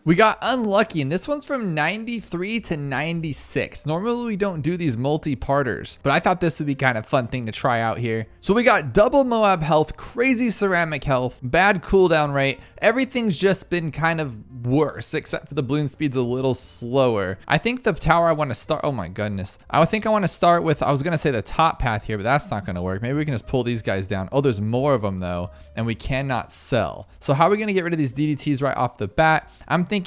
We got unlucky, and this one's from 93 to 96. Normally we don't do these multi-parters, but I thought this would be kind of fun thing to try out here. So we got double Moab health, crazy ceramic health, bad cooldown rate. Everything's just been kind of worse, except for the balloon speed's a little slower. I think the tower I want to start, oh my goodness. I think I want to start with, I was going to say the top path here, but that's not going to work. Maybe we can just pull these guys down. Oh, there's more of them though, and we cannot sell. So how are we going to get rid of these DDTs right off the bat? I'm thinking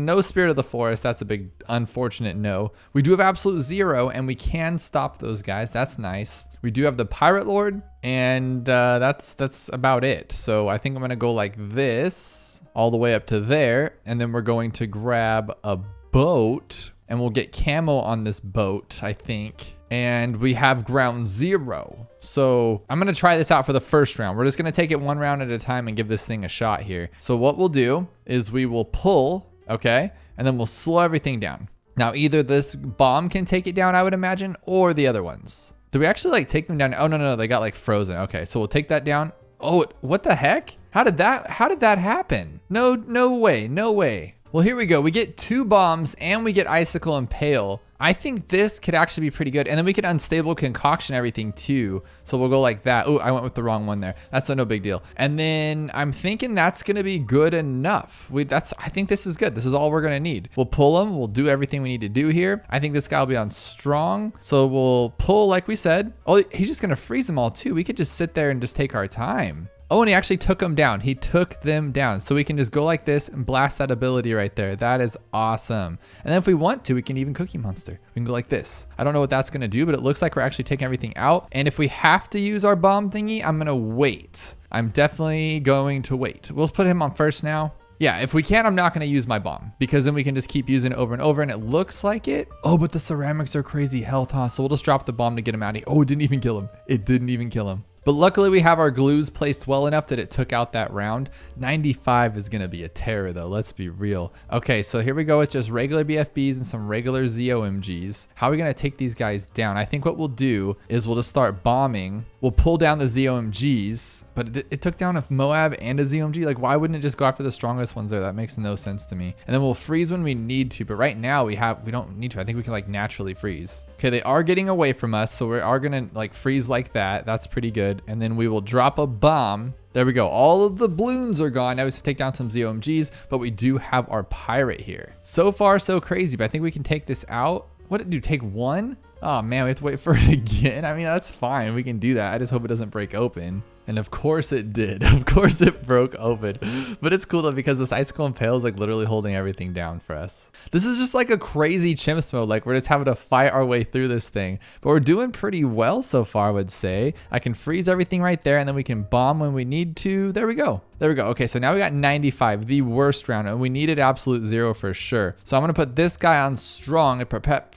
no Spirit of the Forest. That's a big unfortunate no. We do have absolute zero, and we can stop those guys. That's nice. We do have the Pirate Lord, and that's about it. So I think I'm going to go like this all the way up to there, and then we're going to grab a boat, and we'll get camo on this boat, I think. And we have ground zero. So I'm going to try this out for the first round. We're just going to take it one round at a time and give this thing a shot here. So what we'll do is we will pull, okay, and then we'll slow everything down. Now either this bomb can take it down, I would imagine, or the other ones. Do we actually like take them down? Oh, no, they got like frozen. Okay, so we'll take that down. Oh, what the heck? How did that happen? No way. Well, here we go. We get 2 bombs and we get Icicle Impale. I think this could actually be pretty good. And then we can Unstable Concoction everything too. So we'll go like that. Oh, I went with the wrong one there. That's no big deal. And then I'm thinking that's going to be good enough. I think this is good. This is all we're going to need. We'll pull them. We'll do everything we need to do here. I think this guy will be on strong. So we'll pull like we said. Oh, he's just going to freeze them all too. We could just sit there and just take our time. Oh, and he actually took them down. He took them down. So we can just go like this and blast that ability right there. That is awesome. And then if we want to, we can even Cookie Monster. We can go like this. I don't know what that's going to do, but it looks like we're actually taking everything out. And if we have to use our bomb thingy, I'm going to wait. I'm definitely going to wait. We'll put him on first now. Yeah, if we can, I'm not going to use my bomb because then we can just keep using it over and over and it looks like it. Oh, but the ceramics are crazy health, huh? So we'll just drop the bomb to get him out of here. Oh, it didn't even kill him. It didn't even kill him. But luckily we have our glues placed well enough that it took out that round. 95 is going to be a terror though. Let's be real. Okay, so here we go with just regular BFBs and some regular ZOMGs. How are we going to take these guys down? I think what we'll do is we'll just start bombing. We'll pull down the ZOMGs, but it took down a Moab and a ZOMG. Like, why wouldn't it just go after the strongest ones there? That makes no sense to me. And then we'll freeze when we need to. But right now we don't need to. I think we can like naturally freeze. Okay, they are getting away from us. So we are going to like freeze like that. That's pretty good. And then we will drop a bomb. There we go. All of the balloons are gone. Now we have to take down some ZOMGs, but we do have our pirate here. So far, so crazy, but I think we can take this out. What did it do? Take one? Oh man, we have to wait for it again. I mean, that's fine. We can do that. I just hope it doesn't break open. And of course it did. Of course it broke open. But it's cool though because this Icicle Impale is like literally holding everything down for us. This is just like a crazy chimps mode. Like we're just having to fight our way through this thing. But we're doing pretty well so far, I would say. I can freeze everything right there and then we can bomb when we need to. There we go. There we go. Okay, so now we got 95, the worst round, and we needed absolute zero for sure. So I'm gonna put this guy on strong and prepare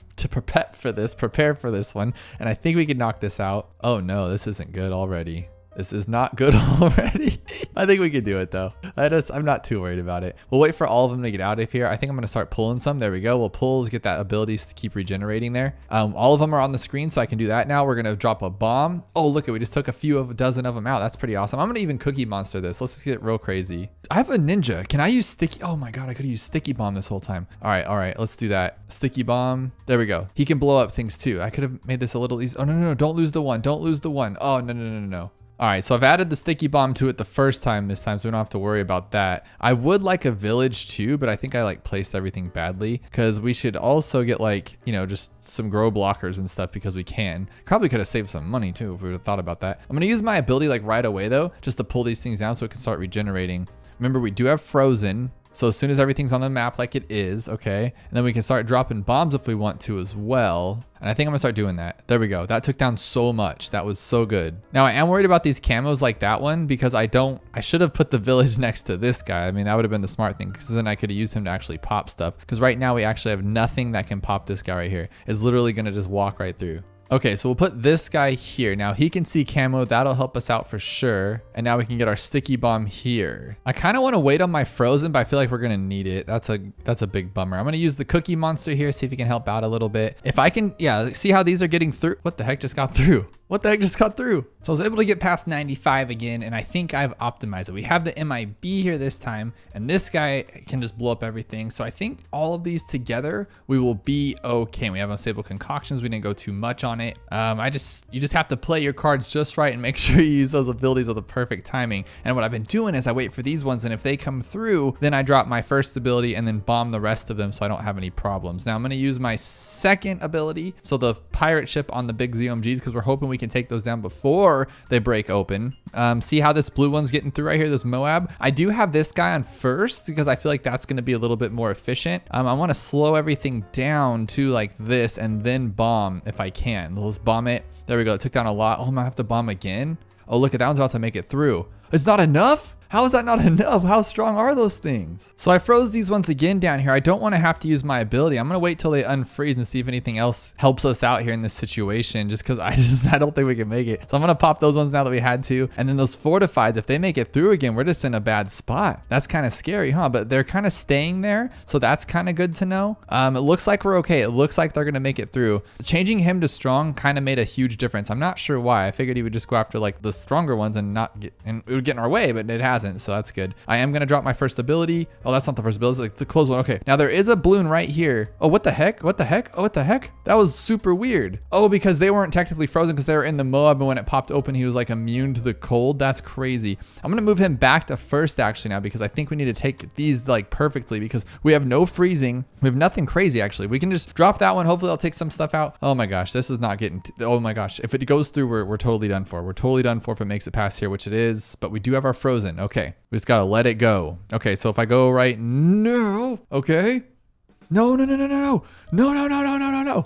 for this one. And I think we can knock this out. Oh no, this isn't good already. This is not good already. I think we could do it though. I'm not too worried about it. We'll wait for all of them to get out of here. I think I'm gonna start pulling some. There we go. We'll pull to get that ability to keep regenerating there. All of them are on the screen, so I can do that now. We're gonna drop a bomb. Oh, look, we just took a dozen of them out. That's pretty awesome. I'm gonna even Cookie Monster this. Let's just get real crazy. I have a ninja. Can I use sticky? Oh my God, I could have used sticky bomb this whole time. All right, let's do that. Sticky bomb. There we go. He can blow up things too. I could have made this a little easy. Oh no, don't lose the one. Don't lose the one. Oh no. All right, so I've added the sticky bomb to it the first time this time, so we don't have to worry about that. I would like a village too, but I think I like placed everything badly because we should also get like, you know, just some grow blockers and stuff because we can. Probably could have saved some money too if we would have thought about that. I'm gonna use my ability like right away though, just to pull these things down so it can start regenerating. Remember, we do have frozen. So as soon as everything's on the map like it is, okay, and then we can start dropping bombs if we want to as well. And I think I'm gonna start doing that. There we go. That took down so much. That was so good. Now I am worried about these camos like that one because I should have put the village next to this guy. I mean, that would have been the smart thing because then I could have used him to actually pop stuff. Because right now we actually have nothing that can pop this guy right here. It's literally gonna just walk right through. Okay, so we'll put this guy here. Now he can see camo. That'll help us out for sure. And now we can get our sticky bomb here. I kind of want to wait on my frozen, but I feel like we're going to need it. That's a big bummer. I'm going to use the Cookie Monster here, see if he can help out a little bit. If I can, yeah, see how these are getting through. What the heck just got through? What the heck just got through? So I was able to get past 95 again, and I think I've optimized it. We have the MIB here this time, and this guy can just blow up everything. So I think all of these together, we will be okay. We have unstable concoctions. We didn't go too much on it. You just have to play your cards just right and make sure you use those abilities with the perfect timing. And what I've been doing is I wait for these ones, and if they come through, then I drop my first ability and then bomb the rest of them so I don't have any problems. Now I'm gonna use my second ability, so the pirate ship on the big ZOMGs, because we're hoping we can take those down before they break open. See how this blue one's getting through right here, this Moab? I do have this guy on first because I feel like that's gonna be a little bit more efficient. I wanna slow everything down to like this and then bomb if I can. Let's bomb it. There we go, it took down a lot. Oh, I'm gonna have to bomb again. Oh, look, that one's about to make it through. It's not enough? How is that not enough? How strong are those things? So I froze these ones again down here. I don't want to have to use my ability. I'm going to wait till they unfreeze and see if anything else helps us out here in this situation, just because I don't think we can make it. So I'm going to pop those ones now that we had to. And then those fortifieds, if they make it through again, we're just in a bad spot. That's kind of scary, huh? But they're kind of staying there. So that's kind of good to know. It looks like we're okay. It looks like they're going to make it through. Changing him to strong kind of made a huge difference. I'm not sure why. I figured he would just go after like the stronger ones and it would get in our way, but it hasn't. So that's good. I am going to drop my first ability. Oh, that's not the first ability. It's like the close one. Okay. Now there is a balloon right here. Oh, what the heck? What the heck? Oh, what the heck? That was super weird. Oh, because they weren't technically frozen because they were in the Moab, and when it popped open, he was like immune to the cold. That's crazy. I'm going to move him back to first actually now, because I think we need to take these like perfectly, because we have no freezing. We have nothing crazy actually. We can just drop that one. Hopefully I'll take some stuff out. Oh my gosh. This is not getting, oh my gosh. If it goes through, we're totally done for. We're totally done for if it makes it past here, which it is, but we do have our frozen. Okay. We just got to let it go. Okay, so if I go right, no, okay. No.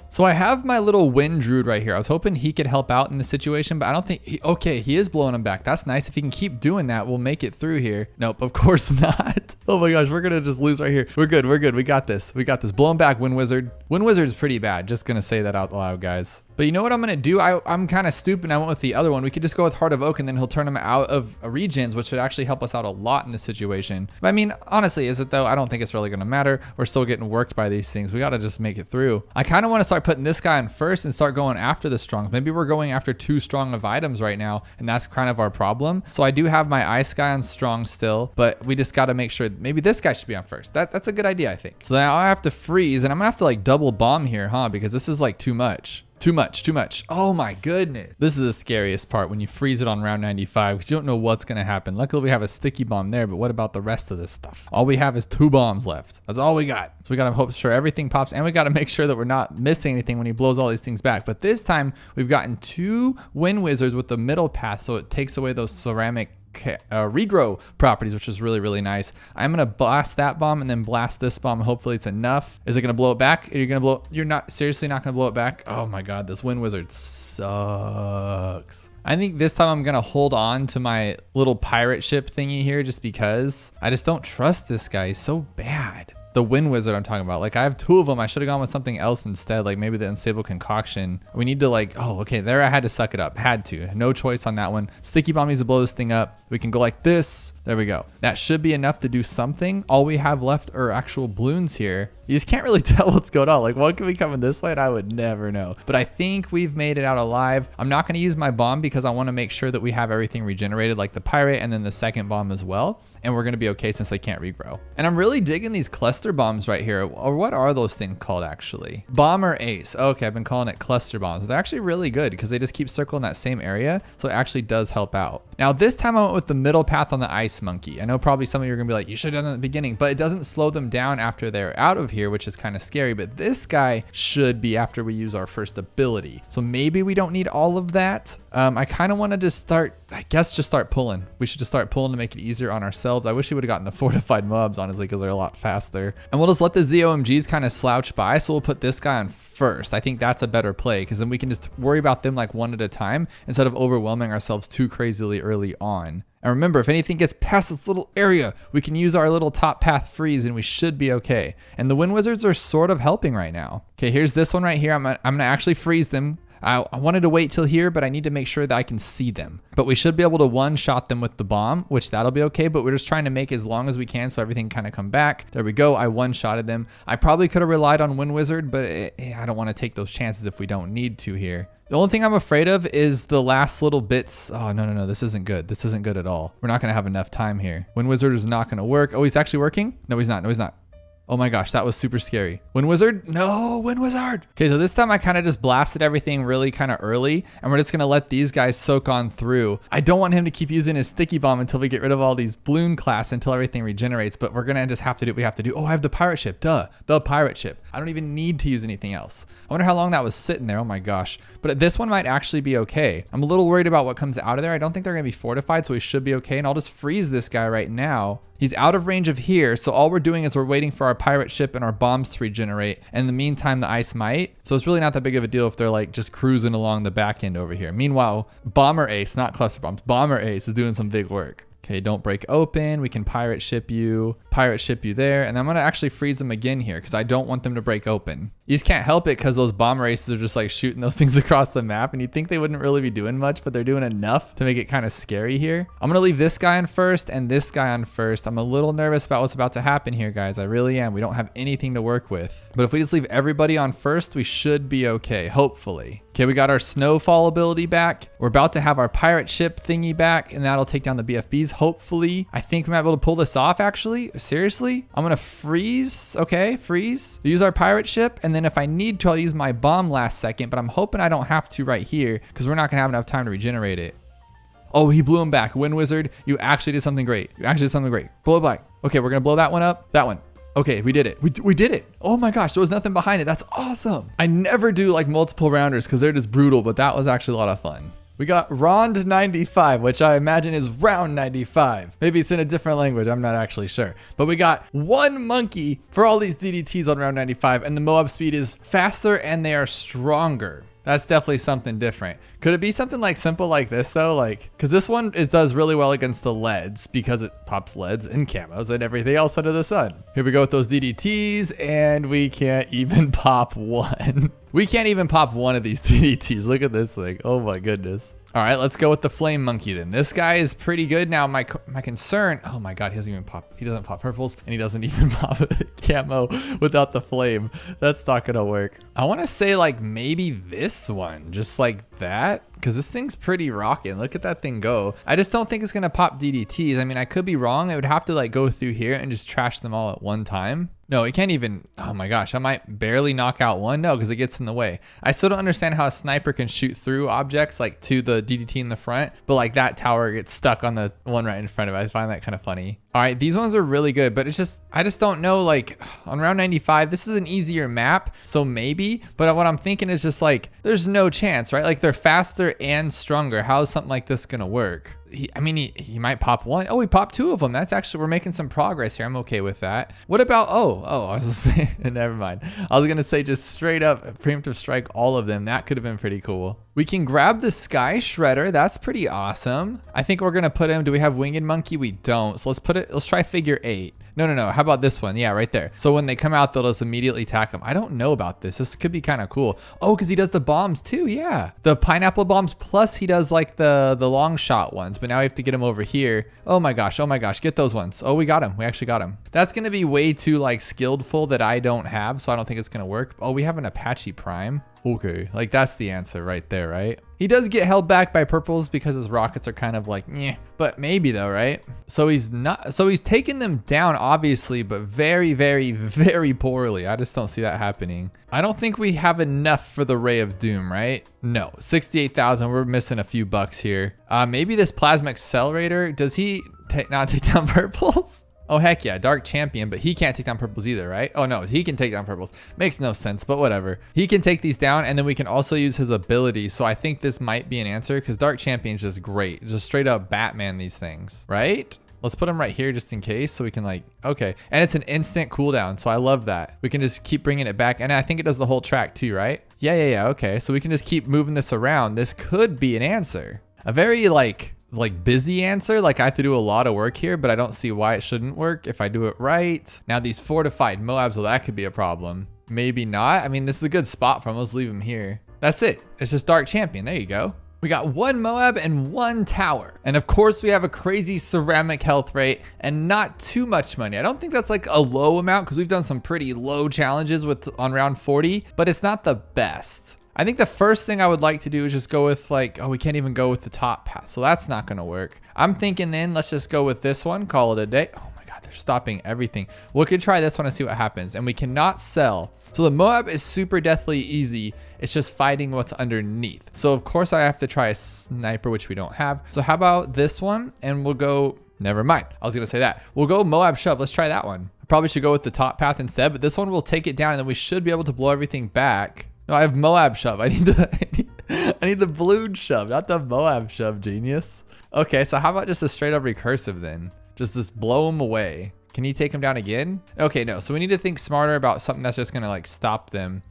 So I have my little wind druid right here. I was hoping he could help out in the situation, but I don't think he is blowing him back. That's nice. If he can keep doing that, we'll make it through here. Nope, of course not. Oh my gosh, we're gonna just lose right here. We're good. We got this. Blow him back, Wind Wizard. Wind Wizard is pretty bad. Just gonna say that out loud, guys. But you know what I'm gonna do? I'm kind of stupid. I went with the other one. We could just go with Heart of Oak, and then he'll turn him out of regions, which would actually help us out a lot in this situation. But I mean, honestly, is it though? I don't think it's really gonna matter. We're still getting worked by these things. We gotta just make it through. I kind of want to start putting this guy in first and start going after the strong. Maybe we're going after too strong of items right now, and that's kind of our problem. So I do have my ice guy on strong still, but we just gotta make sure maybe this guy should be on first. That's a good idea, I think. So now I have to freeze, and I'm gonna have to like double bomb here, huh? Because this is like too much. Too much. Oh my goodness. This is the scariest part, when you freeze it on round 95, because you don't know what's going to happen. Luckily, we have a sticky bomb there, but what about the rest of this stuff? All we have is 2 bombs left. That's all we got. So we got to hope sure everything pops, and we got to make sure that we're not missing anything when he blows all these things back. But this time, we've gotten 2 Wind Wizards with the middle path, so it takes away those ceramic regrow properties, which is really nice. I'm gonna blast that bomb and then blast this bomb. Hopefully it's enough. Is it gonna blow it back? You're not seriously not gonna blow it back? Oh my god, this Wind Wizard sucks. I think this time I'm gonna hold on to my little pirate ship thingy here, just because I just don't trust this guy. He's so bad. The Wind Wizard I'm talking about. Like, I have 2 of them. I should have gone with something else instead, like maybe the Unstable Concoction. We need to like, oh, okay, there I had to suck it up. Had to. No choice on that one. Sticky Bomb needs to blow this thing up. We can go like this. There we go. That should be enough to do something. All we have left are actual balloons here. You just can't really tell what's going on. Like, what can be coming this way? And I would never know. But I think we've made it out alive. I'm not going to use my bomb because I want to make sure that we have everything regenerated, like the pirate and then the second bomb as well. And we're going to be okay since they can't regrow. And I'm really digging these cluster bombs right here. Or what are those things called actually? Bomb or ace? Okay, I've been calling it cluster bombs. They're actually really good because they just keep circling that same area. So it actually does help out. Now this time I went with the middle path on the ice monkey. I know probably some of you are gonna be like, you should have done it at the beginning, but it doesn't slow them down after they're out of here, which is kind of scary. But this guy should be after we use our first ability. So maybe we don't need all of that. I kind of want to just start, I guess just start pulling. We should just start pulling to make it easier on ourselves. I wish we would have gotten the fortified mobs, honestly, because they're a lot faster. And we'll just let the ZOMGs kind of slouch by. So we'll put this guy on first. I think that's a better play because then we can just worry about them like one at a time instead of overwhelming ourselves too crazily early on. And remember, if anything gets past this little area, we can use our little top path freeze and we should be okay. And the Wind Wizards are sort of helping right now. Okay, here's this one right here. I'm gonna actually freeze them. I wanted to wait till here, but I need to make sure that I can see them. But we should be able to one-shot them with the bomb, which that'll be okay, but we're just trying to make as long as we can so everything kind of come back. There we go. I one-shotted them. I probably could have relied on Wind Wizard, but I don't want to take those chances if we don't need to here. The only thing I'm afraid of is the last little bits. Oh, no. This isn't good. This isn't good at all. We're not going to have enough time here. Wind Wizard is not going to work. Oh, he's actually working? No, he's not. No, he's not. Oh my gosh, that was super scary. Wind Wizard? No, Wind Wizard. Okay, so this time I kind of just blasted everything really kind of early, and we're just gonna let these guys soak on through. I don't want him to keep using his sticky bomb until we get rid of all these balloon class until everything regenerates, but we're gonna just have to do what we have to do. Oh, I have the pirate ship, duh, the pirate ship. I don't even need to use anything else. I wonder how long that was sitting there, oh my gosh. But this one might actually be okay. I'm a little worried about what comes out of there. I don't think they're gonna be fortified, so we should be okay, and I'll just freeze this guy right now. He's out of range of here, so all we're doing is we're waiting for our pirate ship and our bombs to regenerate. And in the meantime, the ice might. So it's really not that big of a deal if they're like just cruising along the back end over here. Meanwhile, Bomber Ace, not Cluster Bombs, Bomber Ace is doing some big work. Okay, don't break open. We can pirate ship you there. And I'm gonna actually freeze them again here because I don't want them to break open. You just can't help it because those bomber aces are just like shooting those things across the map, and you'd think they wouldn't really be doing much, but they're doing enough to make it kind of scary here. I'm gonna leave this guy on first and this guy on first. I'm a little nervous about what's about to happen here, guys. I really am. We don't have anything to work with. But if we just leave everybody on first, we should be okay, hopefully. Okay, we got our snowfall ability back. We're about to have our pirate ship thingy back, and that'll take down the BFBs, hopefully. I think we might be able to pull this off, actually. Seriously? I'm gonna freeze. Okay, freeze. Use our pirate ship, and then if I need to, I'll use my bomb last second, but I'm hoping I don't have to right here because we're not gonna have enough time to regenerate it. Oh, he blew him back. Wind Wizard, you actually did something great. You actually did something great. Blow it back. Okay, we're gonna blow that one up. That one. Okay, we did it. We did it. Oh my gosh, there was nothing behind it. That's awesome. I never do like multiple rounders because they're just brutal, but that was actually a lot of fun. We got Rond 95, which I imagine is round 95. Maybe it's in a different language, I'm not actually sure. But we got one monkey for all these DDTs on round 95, and the Moab speed is faster and they are stronger. That's definitely something different. Could it be something like simple like this though? Like, cause this one, it does really well against the leads because it pops leads and camos and everything else under the sun. Here we go with those DDTs, and we can't even pop one. We can't even pop one of these DDTs. Look at this thing. Oh my goodness. All right, let's go with the flame monkey then. This guy is pretty good. Now my concern, oh my God, he doesn't pop purples, and he doesn't even pop camo without the flame. That's not gonna work. I wanna say like maybe this one, just like that, because this thing's pretty rocking. Look at that thing go. I just don't think it's gonna pop DDTs. I mean, I could be wrong. It would have to like go through here and just trash them all at one time. No, it can't even, oh my gosh, I might barely knock out one. No, because it gets in the way. I still don't understand how a sniper can shoot through objects like to the DDT in the front, but like that tower gets stuck on the one right in front of it. I find that kind of funny. All right, these ones are really good, but it's just, I just don't know, like on round 95, this is an easier map, so maybe, but what I'm thinking is just like, there's no chance, right? Like they're faster and stronger. How is something like this gonna work? He might pop one. Oh, he popped two of them. That's actually, we're making some progress here. I'm okay with that. What about, I was gonna say, never mind. I was gonna say just straight up preemptive strike all of them. That could have been pretty cool. We can grab the Sky Shredder. That's pretty awesome. I think we're gonna put him, do we have Winged Monkey? We don't. So let's try figure 8. No. How about this one? Yeah, right there. So when they come out, they'll just immediately attack them. I don't know about this. This could be kind of cool. Oh, because he does the bombs too. Yeah. The pineapple bombs, plus he does like the long shot ones. But now we have to get him over here. Oh my gosh. Get those ones. Oh, we got him. We actually got him. That's going to be way too like skilledful that I don't have. So I don't think it's going to work. Oh, we have an Apache Prime. Okay. Like that's the answer right there, right? He does get held back by purples because his rockets are kind of like, but maybe though, right? So he's taking them down obviously, but very, very, very poorly. I just don't see that happening. I don't think we have enough for the Ray of Doom, right? No, 68,000. We're missing a few bucks here. Maybe this plasma accelerator, does he not take down purples? Oh, heck yeah, Dark Champion, but he can't take down purples either, right? Oh no, he can take down purples. Makes no sense, but whatever. He can take these down, and then we can also use his ability. So I think this might be an answer because Dark Champion's just great. Just straight up Batman these things, right? Let's put him right here just in case so we can like, okay. And it's an instant cooldown, so I love that. We can just keep bringing it back, and I think it does the whole track too, right? Yeah, okay. So we can just keep moving this around. This could be an answer. A very like busy answer. Like I have to do a lot of work here, but I don't see why it shouldn't work if I do it right. Now these fortified Moabs, well, that could be a problem. Maybe not. I mean, this is a good spot for him. Let's leave him here. That's it. It's just Dark Champion. There you go. We got 1 Moab and 1 tower. And of course we have a crazy ceramic health rate and not too much money. I don't think that's like a low amount because we've done some pretty low challenges on round 40, but it's not the best. I think the first thing I would like to do is just go with like, oh, we can't even go with the top path. So that's not gonna work. I'm thinking then let's just go with this one, call it a day. Oh my God, they're stopping everything. We could try this one and see what happens. And we cannot sell. So the Moab is super deathly easy. It's just fighting what's underneath. So of course I have to try a sniper, which we don't have. So how about this one? And we'll go, never mind. I was gonna say that. We'll go Moab shove. Let's try that one. I probably should go with the top path instead, but this one will take it down and then we should be able to blow everything back. No, I have Moab shove. I need the balloon shove, not the Moab shove, genius. Okay, so how about just a straight up recursive then? Just blow them away. Can you take them down again? Okay, no. So we need to think smarter about something that's just gonna like stop them.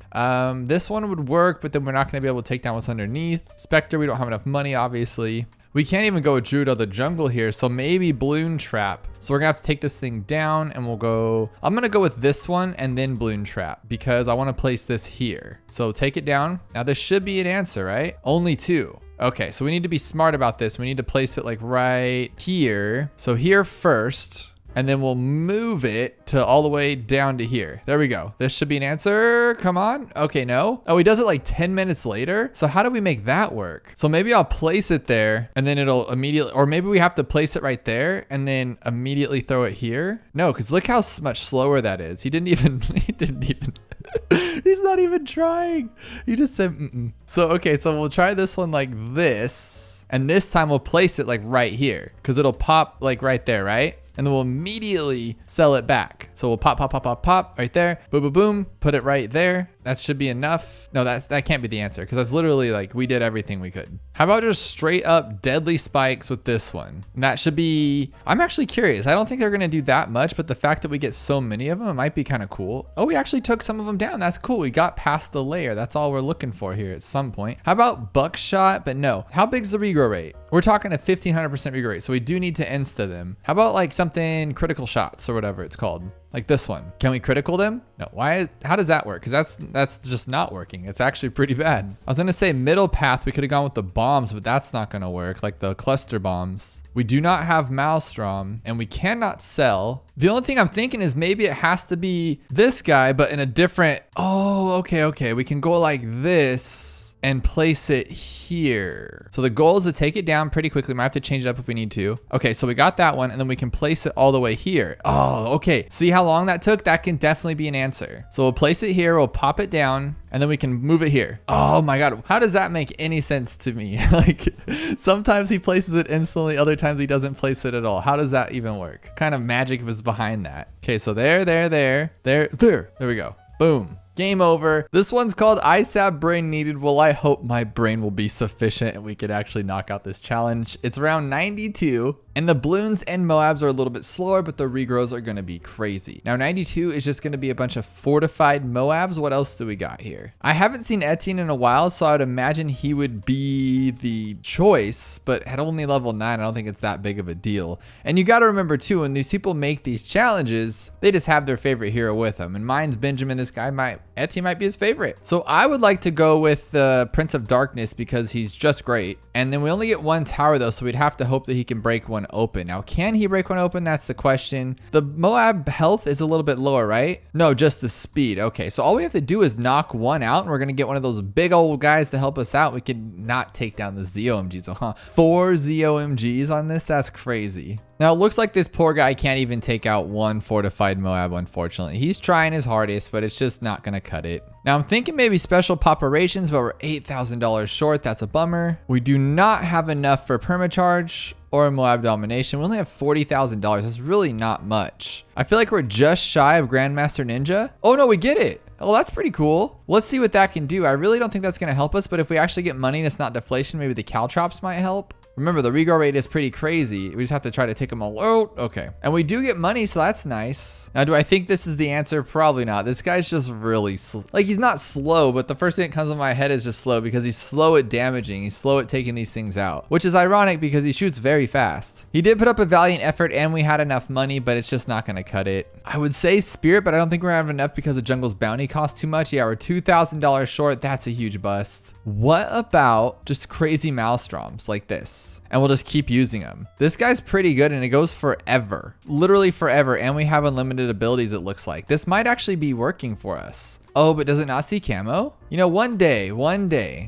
This one would work, but then we're not gonna be able to take down what's underneath. Spectre, we don't have enough money, obviously. We can't even go with Druid of the Jungle here, so maybe Balloon Trap. So we're gonna have to take this thing down and we'll go, I'm gonna go with this one and then Balloon Trap because I wanna place this here. So take it down. Now this should be an answer, right? Only 2. Okay, so we need to be smart about this. We need to place it like right here. So here first. And then we'll move it to all the way down to here. There we go. This should be an answer. Come on. Okay, no. Oh, he does it like 10 minutes later. So how do we make that work? So maybe I'll place it there and then it'll immediately, or maybe we have to place it right there and then immediately throw it here. No, because look how much slower that is. He didn't even, he's not even trying. He just said, So, okay, so we'll try this one like this. And this time we'll place it like right here because it'll pop like right there, right? And then we'll immediately sell it back. So we'll pop right there. Boom, boom, boom. Put it right there. That should be enough. No, that can't be the answer because that's literally like we did everything we could. How about just straight up deadly spikes with this one? And that should be, I'm actually curious. I don't think they're gonna do that much, but the fact that we get so many of them, it might be kind of cool. Oh, we actually took some of them down. That's cool. We got past the layer. That's all we're looking for here at some point. How about buckshot? But no. How big's the regrow rate? We're talking a 1500% regrow rate. So we do need to insta them. How about like something critical shots or whatever it's called? Like this one. Can we critical them? No. How does that work? Because that's just not working. It's actually pretty bad. I was gonna say middle path, we could have gone with the bombs, but that's not gonna work, like the cluster bombs. We do not have Maelstrom and we cannot sell. The only thing I'm thinking is maybe it has to be this guy, but in a different, oh, okay. We can go like this and place it here. So the goal is to take it down pretty quickly. Might have to change it up if we need to. Okay, so we got that one and then we can place it all the way here. Oh, okay. See how long that took? That can definitely be an answer. So we'll place it here, we'll pop it down, and then we can move it here. Oh my God, how does that make any sense to me? Like sometimes he places it instantly, other times he doesn't place it at all. How does that even work? What kind of magic was behind that? Okay, so there we go. Boom. Game over. This one's called ISAB brain needed. Well, I hope my brain will be sufficient and we could actually knock out this challenge. It's around 92 and the balloons and Moabs are a little bit slower, but the regrows are going to be crazy. Now 92 is just going to be a bunch of fortified Moabs. What else do we got here? I haven't seen Etienne in a while, so I would imagine he would be the choice, but at only level 9, I don't think it's that big of a deal. And you got to remember too, when these people make these challenges, they just have their favorite hero with them. And mine's Benjamin. This guy Etienne might be his favorite. So I would like to go with the Prince of Darkness because he's just great. And then we only get 1 tower though, so we'd have to hope that he can break one open. Now, can he break one open? That's the question. The Moab health is a little bit lower, right? No, just the speed. Okay, so all we have to do is knock one out and we're gonna get one of those big old guys to help us out. We could not take down the ZOMGs, 4 ZOMGs on this? That's crazy. Now, it looks like this poor guy can't even take out 1 fortified Moab, unfortunately. He's trying his hardest, but it's just not going to cut it. Now, I'm thinking maybe special poperations, but we're $8,000 short. That's a bummer. We do not have enough for permacharge or Moab domination. We only have $40,000. That's really not much. I feel like we're just shy of Grandmaster Ninja. Oh, no, we get it. Oh, that's pretty cool. Let's see what that can do. I really don't think that's going to help us, but if we actually get money and it's not deflation, maybe the caltrops might help. Remember, the regrow rate is pretty crazy. We just have to try to take them all out. Okay. And we do get money, so that's nice. Now, do I think this is the answer? Probably not. This guy's just really slow. Like, he's not slow, but the first thing that comes in my head is just slow because he's slow at damaging. He's slow at taking these things out, which is ironic because he shoots very fast. He did put up a valiant effort and we had enough money, but it's just not going to cut it. I would say Spirit, but I don't think we're gonna have enough because the Jungle's Bounty costs too much. Yeah, we're $2,000 short. That's a huge bust. What about just crazy Maelstroms like this? And we'll just keep using them. This guy's pretty good and it goes forever. Literally forever. And we have unlimited abilities, it looks like. This might actually be working for us. Oh, but does it not see camo? You know, one day,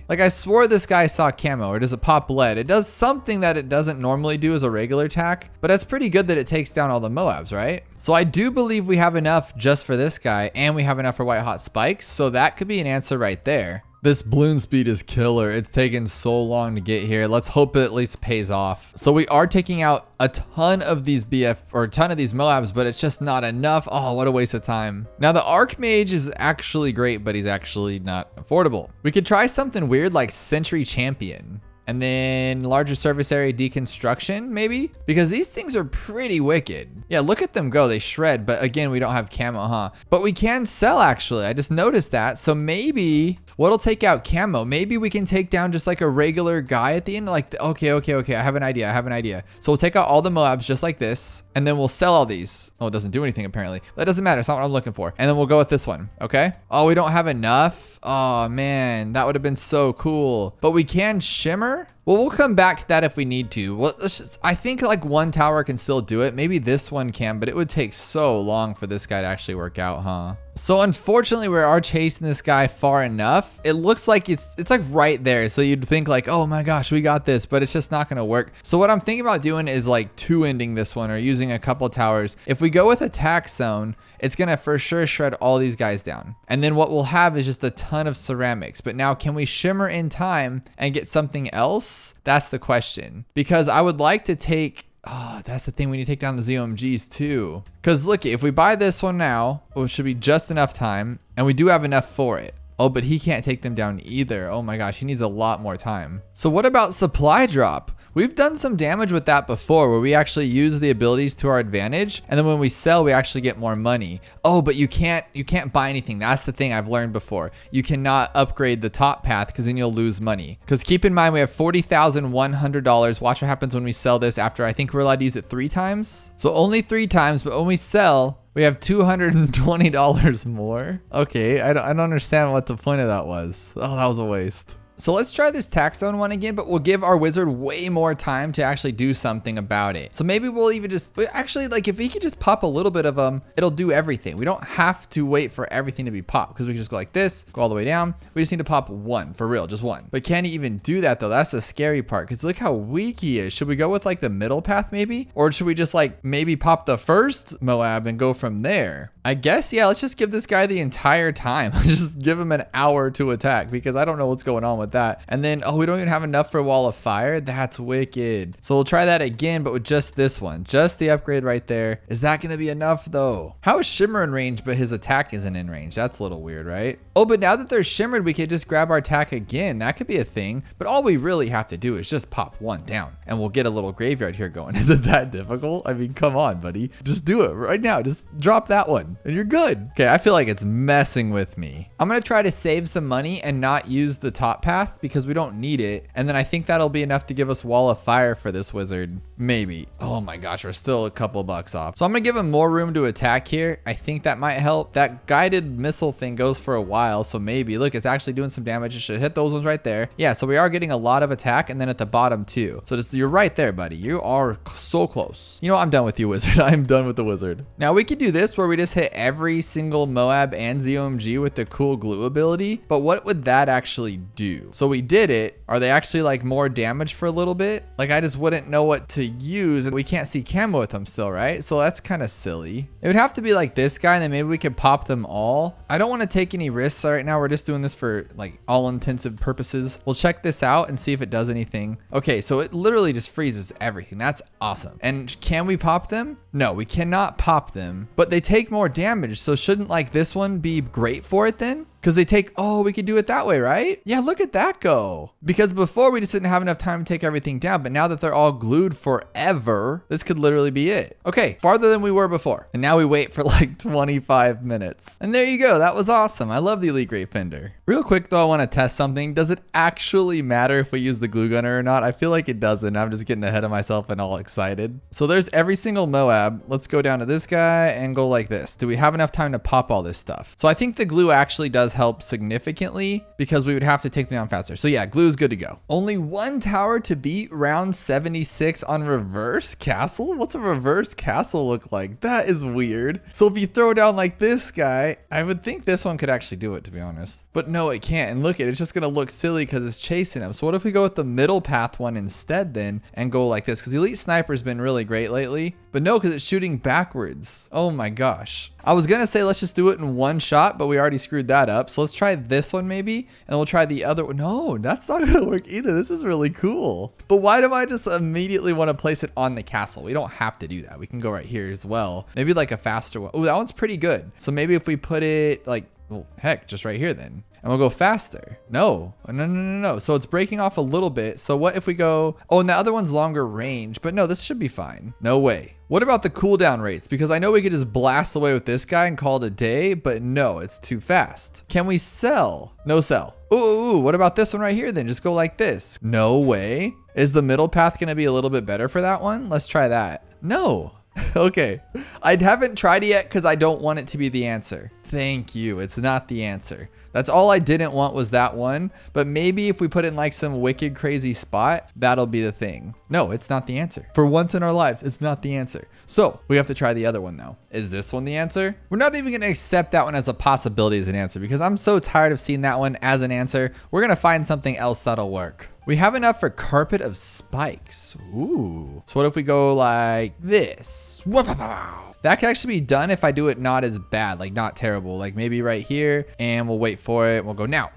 like I swore this guy saw camo, or does it pop lead? It does something that it doesn't normally do as a regular attack, but that's pretty good that it takes down all the Moabs, right? So I do believe we have enough just for this guy, and we have enough for White Hot Spikes, so that could be an answer right there. This balloon speed is killer. It's taken so long to get here. Let's hope it at least pays off. So we are taking out a ton of these Moabs, but it's just not enough. Oh, what a waste of time. Now the Archmage is actually great, but he's actually not affordable. We could try something weird like Sentry Champion. And then larger surface area deconstruction, maybe? Because these things are pretty wicked. Yeah, look at them go, they shred, but again, we don't have camo, huh? But we can sell actually, I just noticed that. So maybe, what'll take out camo? Maybe we can take down just like a regular guy at the end, like, okay, I have an idea. So we'll take out all the Moabs just like this, and then we'll sell all these. Oh, it doesn't do anything apparently. That doesn't matter, it's not what I'm looking for. And then we'll go with this one, okay? Oh, we don't have enough? Oh man, that would have been so cool. But we can shimmer? Well, we'll come back to that if we need to. Well, I think like one tower can still do it. Maybe this one can, but it would take so long for this guy to actually work out, huh? So unfortunately, we are chasing this guy far enough. It looks like it's like right there. So you'd think like, oh my gosh, we got this, but it's just not gonna work. So what I'm thinking about doing is like two-ending this one or using a couple towers. If we go with attack zone, it's gonna for sure shred all these guys down. And then what we'll have is just a ton of ceramics. But now can we shimmer in time and get something else? That's the question. Because I would like to take, oh, that's the thing. We need to take down the ZOMGs too. Because look, if we buy this one now, it should be just enough time. And we do have enough for it. Oh, but he can't take them down either. Oh my gosh, he needs a lot more time. So what about supply drop? We've done some damage with that before where we actually use the abilities to our advantage. And then when we sell, we actually get more money. Oh, but you can't buy anything. That's the thing I've learned before. You cannot upgrade the top path because then you'll lose money. Because keep in mind, we have $40,100. Watch what happens when we sell this after, I think we're allowed to use it 3 times. So only 3 times, but when we sell, we have $220 more. Okay, I don't understand what the point of that was. Oh, that was a waste. So let's try this tax zone one again, but we'll give our wizard way more time to actually do something about it. So maybe we'll even just, actually, like if he could just pop a little bit of them, it'll do everything. We don't have to wait for everything to be popped because we can just go like this, go all the way down. We just need to pop one, for real, just one. But can he even do that though? That's the scary part because look how weak he is. Should we go with like the middle path maybe? Or should we just like maybe pop the first Moab and go from there? I guess, yeah, let's just give this guy the entire time. Let's just give him an hour to attack because I don't know what's going on with that. And then, oh, we don't even have enough for Wall of Fire. That's wicked. So we'll try that again, but with just this one, just the upgrade right there. Is that going to be enough though? How is Shimmer in range, but his attack isn't in range? That's a little weird, right? Oh, but now that they're shimmered, we could just grab our attack again. That could be a thing, but all we really have to do is just pop one down and we'll get a little graveyard here going. Is it that difficult? I mean, come on, buddy. Just do it right now. Just drop that one and you're good. Okay, I feel like it's messing with me. I'm going to try to save some money and not use the top path because we don't need it. And then I think that'll be enough to give us Wall of Fire for this wizard. Maybe. Oh my gosh, we're still a couple bucks off. So I'm going to give him more room to attack here. I think that might help. That guided missile thing goes for a while. So maybe, look, it's actually doing some damage. It should hit those ones right there. Yeah, so we are getting a lot of attack and then at the bottom too. So just, you're right there, buddy. You are so close. You know what? I'm done with you, wizard. I'm done with the wizard. Now we could do this where we just hit every single Moab and ZOMG with the cool glue ability. But what would that actually do? So we did it. Are they actually like more damage for a little bit? Like I just wouldn't know what to use and we can't see camo with them still, right? So that's kind of silly. It would have to be like this guy and then maybe we could pop them all. I don't want to take any risks right now. We're just doing this for like all intensive purposes. We'll check this out and see if it does anything. Okay, so it literally just freezes everything. That's awesome. And can we pop them? No, we cannot pop them, but they take more damage. So shouldn't like this one be great for it then? Because they take, oh, we could do it that way, right? Yeah, look at that go. Because before we just didn't have enough time to take everything down, but now that they're all glued forever, this could literally be it. Okay, farther than we were before. And now we wait for like 25 minutes. And there you go, that was awesome. I love the Elite Great Fender. Real quick though, I wanna test something. Does it actually matter if we use the glue gunner or not? I feel like it doesn't. I'm just getting ahead of myself and all excited. So there's every single Moab. Let's go down to this guy and go like this. Do we have enough time to pop all this stuff? So I think the glue actually does help significantly because we would have to take them down faster. So yeah, glue is good to go. Only one tower to beat round 76 on reverse castle? What's a reverse castle look like? That is weird. So if you throw down like this guy, I would think this one could actually do it, to be honest. But no, it can't. And look, it's just gonna look silly because it's chasing him. So what if we go with the middle path one instead then and go like this? Because the Elite Sniper's been really great lately. But no, because it's shooting backwards. Oh my gosh. I was gonna say let's just do it in one shot, but we already screwed that up. So let's try this one maybe, and we'll try the other one. No, that's not gonna work either. This is really cool. But why do I just immediately want to place it on the castle? We don't have to do that. We can go right here as well. Maybe like a faster one. Oh, that one's pretty good. So maybe if we put it like, well, heck, just right here then. And we'll go faster. No. No. So it's breaking off a little bit. So what if we go, oh, and the other one's longer range, but no, this should be fine. No way. What about the cooldown rates? Because I know we could just blast away with this guy and call it a day, but no, it's too fast. Can we sell? No sell. Ooh, what about this one right here then? Just go like this. No way. Is the middle path gonna be a little bit better for that one? Let's try that. No. Okay. I haven't tried it yet because I don't want it to be the answer. Thank you. It's not the answer. That's all I didn't want was that one. But maybe if we put it in like some wicked crazy spot, that'll be the thing. No, it's not the answer. For once in our lives, it's not the answer. So we have to try the other one though. Is this one the answer? We're not even going to accept that one as a possibility as an answer because I'm so tired of seeing that one as an answer. We're going to find something else that'll work. We have enough for carpet of spikes. Ooh. So what if we go like this? That can actually be done if I do it not as bad, like not terrible. Like maybe right here and we'll wait for it. We'll go now.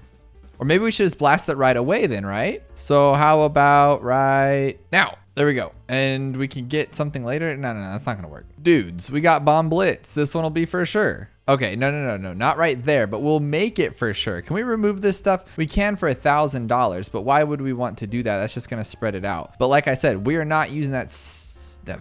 Or maybe we should just blast it right away then, right? So how about right now? There we go. And we can get something later. No, that's not gonna work. Dudes, we got bomb blitz. This one will be for sure. Okay, no, not right there, but we'll make it for sure. Can we remove this stuff? We can for $1,000, but why would we want to do that? That's just gonna spread it out. But like I said, we are not using that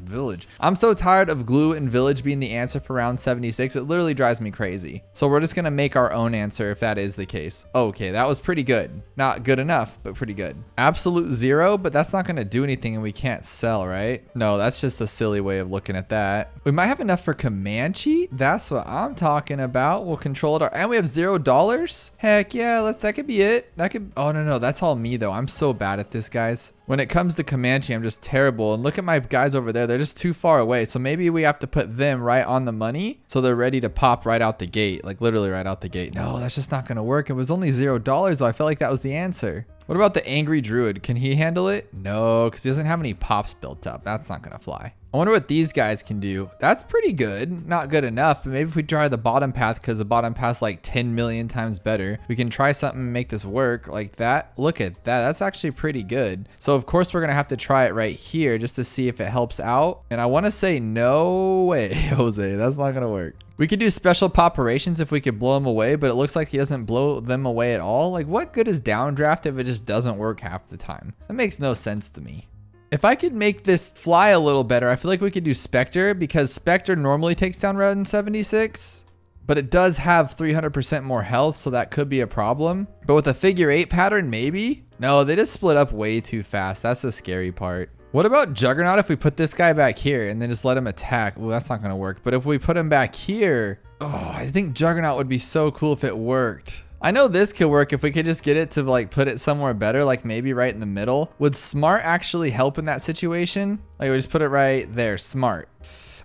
village. I'm so tired of glue and village being the answer for round 76. It literally drives me crazy. So we're just gonna make our own answer if that is the case. Okay, that was pretty good. Not good enough, but pretty good. Absolute zero, but that's not gonna do anything and we can't sell, right? No, that's just a silly way of looking at that. We might have enough for Comanche. That's what I'm talking about. We'll control it. And we have $0. Heck yeah, that could be it. That could, oh no, that's all me though. I'm so bad at this, guys. When it comes to Comanche, I'm just terrible. And look at my guys over there. They're just too far away. So maybe we have to put them right on the money so they're ready to pop right out the gate. Like literally right out the gate. No, that's just not going to work. It was only $0 though. I felt like that was the answer. What about the Angry Druid? Can he handle it? No, because he doesn't have any pops built up. That's not going to fly. I wonder what these guys can do. That's pretty good. Not good enough, but maybe if we try the bottom path because the bottom path's like 10 million times better. We can try something and make this work like that. Look at that. That's actually pretty good. So of course we're going to have to try it right here just to see if it helps out. And I want to say no way, Jose. That's not going to work. We could do special poperations if we could blow him away, but it looks like he doesn't blow them away at all. Like what good is downdraft if it just doesn't work half the time? That makes no sense to me. If I could make this fly a little better, I feel like we could do Spectre because Spectre normally takes down round 76, but it does have 300% more health, so that could be a problem. But with a figure 8 pattern, maybe? No, they just split up way too fast. That's the scary part. What about Juggernaut if we put this guy back here and then just let him attack? Well, that's not going to work. But if we put him back here, oh, I think Juggernaut would be so cool if it worked. I know this could work if we could just get it to like put it somewhere better, like maybe right in the middle. Would Smart actually help in that situation? Like we just put it right there, Smart.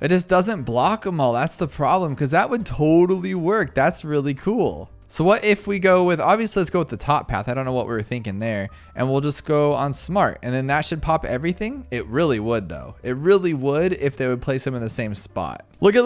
It just doesn't block them all. That's the problem because that would totally work. That's really cool. So what if we go with, obviously let's go with the top path. I don't know what we were thinking there. And we'll just go on Smart and then that should pop everything. It really would though. It really would if they would place them in the same spot. Look at.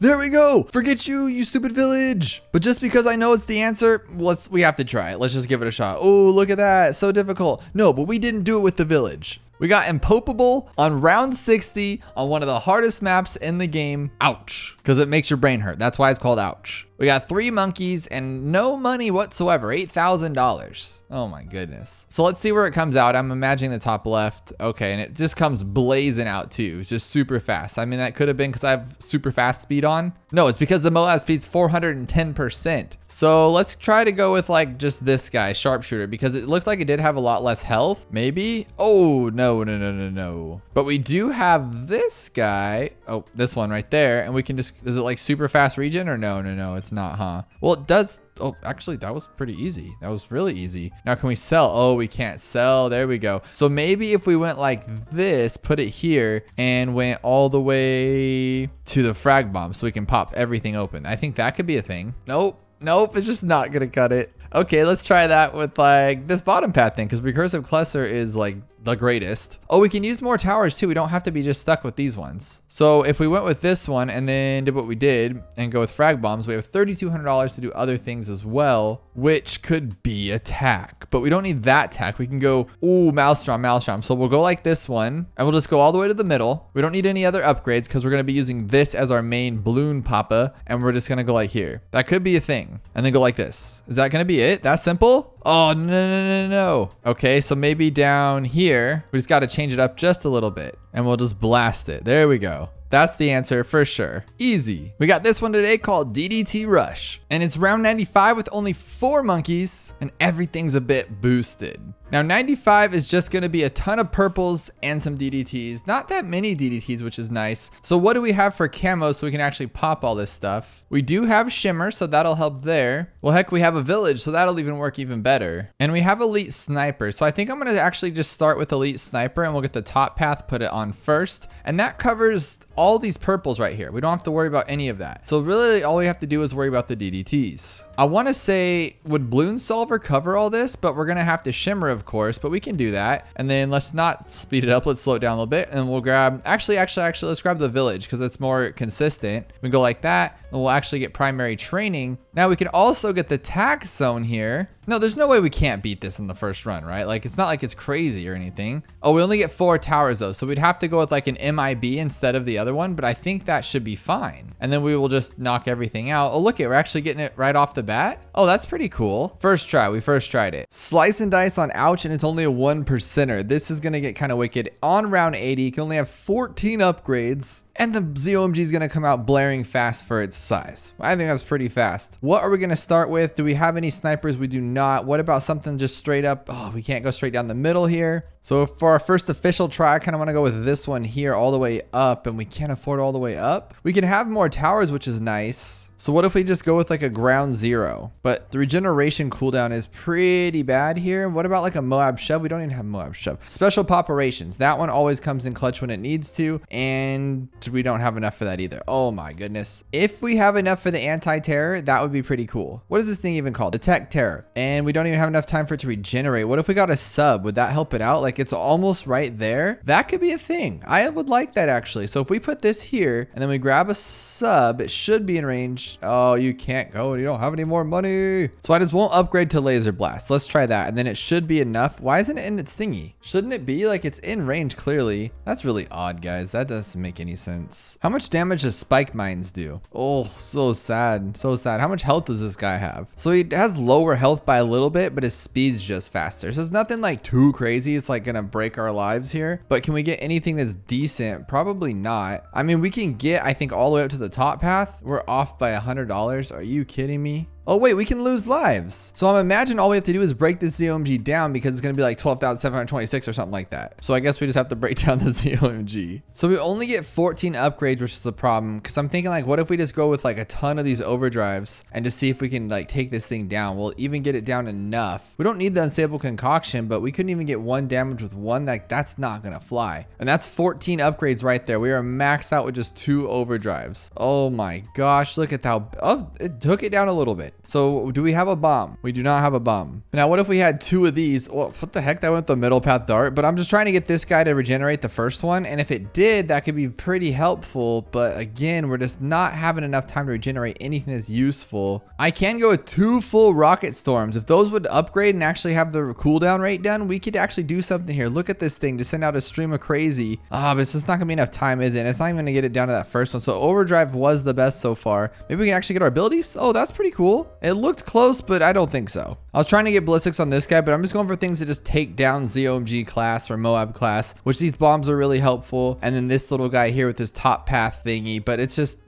There we go. Forget you stupid village. But just because I know it's the answer, we have to try it. Let's just give it a shot. Oh, look at that. So difficult. No, but we didn't do it with the village. We got Impopable on round 60 on one of the hardest maps in the game. Ouch. Because it makes your brain hurt. That's why it's called ouch. We got 3 monkeys and no money whatsoever, $8,000. Oh my goodness. So let's see where it comes out. I'm imagining the top left. Okay, and it just comes blazing out too. It's just super fast. I mean, that could have been because I have super fast speed on. No, it's because the Moab speed's 410%. So let's try to go with like just this guy, sharpshooter, because it looked like it did have a lot less health. Maybe. Oh, no. But we do have this guy. Oh, this one right there. And we can just, is it like super fast regen or no, it's not, huh? Well, it does. Oh, actually, that was pretty easy. That was really easy. Now, can we sell? Oh, we can't sell. There we go. So maybe if we went like this, put it here, and went all the way to the frag bomb so we can pop everything open. I think that could be a thing. Nope, it's just not gonna cut it. Okay, let's try that with like this bottom path thing, because recursive cluster is like the greatest. Oh, we can use more towers too. We don't have to be just stuck with these ones. So if we went with this one and then did what we did and go with frag bombs, we have $3,200 to do other things as well, which could be attack, but we don't need that attack. We can go, ooh, Maelstrom. So we'll go like this one and we'll just go all the way to the middle. We don't need any other upgrades because we're going to be using this as our main balloon papa, and we're just going to go like here. That could be a thing. And then go like this. Is that going to be it? That simple? Oh, no. Okay, so maybe down here, we just got to change it up just a little bit and we'll just blast it. There we go. That's the answer for sure. Easy. We got this one today called DDT Rush, and it's round 95 with only 4 monkeys and everything's a bit boosted. Now 95 is just going to be a ton of purples and some DDTs. Not that many DDTs, which is nice. So what do we have for camo so we can actually pop all this stuff? We do have shimmer, so that'll help there. Well, heck, we have a village, so that'll even work even better. And we have elite sniper. So I think I'm going to actually just start with elite sniper, and we'll get the top path, put it on first. And that covers all these purples right here. We don't have to worry about any of that. So really all we have to do is worry about the DDTs. I want to say, would Bloon Solver cover all this? But we're going to have to shimmer, of course, but we can do that. And then let's not speed it up. Let's slow it down a little bit. And we'll grab, actually, let's grab the village because it's more consistent. We go like that, and we'll actually get primary training. Now we can also get the tax zone here. No, there's no way we can't beat this in the first run, right? Like, it's not like it's crazy or anything. Oh, we only get 4 towers though. So we'd have to go with like an MIB instead of the other one, but I think that should be fine. And then we will just knock everything out. Oh, look, we're actually getting it right off the bat. Oh, that's pretty cool. First try, we first tried it. Slice and dice on ouch, and it's only a 1%er. This is gonna get kind of wicked. On round 80, you can only have 14 upgrades. And the ZOMG is going to come out blaring fast for its size. I think that's pretty fast. What are we going to start with? Do we have any snipers? We do not. What about something just straight up? Oh, we can't go straight down the middle here. So for our first official try, I kind of want to go with this one here all the way up, and we can't afford all the way up. We can have more towers, which is nice. So what if we just go with like a ground 0? But the regeneration cooldown is pretty bad here. What about like a Moab shove? We don't even have Moab shove. Special poperations. That one always comes in clutch when it needs to. And we don't have enough for that either. Oh my goodness. If we have enough for the anti-terror, that would be pretty cool. What is this thing even called? Detect terror. And we don't even have enough time for it to regenerate. What if we got a sub? Would that help it out? Like, it's almost right there. That could be a thing. I would like that actually. So if we put this here and then we grab a sub, it should be in range. Oh, you can't go and you don't have any more money. So I just won't upgrade to laser blast. Let's try that. And then it should be enough. Why isn't it in its thingy? Shouldn't it be? Like, it's in range clearly. That's really odd, guys. That doesn't make any sense. How much damage does spike mines do? Oh, so sad. So sad. How much health does this guy have? So he has lower health by a little bit, but his speed's just faster. So it's nothing like too crazy. It's like gonna break our lives here. But can we get anything that's decent? Probably not. I mean, we can get, I think, all the way up to the top path. We're off by $100. Are you kidding me? Oh wait, we can lose lives. So I'm imagining all we have to do is break this ZOMG down because it's gonna be like 12,726 or something like that. So I guess we just have to break down the ZOMG. So we only get 14 upgrades, which is the problem. Cause I'm thinking like, what if we just go with like a ton of these overdrives and just see if we can like take this thing down? We'll even get it down enough. We don't need the unstable concoction, but we couldn't even get 1 damage with 1. Like, that's not gonna fly. And that's 14 upgrades right there. We are maxed out with just 2 overdrives. Oh my gosh, look at how, oh, it took it down a little bit. So do we have a bomb? We do not have a bomb. Now, what if we had 2 of these? Well, what the heck? That went the middle path dart, but I'm just trying to get this guy to regenerate the first one. And if it did, that could be pretty helpful. But again, we're just not having enough time to regenerate anything that's useful. I can go with 2 full rocket storms. If those would upgrade and actually have the cooldown rate done, we could actually do something here. Look at this thing, to send out a stream of crazy. But it's just not gonna be enough time, is it? It's not even gonna get it down to that first one. So overdrive was the best so far. Maybe we can actually get our abilities. Oh, that's pretty cool. It looked close, but I don't think so. I was trying to get ballistics on this guy, but I'm just going for things that just take down ZOMG class or Moab class, which these bombs are really helpful. And then this little guy here with this top path thingy, but it's just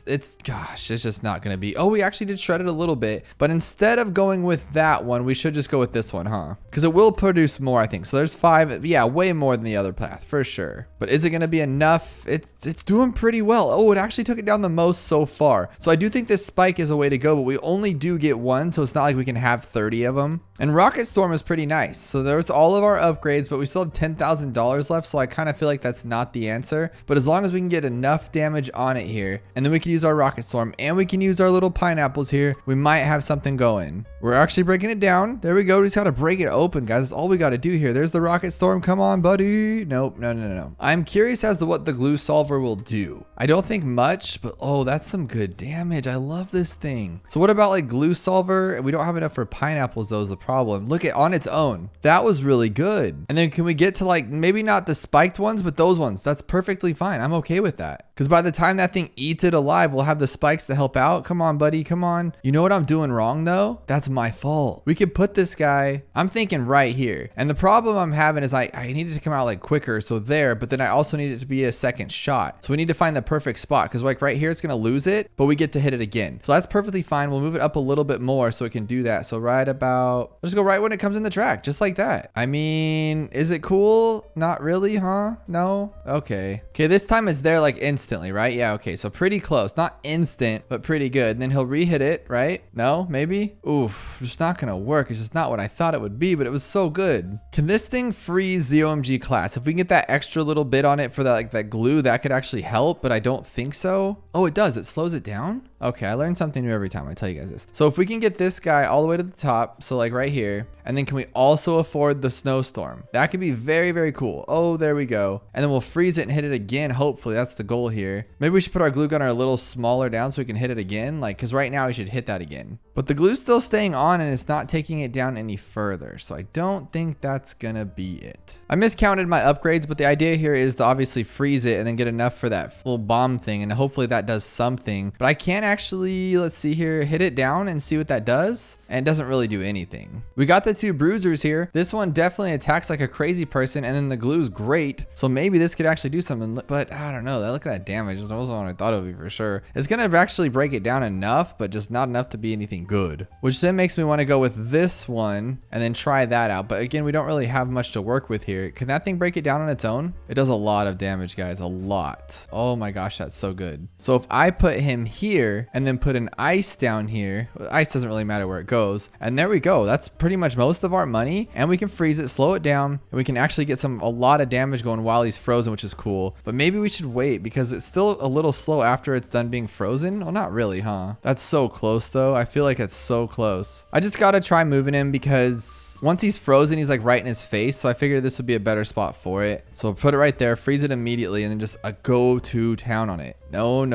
not gonna be. Oh, we actually did shred it a little bit, but instead of going with that one, we should just go with this one, huh? Because it will produce more, I think. So there's 5, yeah, way more than the other path for sure. But is it gonna be enough? It's doing pretty well. Oh, it actually took it down the most so far. So I do think this spike is a way to go, but we only do get 1, so it's not like we can have 30 of them. And Rocket Storm is pretty nice. So there's all of our upgrades, but we still have $10,000 left, so I kind of feel like that's not the answer. But as long as we can get enough damage on it here, and then we can use our Rocket Storm, and we can use our little pineapples here, we might have something going. We're actually breaking it down. There we go. We just got to break it open, guys. That's all we got to do here. There's the Rocket Storm. Come on, buddy. Nope. No. I'm curious as to what the glue solver will do. I don't think much, but oh, that's some good damage. I love this thing. So what about like glue solver? We don't have enough for pineapples, though, is the problem. Look at on its own. That was really good. And then can we get to like, maybe not the spiked ones, but those ones? That's perfectly fine. I'm okay with that. Because by the time that thing eats it alive, we'll have the spikes to help out. Come on, buddy. Come on. You know what I'm doing wrong, though? That's my fault. We could put this guy, I'm thinking right here. And the problem I'm having is I need it to come out like quicker. So there, but then I also need it to be a second shot. So we need to find the perfect spot, because like right here, it's going to lose it, but we get to hit it again. So that's perfectly fine. We'll move it up a little bit more so it can do that. So right about, let's go right when it comes in the track, just like that. I mean, is it cool? Not really, huh? No? Okay. Okay, this time it's there like instantly, right? Yeah, okay. So pretty close. Not instant, but pretty good. And then he'll re-hit it, right? No? Maybe? Oof, just not gonna work. It's just not what I thought it would be, but it was so good. Can this thing freeze ZOMG class? If we can get that extra little bit on it for that, like that glue, that could actually help, but I don't think so. Oh, it does. It slows it down? Okay, I learn something new every time I tell you guys this. So if we can get this guy all the way to the top, so like right here, and then can we also afford the snowstorm? That could be very, very cool. Oh, there we go. And then we'll freeze it and hit it again. Hopefully that's the goal here. Maybe we should put our glue gunner a little smaller down so we can hit it again. Like, cause right now we should hit that again. But the glue's still staying on and it's not taking it down any further. So I don't think that's gonna be it. I miscounted my upgrades, but the idea here is to obviously freeze it and then get enough for that little bomb thing. And hopefully that does something, but I can't actually, let's see here, hit it down and see what that does. And it doesn't really do anything. We got the 2 bruisers here. This one definitely attacks like a crazy person, and then the glue's great. So maybe this could actually do something, but I don't know. Look at that damage. That wasn't what I thought it would be for sure. It's gonna actually break it down enough, but just not enough to be anything good. Which then makes me want to go with this one and then try that out. But again, we don't really have much to work with here. Can that thing break it down on its own? It does a lot of damage, guys, a lot. Oh my gosh, that's so good. So if I put him here and then put an ice down here, ice doesn't really matter where it goes. And there we go. That's pretty much most of our money. And we can freeze it, slow it down, and we can actually get a lot of damage going while he's frozen, which is cool. But maybe we should wait because it's still a little slow after it's done being frozen. Well, not really, huh? That's so close though. I feel like it's so close. I just gotta try moving him because once he's frozen, he's like right in his face. So I figured this would be a better spot for it. So put it right there, freeze it immediately, and then just a go to town on it. No.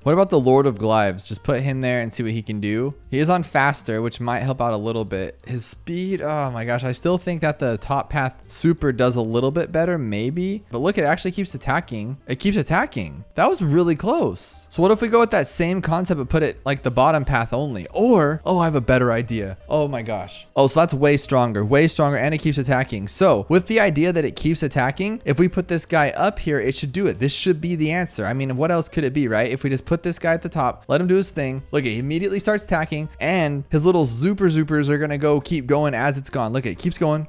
What about the Lord of Glives? Just put him there and see what he can do. He is on faster, which might help out a little bit. His speed, oh my gosh. I still think that the top path super does a little bit better, maybe. But look, it actually keeps attacking. It keeps attacking. That was really close. So what if we go with that same concept but put it like the bottom path only? Or, oh, I have a better idea. Oh my gosh. Oh, so that's way stronger, and it keeps attacking. So with the idea that it keeps attacking, if we put this guy up here, it should do it. This should be the answer. I mean, what else could it be, right? If we just put this guy at the top, let him do his thing. Look, he immediately starts attacking, and his little zoopers are gonna go keep going as it's gone. Look, it keeps going.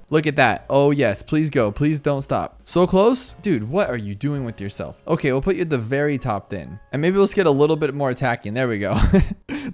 Look at that. Oh yes, please go. Please don't stop. So close? Dude, what are you doing with yourself? Okay, we'll put you at the very top then. And maybe let's get a little bit more attacking. There we go.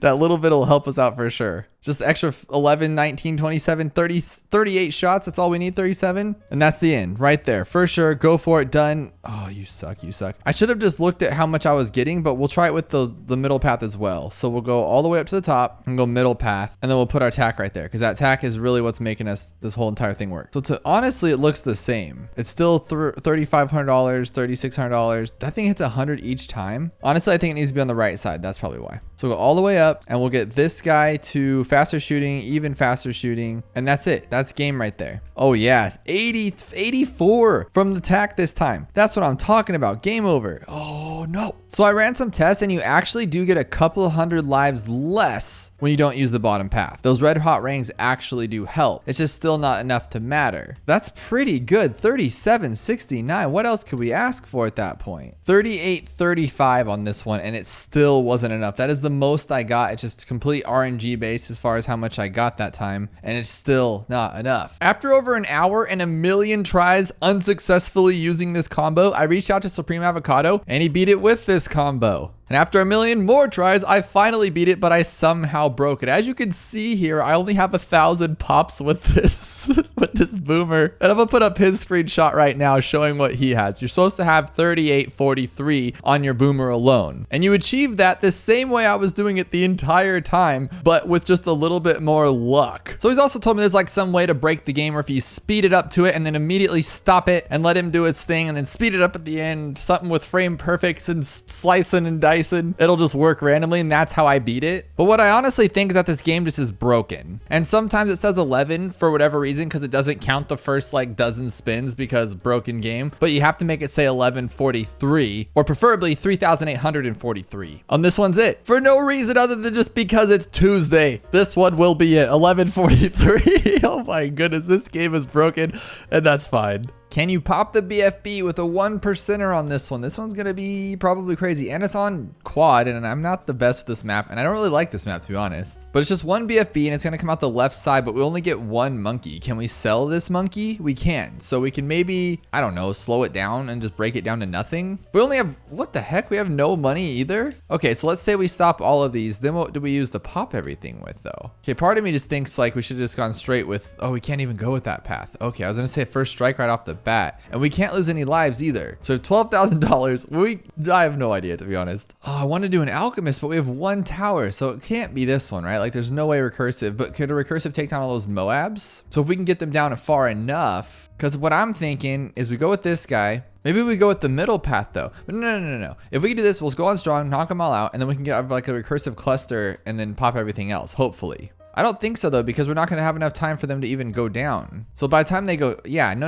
That little bit will help us out for sure. Just extra 11, 19, 27, 30, 38 shots. That's all we need, 37. And that's the end right there. For sure. Go for it. Done. Oh, you suck. You suck. I should have just looked at how much I was getting, but we'll try it with the middle path as well. So we'll go all the way up to the top and go middle path. And then we'll put our tack right there because that tack is really what's making us this whole entire thing work. So honestly, it looks the same. It's still $3,500, $3,600. That thing hits 100 each time. Honestly, I think it needs to be on the right side. That's probably why. So we'll go all the way up and we'll get this guy to faster shooting, even faster shooting. And that's it. That's game right there. Oh yeah, 84 from the tack this time. That's what I'm talking about. Game over. Oh no. So I ran some tests and you actually do get a couple of hundred lives less when you don't use the bottom path. Those red hot rings actually do help. It's just still not enough to matter. That's pretty good. 37.69. What else could we ask for at that point? 38.35 on this one and it still wasn't enough. That is the most I got. It's just complete RNG based as far as how much I got that time, and it's still not enough. After over an hour and a million tries unsuccessfully using this combo, I reached out to Supreme Avocado and he beat it with this combo. And after a million more tries, I finally beat it, but I somehow broke it. As you can see here, I only have 1,000 pops with this, with this boomer. And I'm gonna put up his screenshot right now showing what he has. You're supposed to have 3843 on your boomer alone. And you achieve that the same way I was doing it the entire time, but with just a little bit more luck. So he's also told me there's like some way to break the game where if you speed it up to it and then immediately stop it and let him do its thing and then speed it up at the end, something with frame perfects and slicing and dicing. It'll just work randomly, and that's how I beat it. But what I honestly think is that this game just is broken. And sometimes it says 11 for whatever reason because it doesn't count the first like dozen spins because broken game. But you have to make it say 1143 or preferably 3,843. On this one's it. For no reason other than just because it's Tuesday. This one will be it. 1143. Oh my goodness, this game is broken, and that's fine. Can you pop the BFB with a 1%er on this one? This one's gonna be probably crazy. And it's on quad, and I'm not the best with this map, and I don't really like this map to be honest. But it's just one BFB and it's gonna come out the left side, but we only get one monkey. Can we sell this monkey? We can. So we can maybe, I don't know, slow it down and just break it down to nothing. We only have, what the heck? We have no money either? Okay, so let's say we stop all of these. Then what do we use to pop everything with though? Okay, part of me just thinks like we should have just gone straight with, oh, we can't even go with that path. Okay, I was gonna say first strike right off the bat, and we can't lose any lives either. So $12,000, I have no idea to be honest. Oh, I want to do an alchemist, but we have one tower, so it can't be this one, right? Like there's no way recursive, but could a recursive take down all those Moabs? So if we can get them down far enough, because what I'm thinking is we go with this guy. Maybe we go with the middle path though. But no. If we can do this, we'll go on strong, knock them all out, and then we can get like a recursive cluster and then pop everything else, hopefully. I don't think so though, because we're not going to have enough time for them to even go down. So by the time they go, yeah, no.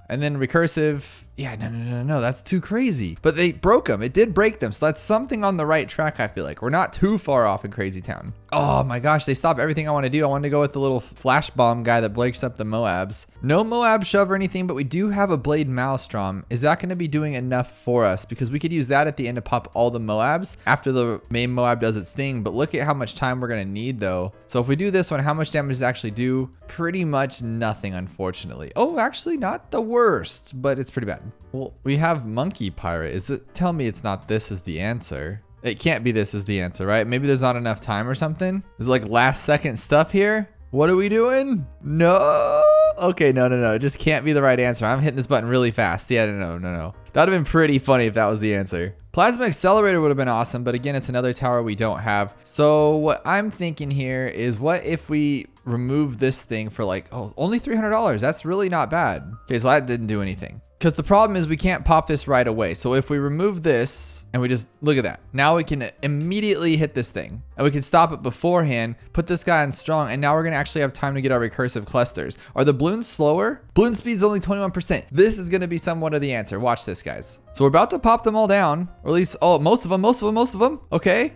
And then recursive, yeah, no, that's too crazy. But they broke them. It did break them. So that's something on the right track, I feel like. We're not too far off in Crazy Town. Oh my gosh, they stopped everything I want to do. I wanted to go with the little flash bomb guy that breaks up the Moabs. No Moab shove or anything, but we do have a blade Maelstrom. Is that going to be doing enough for us? Because we could use that at the end to pop all the Moabs after the main Moab does its thing. But look at how much time we're going to need though. So if we do this one, how much damage does it actually do? Pretty much nothing, unfortunately. Oh, actually not the worst, but it's pretty bad. Well, we have Monkey Pirate. Tell me it's not this is the answer. It can't be this is the answer, right? Maybe there's not enough time or something. Is it like last second stuff here? What are we doing? No. Okay, no. It just can't be the right answer. I'm hitting this button really fast. Yeah, no. That would have been pretty funny if that was the answer. Plasma Accelerator would have been awesome, but again, it's another tower we don't have. So what I'm thinking here is what if we remove this thing for like, oh, only $300. That's really not bad. Okay, so that didn't do anything. Because the problem is we can't pop this right away. So if we remove this and we just look at that, now we can immediately hit this thing and we can stop it beforehand, put this guy on strong, and now we're going to actually have time to get our recursive clusters. Are the balloons slower? Balloon speed is only 21%. This is going to be somewhat of the answer. Watch this, guys. So we're about to pop them all down, or at least, oh, most of them. Okay.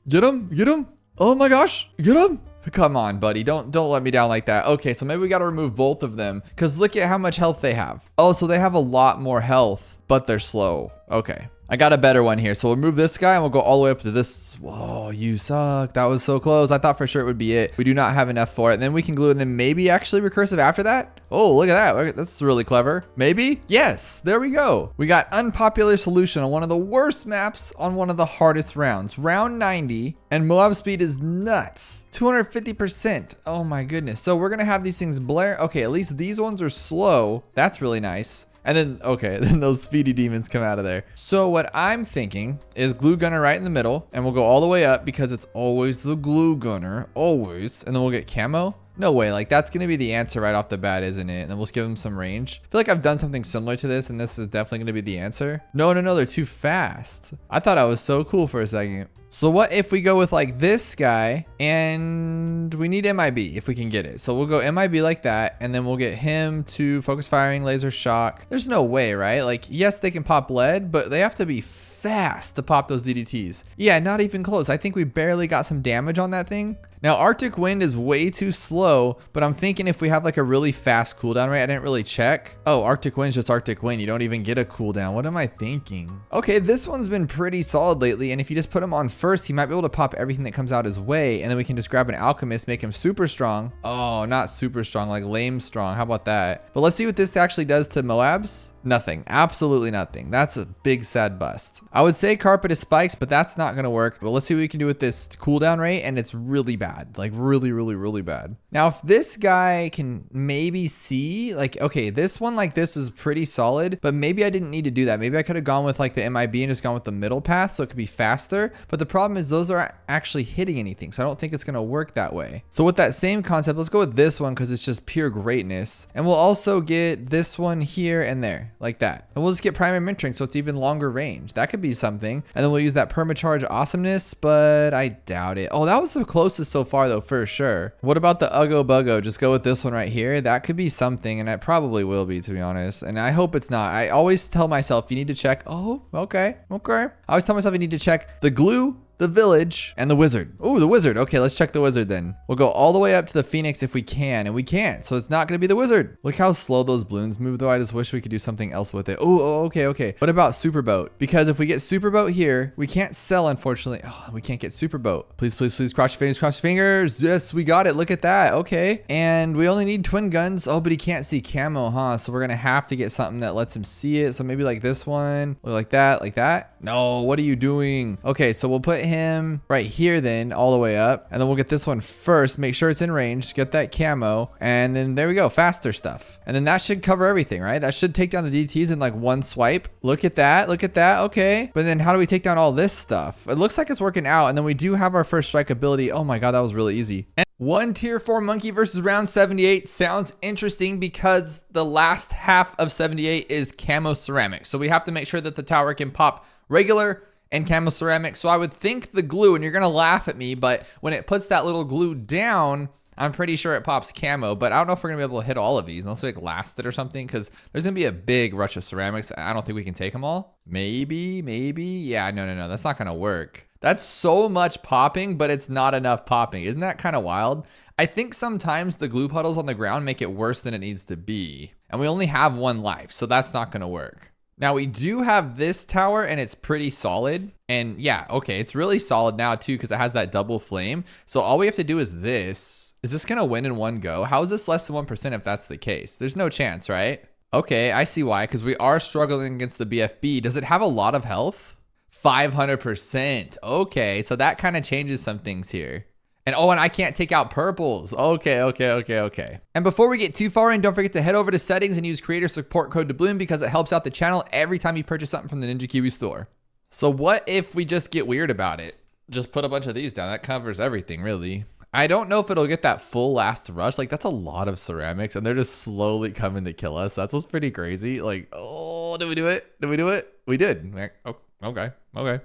Get them. Oh my gosh, get them. Come on, buddy. Don't let me down like that. Okay, so maybe we got to remove both of them because look at how much health they have. Oh, so they have a lot more health, but they're slow. Okay. I got a better one here. So we'll move this guy and we'll go all the way up to this. Whoa, you suck. That was so close. I thought for sure it would be it. We do not have enough for it. And then we can glue and then maybe actually recursive after that. Oh, look at that. That's really clever. Maybe? Yes, there we go. We got unpopular solution on one of the worst maps on one of the hardest rounds. Round 90 and Moab speed is nuts. 250%. Oh my goodness. So we're gonna have these things blare. Okay, at least these ones are slow. That's really nice. And then, okay, then those speedy demons come out of there. So what I'm thinking is glue gunner right in the middle, and we'll go all the way up because it's always the glue gunner, always. And then we'll get camo. No way, like that's gonna be the answer right off the bat, isn't it? And then we'll just give them some range. I feel like I've done something similar to this, and this is definitely gonna be the answer. No, they're too fast. I thought I was so cool for a second. So what if we go with like this guy and we need MIB if we can get it. So we'll go MIB like that, and then we'll get him to focus firing, laser shock. There's no way, right? Like, yes, they can pop lead, but they have to be fast to pop those DDTs. Yeah, not even close. I think we barely got some damage on that thing. Now, Arctic Wind is way too slow, but I'm thinking if we have like a really fast cooldown rate, I didn't really check. Oh, Arctic Wind's just Arctic Wind. You don't even get a cooldown. What am I thinking? Okay, this one's been pretty solid lately, and if you just put him on first, he might be able to pop everything that comes out his way, and then we can just grab an Alchemist, make him super strong. Oh, not super strong, like lame strong. How about that? But let's see what this actually does to Moabs. Nothing. Absolutely nothing. That's a big sad bust. I would say Carpet is spikes, but that's not going to work. But let's see what we can do with this cooldown rate, and it's really bad. Like really bad. Now, if this guy can maybe see, like, okay, this one like this is pretty solid, but maybe I didn't need to do that. Maybe I could have gone with like the MIB and just gone with the middle path so it could be faster. But the problem is those aren't actually hitting anything. So I don't think it's going to work that way. So with that same concept, let's go with this one because it's just pure greatness. And we'll also get this one here and there like that. And we'll just get primary mentoring so it's even longer range. That could be something. And then we'll use that permacharge awesomeness, but I doubt it. Oh, that was the closest so far though, for sure. What about the Uggo Buggo? Just go with this one right here. That could be something, and it probably will be, to be honest. And I hope it's not. I always tell myself you need to check. Oh, okay. I always tell myself you need to check the glue, the village, and the wizard. Oh, the wizard. Okay, let's check the wizard then. We'll go all the way up to the Phoenix if we can, and we can't, so it's not gonna be the wizard. Look how slow those balloons move though. I just wish we could do something else with it. Oh, okay. What about Superboat? Because if we get Superboat here, we can't sell, unfortunately. Oh, we can't get Superboat. Please, cross your fingers. Yes, we got it. Look at that. Okay. And we only need twin guns. Oh, but he can't see camo, huh? So we're gonna have to get something that lets him see it. So maybe like this one, or like that. No, what are you doing? Okay, so we'll put him right here then, all the way up, and then we'll get this one first, make sure it's in range, get that camo, and then there we go, faster stuff. And then that should cover everything, right? That should take down the DTs in like one swipe. Look at that, okay. But then how do we take down all this stuff? It looks like it's working out, and then we do have our first strike ability. Oh my god, that was really easy. And one tier 4 monkey versus round 78 sounds interesting because the last half of 78 is camo ceramic, so we have to make sure that the tower can pop regular and camo ceramic. So I would think the glue, and you're gonna laugh at me, but when it puts that little glue down, I'm pretty sure it pops camo, but I don't know if we're gonna be able to hit all of these unless we like last it or something, because there's gonna be a big rush of ceramics. I don't think we can take them all. Maybe. Yeah, no, that's not gonna work. That's so much popping, but it's not enough popping. Isn't that kind of wild? I think sometimes the glue puddles on the ground make it worse than it needs to be, and we only have one life, so that's not gonna work. Now we do have this tower and it's pretty solid, and yeah, okay, it's really solid now too because it has that double flame. So all we have to do is this. Is this gonna win in one go? How is this less than 1% if that's the case? There's no chance, right? Okay, I see why, because we are struggling against the BFB. Does it have a lot of health? 500%. Okay, so that kind of changes some things here. And oh, and I can't take out purples. Okay. And before we get too far in, don't forget to head over to settings and use creator support code Doubloon because it helps out the channel every time you purchase something from the Ninja Kiwi store. So what if we just get weird about it? Just put a bunch of these down. That covers everything, really. I don't know if it'll get that full last rush. Like, that's a lot of ceramics, and they're just slowly coming to kill us. That's what's pretty crazy. Like, oh, did we do it? We did. Oh, okay.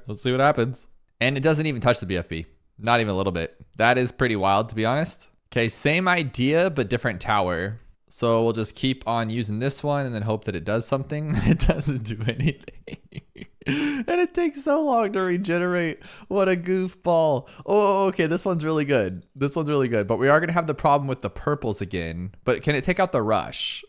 Let's see what happens. And it doesn't even touch the BFB. Not even a little bit. That is pretty wild, to be honest. Okay, same idea, but different tower. So we'll just keep on using this one and then hope that it does something. It doesn't do anything. And it takes so long to regenerate. What a goofball. Oh, okay, this one's really good. But we are going to have the problem with the purples again. But can it take out the rush?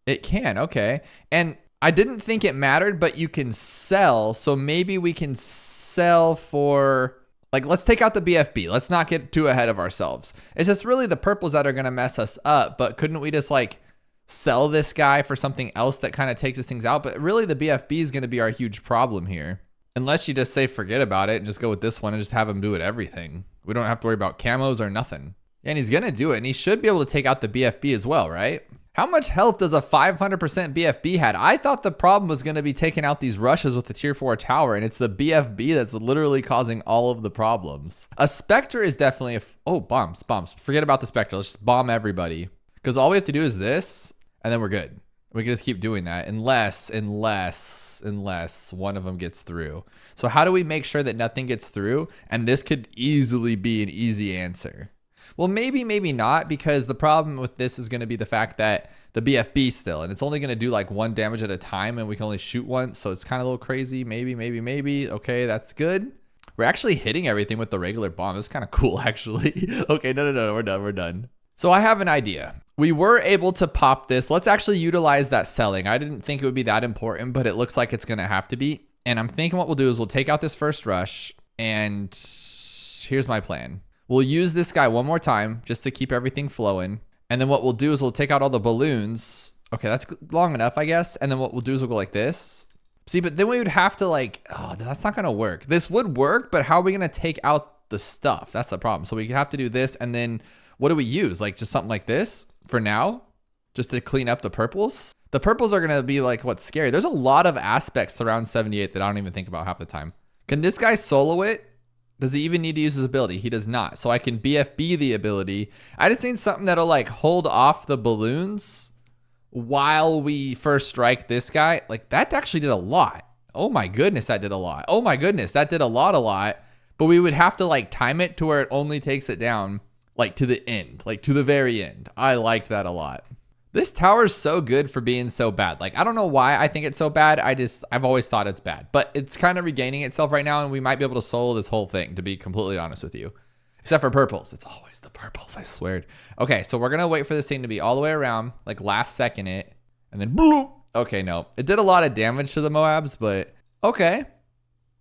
It can, okay. And I didn't think it mattered, but you can sell. So maybe we can sell for, like, let's take out the BFB. Let's not get too ahead of ourselves. It's just really the purples that are going to mess us up. But couldn't we just like sell this guy for something else that kind of takes these things out? But really the BFB is going to be our huge problem here. Unless you just say forget about it and just go with this one and just have him do it everything. We don't have to worry about camos or nothing. Yeah, and he's going to do it. And he should be able to take out the BFB as well, right? How much health does a 500% BFB had? I thought the problem was going to be taking out these rushes with the tier 4 tower, and it's the BFB that's literally causing all of the problems. A Spectre is definitely oh, bombs. Forget about the Spectre. Let's just bomb everybody. Because all we have to do is this, and then we're good. We can just keep doing that unless one of them gets through. So how do we make sure that nothing gets through? And this could easily be an easy answer. Well, maybe not, because the problem with this is going to be the fact that the BFB still, and it's only going to do like 1 damage at a time, and we can only shoot once. So it's kind of a little crazy. Maybe. Okay, that's good. We're actually hitting everything with the regular bomb. It's kind of cool, actually. Okay, no, we're done. So I have an idea. We were able to pop this. Let's actually utilize that selling. I didn't think it would be that important, but it looks like it's going to have to be. And I'm thinking what we'll do is we'll take out this first rush, and here's my plan. We'll use this guy one more time just to keep everything flowing. And then what we'll do is we'll take out all the balloons. Okay, that's long enough, I guess. And then what we'll do is we'll go like this. See, but then we would have to like, oh, that's not going to work. This would work, but how are we going to take out the stuff? That's the problem. So we have to do this. And then what do we use? Like just something like this for now, just to clean up the purples. The purples are going to be like what's scary. There's a lot of aspects to round 78 that I don't even think about half the time. Can this guy solo it? Does he even need to use his ability? He does not. So I can BFB the ability. I just need something that'll like hold off the balloons while we first strike this guy. Like that actually did a lot. Oh my goodness, that did a lot. Oh my goodness, that did a lot. But we would have to like time it to where it only takes it down like to the end, like to the very end. I like that a lot. This tower is so good for being so bad. Like, I don't know why I think it's so bad. I've always thought it's bad, but it's kind of regaining itself right now. And we might be able to solo this whole thing, to be completely honest with you, except for purples. It's always the purples, I swear. Okay. So we're going to wait for this thing to be all the way around, like last second it, and then boom. Okay. No, it did a lot of damage to the Moabs, but okay.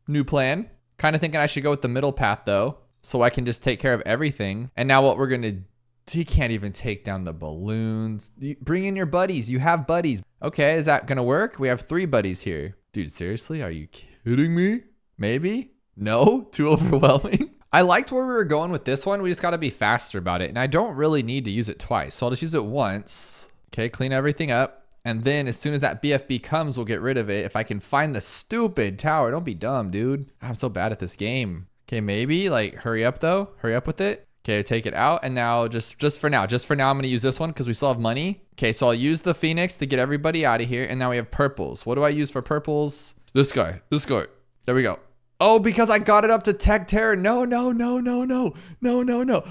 New plan. Kind of thinking I should go with the middle path though, so I can just take care of everything. And now what we're going to do, he can't even take down the balloons. Bring in your buddies. You have buddies. Okay, is that going to work? We have 3 buddies here. Dude, seriously? Are you kidding me? Maybe? No? Too overwhelming? I liked where we were going with this one. We just got to be faster about it. And I don't really need to use it twice. So I'll just use it once. Okay, clean everything up. And then as soon as that BFB comes, we'll get rid of it. If I can find the stupid tower. Don't be dumb, dude. I'm so bad at this game. Okay, maybe like hurry up though. Hurry up with it. Okay, take it out. And now just for now, I'm going to use this one because we still have money. Okay, so I'll use the Phoenix to get everybody out of here. And now we have purples. What do I use for purples? This guy. There we go. Oh, because I got it up to Tech Terror. No.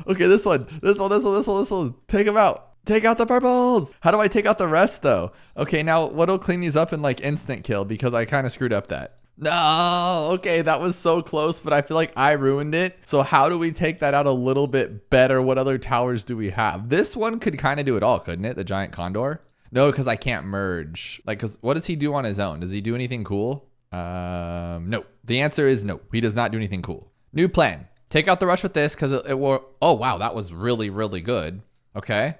Okay, this one. Take him out. Take out the purples. How do I take out the rest though? Okay, now what'll clean these up in like instant kill, because I kind of screwed up that. No, okay, that was so close, but I feel like I ruined it. So how do we take that out a little bit better? What other towers do we have? This one could kind of do it all, couldn't it? The giant condor? No, because I can't merge. Like, because what does he do on his own? Does he do anything cool? No. The answer is no. He does not do anything cool. New plan. Take out the rush with this because it will. Oh, wow, that was really, really good. Okay.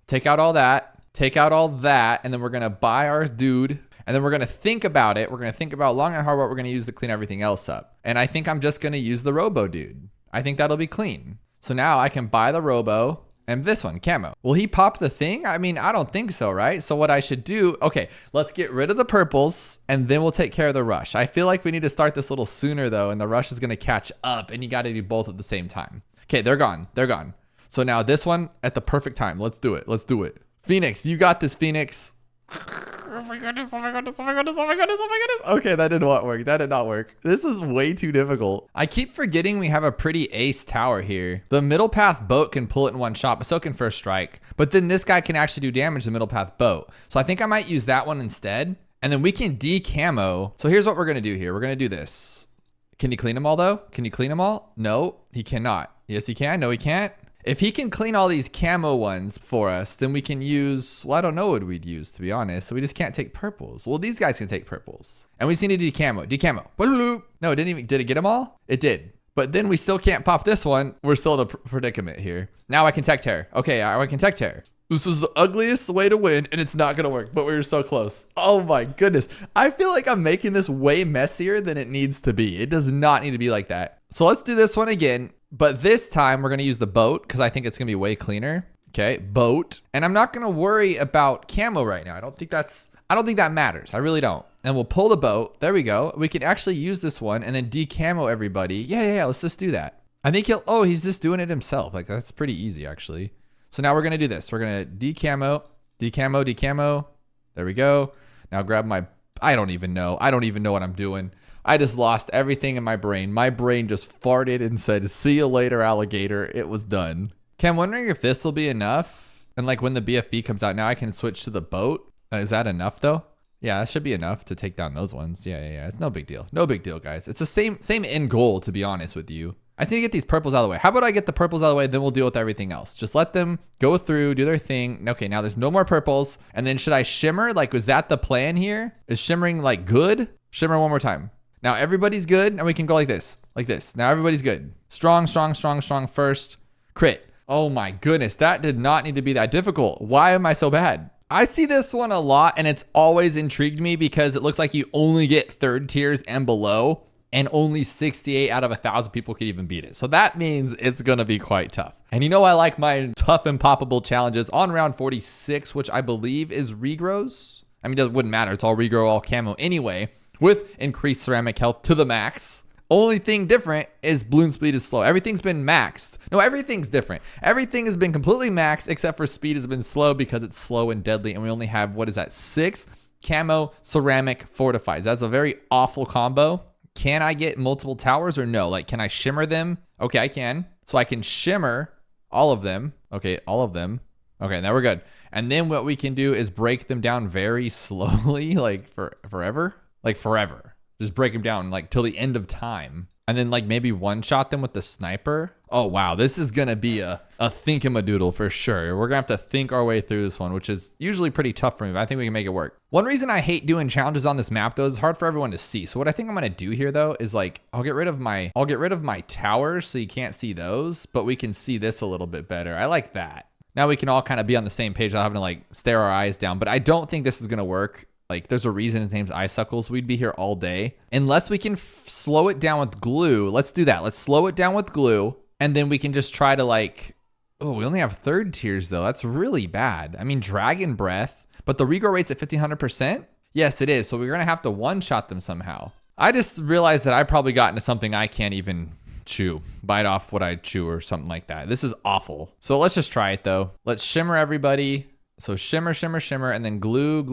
Take out all that. Take out all that. And then we're going to buy our dude. And then we're going to think about it. We're going to think about long and hard what we're going to use to clean everything else up. And I think I'm just going to use the Robo dude. I think that'll be clean. So now I can buy the Robo and this one, camo. Will he pop the thing? I mean, I don't think so, right? So what I should do, okay, let's get rid of the purples and then we'll take care of the rush. I feel like we need to start this a little sooner though, and the rush is going to catch up and you got to do both at the same time. Okay, they're gone. So now this one at the perfect time. Let's do it. Phoenix, you got this, Phoenix. Oh my goodness. Okay, that did not work. This is way too difficult. I keep forgetting we have a pretty ace tower here. The middle path boat can pull it in one shot, but so can first strike. But then this guy can actually do damage to the middle path boat. So I think I might use that one instead. And then we can decamo. So here's what we're going to do here. We're going to do this. Can you clean them all though? Can you clean them all? No, he cannot. Yes, he can. No, he can't. If he can clean all these camo ones for us, then we can use, well, I don't know what we'd use, to be honest. So we just can't take purples. Well, these guys can take purples. And we just need to decamo. No, did it get them all? It did. But then we still can't pop this one. We're still in a predicament here. Now I can tech tear. Okay, I can tech tear. This is the ugliest way to win, and it's not gonna work, but we were so close. Oh my goodness. I feel like I'm making this way messier than it needs to be. It does not need to be like that. So let's do this one again, but this time we're gonna use the boat because I think it's gonna be way cleaner. Okay, boat. And I'm not gonna worry about camo right now. I don't think that matters. I really don't. And we'll pull the boat. There we go. We can actually use this one and then decamo everybody. Yeah. Let's just do that. I think he's just doing it himself. Like that's pretty easy actually. So now we're going to do this. We're going to decamo. There we go. Now grab I don't even know what I'm doing. I just lost everything in my brain. My brain just farted and said, see you later, alligator. It was done. Okay, I'm wondering if this will be enough. And like when the BFB comes out, now I can switch to the boat. Is that enough though? Yeah, that should be enough to take down those ones. Yeah. It's no big deal. No big deal, guys. It's the same end goal, to be honest with you. I just need to get these purples out of the way. How about I get the purples out of the way, then we'll deal with everything else. Just let them go through, do their thing. Okay, now there's no more purples. And then should I shimmer? Like, was that the plan here? Is shimmering like good? Shimmer one more time. Now everybody's good, and we can go like this. Now everybody's good. Strong first. Crit. Oh my goodness, that did not need to be that difficult. Why am I so bad? I see this one a lot, and it's always intrigued me because it looks like you only get third tiers and below, and only 68 out of 1,000 people could even beat it. So that means it's gonna be quite tough. And you know I like my tough and poppable challenges on round 46, which I believe is regrows. I mean, it wouldn't matter. It's all regrow, all camo anyway, with increased ceramic health to the max. Only thing different is balloon speed is slow. Everything's been maxed. No, everything's different. Everything has been completely maxed except for speed has been slow because it's slow and deadly. And we only have, what is that? 6 camo, ceramic, fortified. That's a very awful combo. Can I get multiple towers or no? Like, can I shimmer them? Okay, I can. So I can shimmer all of them. Okay, all of them. Okay, now we're good. And then what we can do is break them down very slowly, like forever. Like forever. Just break them down like till the end of time. And then like maybe one shot them with the sniper. Oh, wow. This is going to be a think-a-madoodle for sure. We're going to have to think our way through this one, which is usually pretty tough for me, but I think we can make it work. One reason I hate doing challenges on this map though is it's hard for everyone to see. So what I think I'm going to do here though is like, I'll get rid of my towers so you can't see those, but we can see this a little bit better. I like that. Now we can all kind of be on the same page without having to like stare our eyes down, but I don't think this is going to work. Like there's a reason his name's Icicles. We'd be here all day. Unless we can slow it down with glue. Let's do that. Let's slow it down with glue. And then we can just try to like, oh, we only have third tiers though. That's really bad. I mean, Dragon Breath, but the regrow rate's at 1500%. Yes, it is. So we're going to have to one-shot them somehow. I just realized that I probably got into something I can't even chew. Bite off what I chew or something like that. This is awful. So let's just try it though. Let's shimmer everybody. So shimmer, and then glue,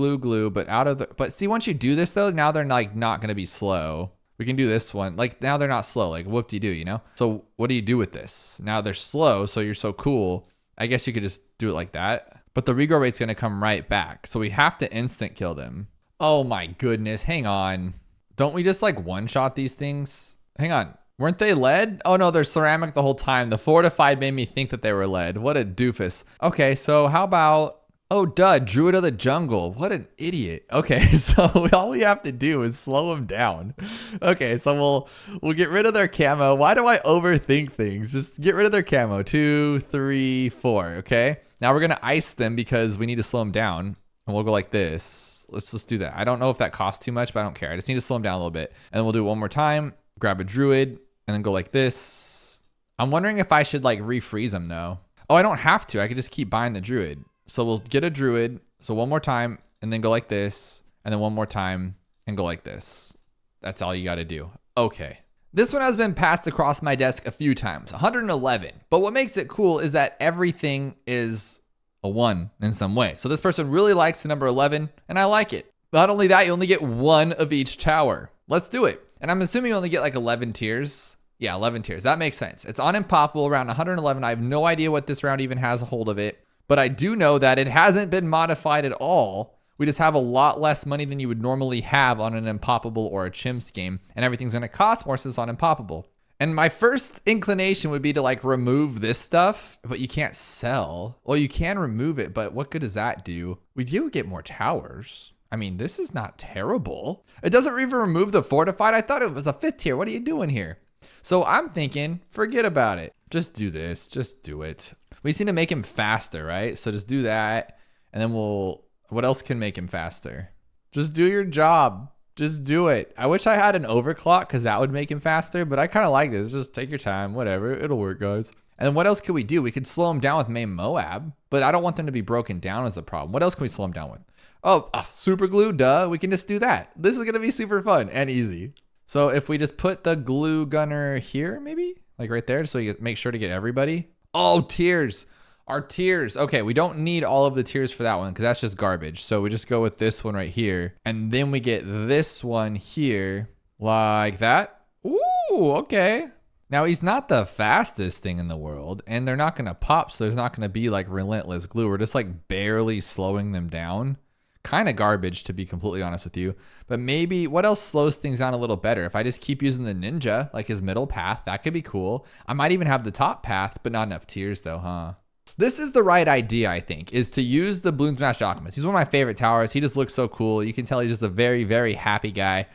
but see, once you do this though, now they're like not going to be slow. We can do this one. Like now they're not slow, like whoop-de-doo, you know? So what do you do with this? Now they're slow, so you're so cool. I guess you could just do it like that, but the regrow rate's going to come right back. So we have to instant kill them. Oh my goodness. Hang on. Don't we just like one-shot these things? Hang on. Weren't they lead? Oh no, they're ceramic the whole time. The fortified made me think that they were lead. What a doofus. Okay, so how about... Oh, duh, Druid of the Jungle. What an idiot. Okay, so all we have to do is slow them down. Okay, so we'll get rid of their camo. Why do I overthink things? Just get rid of their camo. 2, 3, 4, okay? Now we're going to ice them because we need to slow them down. And we'll go like this. Let's just do that. I don't know if that costs too much, but I don't care. I just need to slow them down a little bit. And then we'll do it one more time. Grab a Druid and then go like this. I'm wondering if I should like refreeze them though. Oh, I don't have to. I could just keep buying the Druid. So we'll get a Druid. So one more time and then go like this. And then one more time and go like this. That's all you got to do. Okay. This one has been passed across my desk a few times. 111. But what makes it cool is that everything is a 1 in some way. So this person really likes the number 11 and I like it. Not only that, you only get 1 of each tower. Let's do it. And I'm assuming you only get like 11 tiers. Yeah, 11 tiers. That makes sense. It's on Impossible around 111. I have no idea what this round even has a hold of it. But I do know that it hasn't been modified at all. We just have a lot less money than you would normally have on an Impossible or a Chimps game. And everything's going to cost more since it's on Impossible. And my first inclination would be to like remove this stuff, but you can't sell. Well, you can remove it, but what good does that do? We do get more towers. I mean, this is not terrible. It doesn't even remove the fortified. I thought it was a 5th tier. What are you doing here? So I'm thinking, forget about it. Just do this. Just do it. We just need to make him faster, right? So just do that. And then what else can make him faster? Just do your job. Just do it. I wish I had an overclock because that would make him faster, but I kind of like this. Just take your time, whatever. It'll work, guys. And then what else could we do? We could slow him down with main Moab, but I don't want them to be broken down as the problem. What else can we slow him down with? Oh, super glue, duh. We can just do that. This is going to be super fun and easy. So if we just put the glue gunner here, maybe like right there, so you make sure to get everybody. Oh, tiers. Our tiers. Okay, we don't need all of the tiers for that one because that's just garbage. So we just go with this one right here. And then we get this one here like that. Ooh, okay. Now he's not the fastest thing in the world and they're not going to pop. So there's not going to be like relentless glue. We're just like barely slowing them down. Kind of garbage to be completely honest with you. But maybe what else slows things down a little better? If I just keep using the ninja, like his middle path, that could be cool. I might even have the top path, but not enough tiers though, huh? This is the right idea, I think, is to use the Bloons Master Alchemist. He's one of my favorite towers. He just looks so cool. You can tell he's just a very, very happy guy.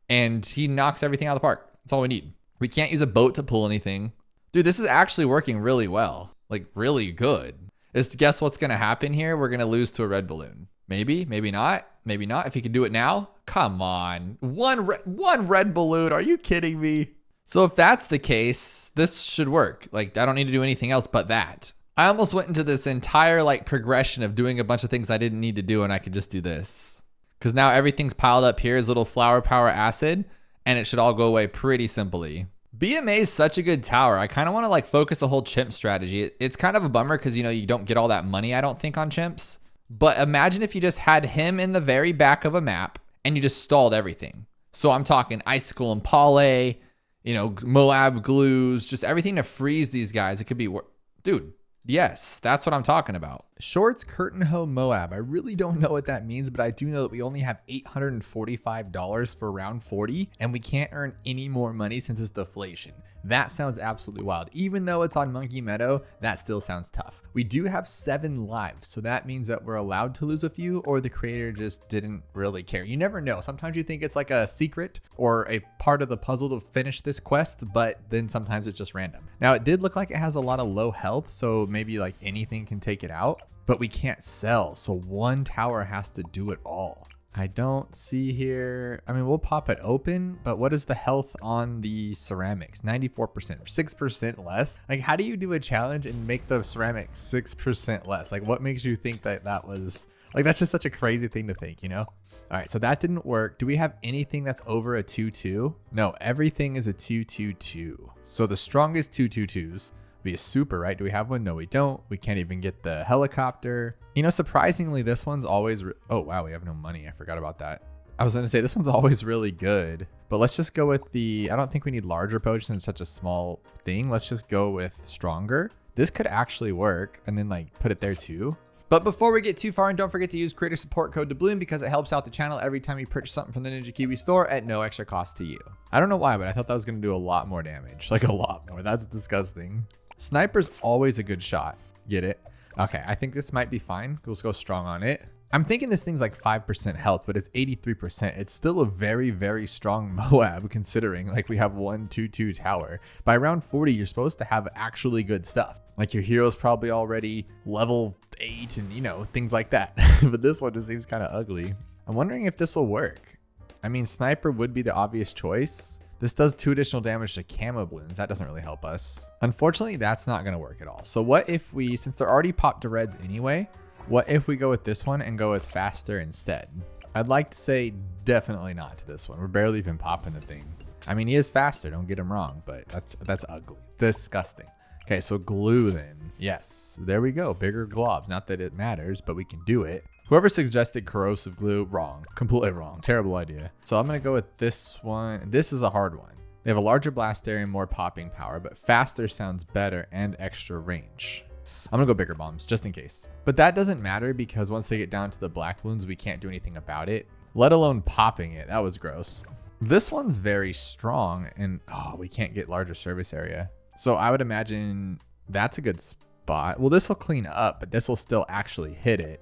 And he knocks everything out of the park. That's all we need. We can't use a boat to pull anything. Dude, this is actually working really well. Like, really good. Guess what's going to happen here? We're going to lose to a red balloon. Maybe, maybe not. Maybe not. If he can do it now. Come on. One red balloon. Are you kidding me? So if that's the case, this should work. Like, I don't need to do anything else but that. I almost went into this entire like progression of doing a bunch of things I didn't need to do and I could just do this. Because now everything's piled up here as little flower power acid and it should all go away pretty simply. BMA is such a good tower. I kind of want to like focus a whole chimp strategy. It's kind of a bummer because you don't get all that money I don't think on chimps. But imagine if you just had him in the very back of a map and you just stalled everything. So I'm talking Icicle and Palais, Moab glues, just everything to freeze these guys. It could be, dude. Yes, that's what I'm talking about. Shorts Curtain Hoe Moab. I really don't know what that means, but I do know that we only have $845 for round 40 and we can't earn any more money since it's deflation. That sounds absolutely wild. Even though it's on Monkey Meadow, that still sounds tough. We do have 7 lives, so that means that we're allowed to lose a few or the creator just didn't really care. You never know. Sometimes you think it's like a secret or a part of the puzzle to finish this quest, but then sometimes it's just random. Now it did look like it has a lot of low health, so maybe like anything can take it out, but we can't sell. So one tower has to do it all. I don't see here. I mean, we'll pop it open, but what is the health on the ceramics? 94%, 6% less. Like, how do you do a challenge and make the ceramics 6% less? Like, what makes you think that was like, that's just such a crazy thing to think, All right, so that didn't work. Do we have anything that's over a 2-2? No, everything is a 2-2-2. So the strongest 2-2-2s be a super, right? Do we have one? No, we don't. We can't even get the helicopter. Surprisingly, this one's always, oh wow, we have no money. I forgot about that. I was gonna say this one's always really good, but let's just go with I don't think we need larger potions in such a small thing. Let's just go with stronger. This could actually work and then like put it there too. But before we get too far, and don't forget to use creator support code DOUBLOON because it helps out the channel every time you purchase something from the Ninja Kiwi store at no extra cost to you. I don't know why, but I thought that was gonna do a lot more damage. Like a lot more. That's disgusting. Sniper's always a good shot. Get it? Okay, I think this might be fine. Let's go strong on it. I'm thinking this thing's like 5% health, but it's 83%. It's still a very, very strong Moab considering like we have 1-2-2 tower. By round 40, you're supposed to have actually good stuff. Like your hero's probably already level 8 and things like that. But this one just seems kind of ugly. I'm wondering if this will work. I mean, Sniper would be the obvious choice. This does 2 additional damage to camo balloons. That doesn't really help us. Unfortunately, that's not going to work at all. So what if we, since they're already popped to reds anyway, what if we go with this one and go with faster instead? I'd like to say definitely not to this one. We're barely even popping the thing. I mean, he is faster, don't get him wrong, but that's ugly. Disgusting. Okay, so glue then. Yes, there we go. Bigger globs. Not that it matters, but we can do it. Whoever suggested corrosive glue, wrong. Completely wrong. Terrible idea. So I'm going to go with this one. This is a hard one. They have a larger blast area and more popping power, but faster sounds better and extra range. I'm going to go bigger bombs just in case. But that doesn't matter because once they get down to the black balloons, we can't do anything about it, let alone popping it. That was gross. This one's very strong and oh, we can't get larger service area. So I would imagine that's a good spot. Well, this will clean up, but this will still actually hit it.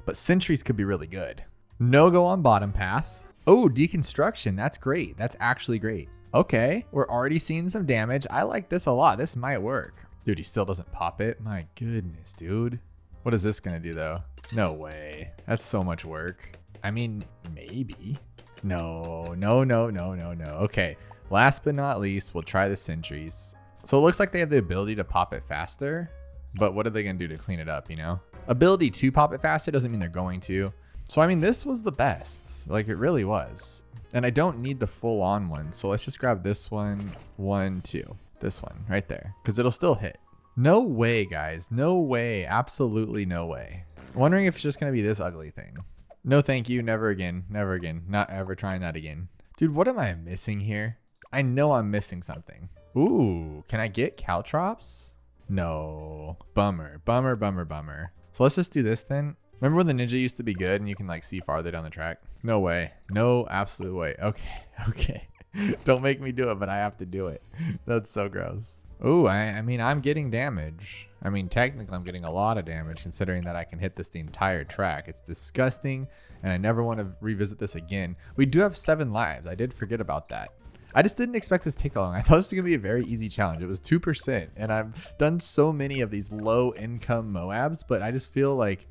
But sentries could be really good. No go on bottom path. Oh, deconstruction. That's great. That's actually great. Okay, we're already seeing some damage. I like this a lot. This might work. Dude, he still doesn't pop it. My goodness, dude. What is this gonna do though? No way. That's so much work. I mean, maybe. No. Okay, last but not least, we'll try the sentries. So it looks like they have the ability to pop it faster, but what are they gonna do to clean it up, you know? Ability to pop it faster doesn't mean they're going to. So I mean, this was the best. Like, it really was. And I don't need the full on one. So let's just grab this one, 1, 2. This one right there, because it'll still hit. No way, guys. No way. Absolutely no way. I'm wondering if it's just going to be this ugly thing. No, thank you. Never again. Never again. Not ever trying that again. Dude, what am I missing here? I know I'm missing something. Ooh, can I get caltrops? No. Bummer. So let's just do this then. Remember when the ninja used to be good and you can like see farther down the track? No way. No absolute way. Okay. Don't make me do it, but I have to do it. That's so gross. Ooh, I mean, I'm getting damage. I mean, technically I'm getting a lot of damage considering that I can hit this the entire track. It's disgusting and I never want to revisit this again. We do have 7 lives. I did forget about that. I just didn't expect this to take that long. I thought this was gonna be a very easy challenge. It was 2%, and I've done so many of these low income Moabs, but I just feel like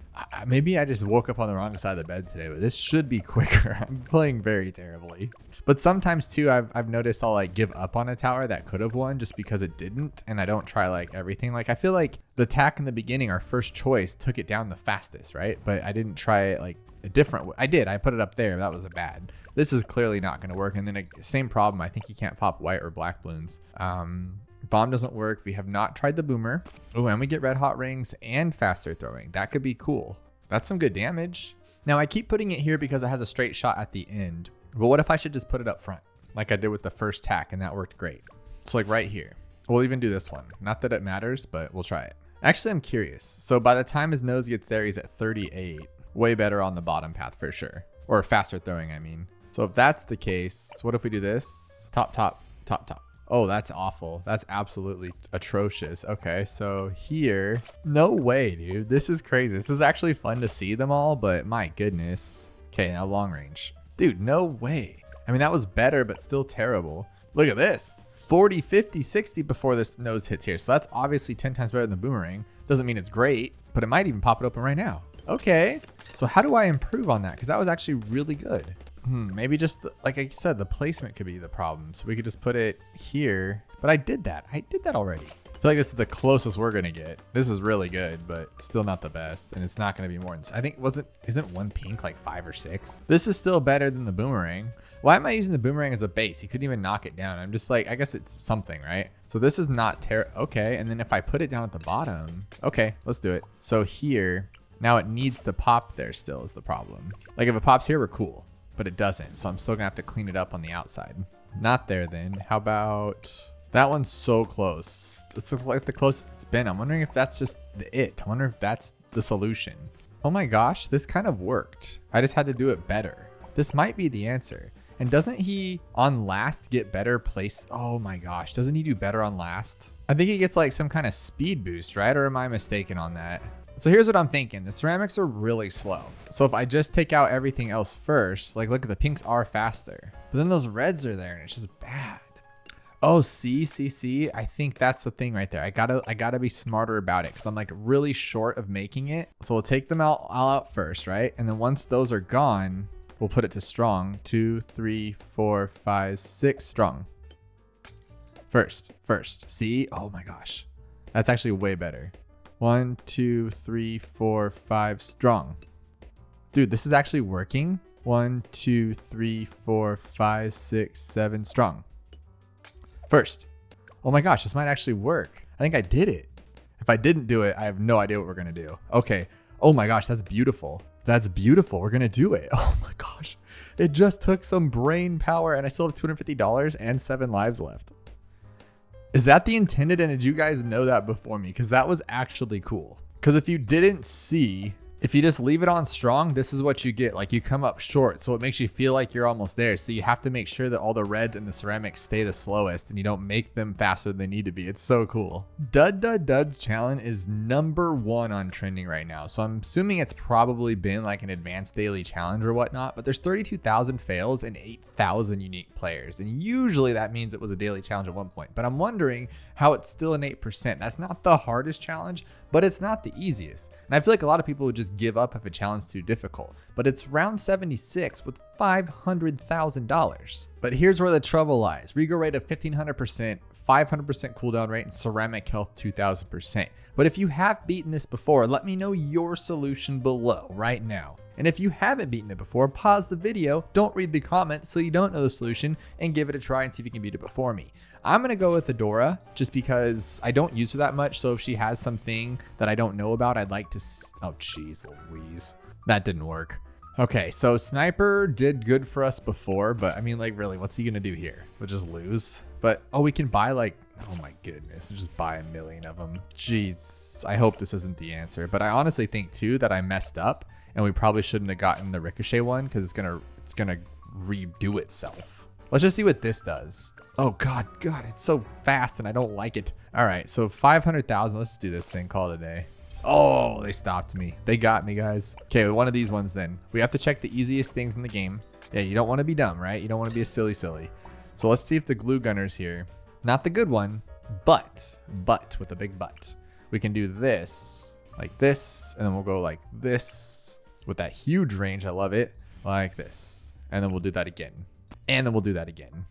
maybe I just woke up on the wrong side of the bed today, but this should be quicker. I'm playing very terribly. But sometimes too, I've noticed I'll like give up on a tower that could have won just because it didn't, and I don't try like everything. Like I feel like the attack in the beginning, our first choice, took it down the fastest, right? But I didn't try it like a different way. I did. I put it up there. That was a bad. This is clearly not going to work. And then same problem. I think you can't pop white or black balloons. Bomb doesn't work. We have not tried the boomer. Oh, and we get red hot rings and faster throwing. That could be cool. That's some good damage. Now I keep putting it here because it has a straight shot at the end. But what if I should just put it up front like I did with the first tack and that worked great? So like right here, we'll even do this one. Not that it matters, but we'll try it. Actually, I'm curious. So by the time his nose gets there, he's at 38. Way better on the bottom path for sure. Or faster throwing, I mean. So if that's the case, what if we do this? Top. Oh, that's awful. That's absolutely atrocious. Okay, so here, no way, dude. This is crazy. This is actually fun to see them all, but my goodness. Okay, now long range. Dude, no way. I mean, that was better, but still terrible. Look at this. 40, 50, 60 before this nose hits here. So that's obviously 10 times better than the boomerang. Doesn't mean it's great, but it might even pop it open right now. Okay, so how do I improve on that? Because that was actually really good. Maybe just like I said, the placement could be the problem. So we could just put it here, but I did that already. I feel like this is the closest we're gonna get. This is really good, but still not the best. And it's not gonna be more. I think isn't one pink like 5 or 6? This is still better than the boomerang. Why am I using the boomerang as a base? He couldn't even knock it down. I'm just like, I guess it's something, right? So this is not okay. And then if I put it down at the bottom, okay, let's do it. So here, now it needs to pop there still is the problem. Like if it pops here, we're cool. But it doesn't, so I'm still gonna have to clean it up on the outside. Not there then. How about that one's so close? It's like the closest it's been. I'm wondering if that's just it. I wonder if that's the solution. Oh my gosh, this kind of worked. I just had to do it better. This might be the answer. And doesn't he on last get better place? Oh my gosh, doesn't he do better on last? I think he gets like some kind of speed boost, right? Or am I mistaken on that? So here's what I'm thinking. The ceramics are really slow. So if I just take out everything else first, like look at the pinks are faster, but then those reds are there and it's just bad. Oh, see. I think that's the thing right there. I gotta be smarter about it because I'm like really short of making it. So we'll take them all out first, right? And then once those are gone, we'll put it to strong. 2, 3, 4, 5, 6 strong. First. See? Oh my gosh. That's actually way better. 1, 2, 3, 4, 5 strong. Dude, this is actually working. 1, 2, 3, 4, 5, 6, 7 strong. First. Oh my gosh, this might actually work. I think I did it. If I didn't do it, I have no idea what we're gonna do. Okay. Oh my gosh, that's beautiful. That's beautiful. We're gonna do it. Oh my gosh. It just took some brain power and I still have $250 and 7 lives left. Is that the intended, and did you guys know that before me? Because that was actually cool. Because if you didn't see, If you just leave it on strong, this is what you get. Like you come up short, so it makes you feel like you're almost there. So you have to make sure that all the reds and the ceramics stay the slowest and you don't make them faster than they need to be. It's so cool. Duds challenge is #1 on trending right now. So I'm assuming it's probably been like an advanced daily challenge or whatnot, but there's 32,000 fails and 8,000 unique players. And usually that means it was a daily challenge at one point, but I'm wondering how it's still an 8%. That's not the hardest challenge, but it's not the easiest. And I feel like a lot of people would just give up if a challenge is too difficult, but it's round 76 with $500,000. But here's where the trouble lies. Regrow rate of 1500%, 500% cooldown rate, and ceramic health 2000%. But if you have beaten this before, let me know your solution below right now. And if you haven't beaten it before, pause the video, don't read the comments so you don't know the solution, and give it a try and see if you can beat it before me. I'm gonna go with Adora just because I don't use her that much. So if she has something that I don't know about, I'd like to, oh jeez Louise, that didn't work. Okay, so Sniper did good for us before, but I mean, like really, what's he gonna do here? We'll just lose. But, oh, we can buy like, oh my goodness, just buy 1,000,000 of them. Jeez, I hope this isn't the answer. But I honestly think too that I messed up and we probably shouldn't have gotten the Ricochet one because it's gonna redo itself. Let's just see what this does. Oh God, it's so fast and I don't like it. All right, so 500,000, let's just do this thing, call it a day. Oh, they stopped me. They got me, guys. Okay, one of these ones then. We have to check the easiest things in the game. Yeah, you don't want to be dumb, right? You don't want to be a silly. So let's see if the glue gunner's here. Not the good one, but with a big but. We can do this, like this, and then we'll go like this with that huge range. I love it. Like this. And then we'll do that again. And then we'll do that again.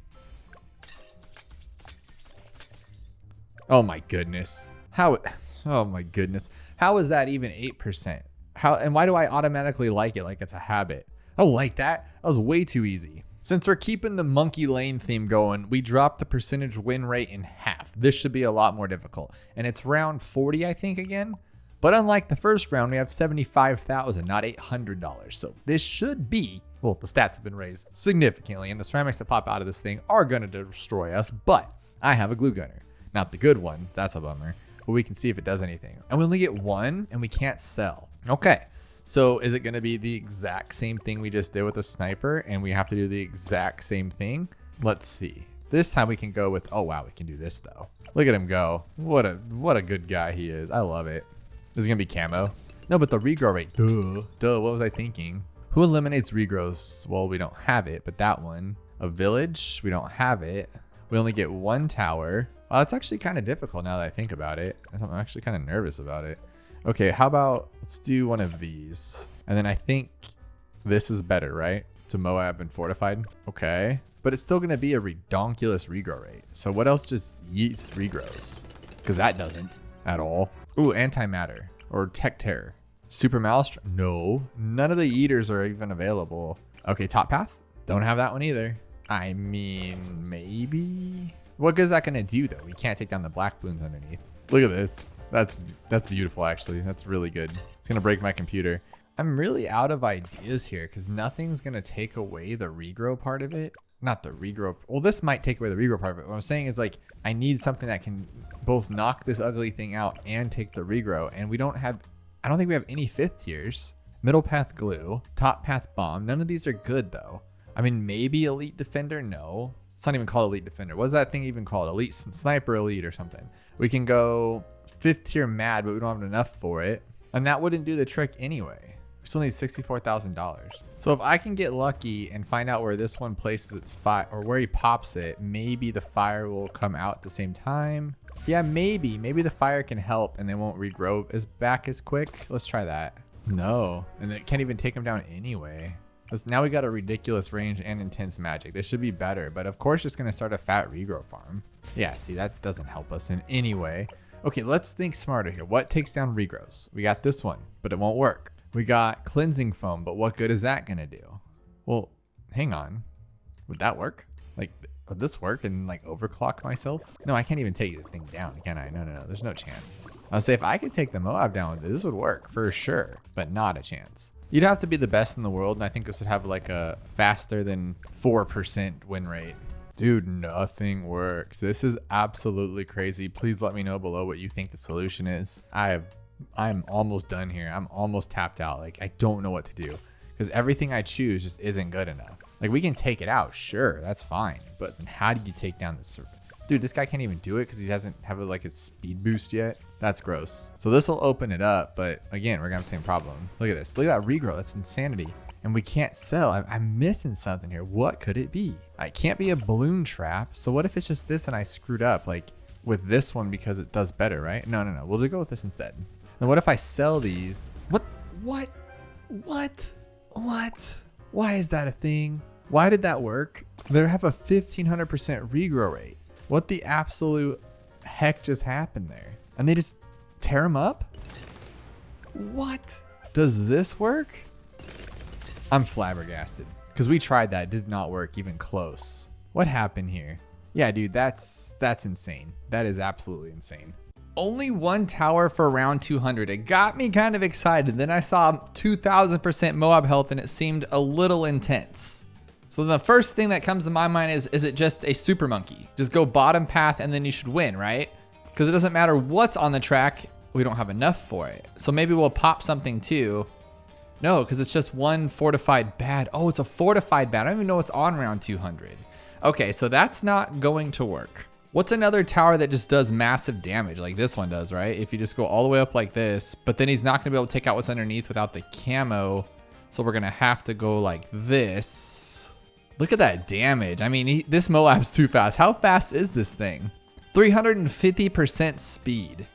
Oh my goodness. Oh my goodness. How is that even 8%? And why do I automatically like it like it's a habit? I don't like that. That was way too easy. Since we're keeping the monkey lane theme going, we dropped the percentage win rate in half. This should be a lot more difficult. And it's round 40, I think, again. But unlike the first round, we have 75,000, not $800. So this should be, well, the stats have been raised significantly, and the ceramics that pop out of this thing are going to destroy us. But I have a glue gunner. Not the good one. That's a bummer. But we can see if it does anything. And we only get one, and we can't sell. Okay. So is it going to be the exact same thing we just did with a sniper, and we have to do the exact same thing? Let's see. This time we can go with, oh wow, we can do this though. Look at him go. What a good guy he is. I love it. This is going to be camo. No, but the regrow rate. Duh. What was I thinking? Who eliminates regrows? Well, we don't have it, but that one. A village. We don't have it. We only get one tower. Well, it's actually kind of difficult now that I think about it. I'm actually kind of nervous about it. Okay, how about let's do one of these. And then I think this is better, right? To Moab and Fortified. Okay. But it's still going to be a redonkulous regrow rate. So what else just yeets regrows? Because that doesn't at all. Ooh, antimatter or tech terror. Super mouse. No, none of the eaters are even available. Okay, top path. Don't have that one either. I mean, maybe. What good is that going to do though? We can't take down the black balloons underneath. Look at this. That's beautiful, actually. That's really good. It's going to break my computer. I'm really out of ideas here because nothing's going to take away the regrow part of it. Not the regrow. Well, this might take away the regrow part of it. What I'm saying is like, I need something that can both knock this ugly thing out and take the regrow. And we don't have, I don't think we have any 5th tiers. Middle path glue, top path bomb. None of these are good though. I mean, maybe elite defender. No, it's not even called elite defender. What is that thing even called? Elite sniper elite or something. We can go 5th tier mad, but we don't have enough for it. And that wouldn't do the trick anyway. We still need $64,000. So if I can get lucky and find out where this one places its fire, or where he pops it, maybe the fire will come out at the same time. Yeah, maybe the fire can help and they won't regrow back as quick. Let's try that. No, and it can't even take him down anyway. Now we got a ridiculous range and intense magic. This should be better, but of course it's gonna start a fat regrow farm. Yeah, see, that doesn't help us in any way. Okay, let's think smarter here. What takes down regrows? We got this one, but it won't work. We got cleansing foam, but what good is that gonna do? Well, hang on. Would that work? Like, would this work and like overclock myself? No, I can't even take the thing down, can I? No. There's no chance. I'll say if I could take the Moab down with this would work for sure, but not a chance. You'd have to be the best in the world, and I think this would have like a faster than 4% win rate. Dude, nothing works. This is absolutely crazy. Please let me know below what you think the solution is. I have I'm almost done here. I'm almost tapped out. Like, I don't know what to do because everything I choose just isn't good enough. Like, we can take it out. Sure, that's fine. But then how do you take down this serpent? Dude, this guy can't even do it because he doesn't have like his speed boost yet. That's gross. So this will open it up. But again, we're going to have the same problem. Look at this. Look at that regrow. That's insanity. And we can't sell. I'm missing something here. What could it be? It can't be a balloon trap. So what if it's just this and I screwed up like with this one because it does better, right? No. We'll just go with this instead. And what if I sell these? What? Why is that a thing? Why did that work? They have a 1500% regrow rate. What the absolute heck just happened there? And they just tear them up? What? Does this work? I'm flabbergasted because we tried that. It did not work even close. What happened here? Yeah, dude, that's insane. That is absolutely insane. Only one tower for round 200. It got me kind of excited. Then I saw 2000% Moab health and it seemed a little intense. So the first thing that comes to my mind is it just a super monkey? Just go bottom path and then you should win, right? Because it doesn't matter what's on the track. We don't have enough for it. So maybe we'll pop something too. No, because it's just one fortified bad. Oh, it's a fortified bad. I don't even know what's on round 200. Okay, so that's not going to work. What's another tower that just does massive damage like this one does, right? If you just go all the way up like this, but then he's not going to be able to take out what's underneath without the camo. So we're going to have to go like this. Look at that damage. I mean, this Moab's too fast. How fast is this thing? 350% speed.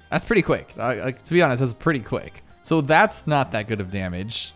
That's pretty quick. To be honest, that's pretty quick. So that's not that good of damage.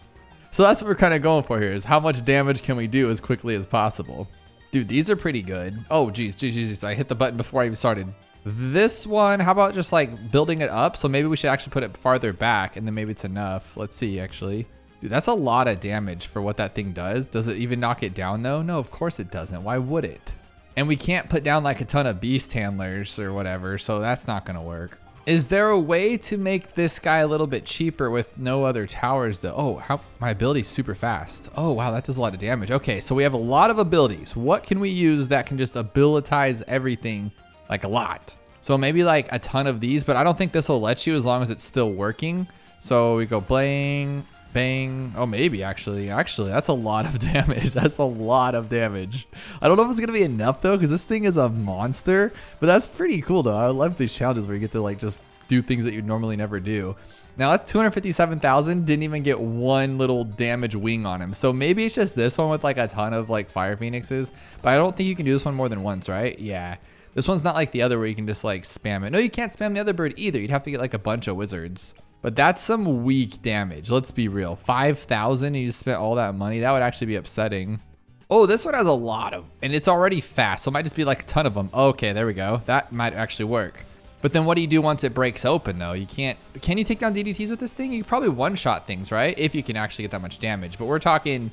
So that's what we're kind of going for here is how much damage can we do as quickly as possible. Dude, these are pretty good. Oh, geez. I hit the button before I even started. This one, how about just like building it up? So maybe we should actually put it farther back and then maybe it's enough. Let's see, actually. Dude, that's a lot of damage for what that thing does. Does it even knock it down though? No, of course it doesn't. Why would it? And we can't put down like a ton of beast handlers or whatever. So that's not going to work. Is there a way to make this guy a little bit cheaper with no other towers though? Oh, my ability's super fast. Oh, wow, that does a lot of damage. Okay, so we have a lot of abilities. What can we use that can just abilitize everything like a lot? So maybe like a ton of these, but I don't think this will let you as long as it's still working. So we go bang, bang. Oh, maybe actually, that's a lot of damage. That's a lot of damage. I don't know if it's gonna be enough though, because this thing is a monster, but that's pretty cool though. I love these challenges where you get to like just do things that you normally never do. Now that's 257,000, didn't even get one little damage wing on him. So maybe it's just this one with like a ton of like fire phoenixes, but I don't think you can do this one more than once, right? Yeah. This one's not like the other where you can just like spam it. No, you can't spam the other bird either. You'd have to get like a bunch of wizards. But that's some weak damage. Let's be real. 5,000, you just spent all that money. That would actually be upsetting. Oh, this one has a lot of, and it's already fast. So it might just be like a ton of them. Okay, there we go. That might actually work. But then what do you do once it breaks open though? You can't, can you take down DDTs with this thing? You can probably one-shot things, right? If you can actually get that much damage. But we're talking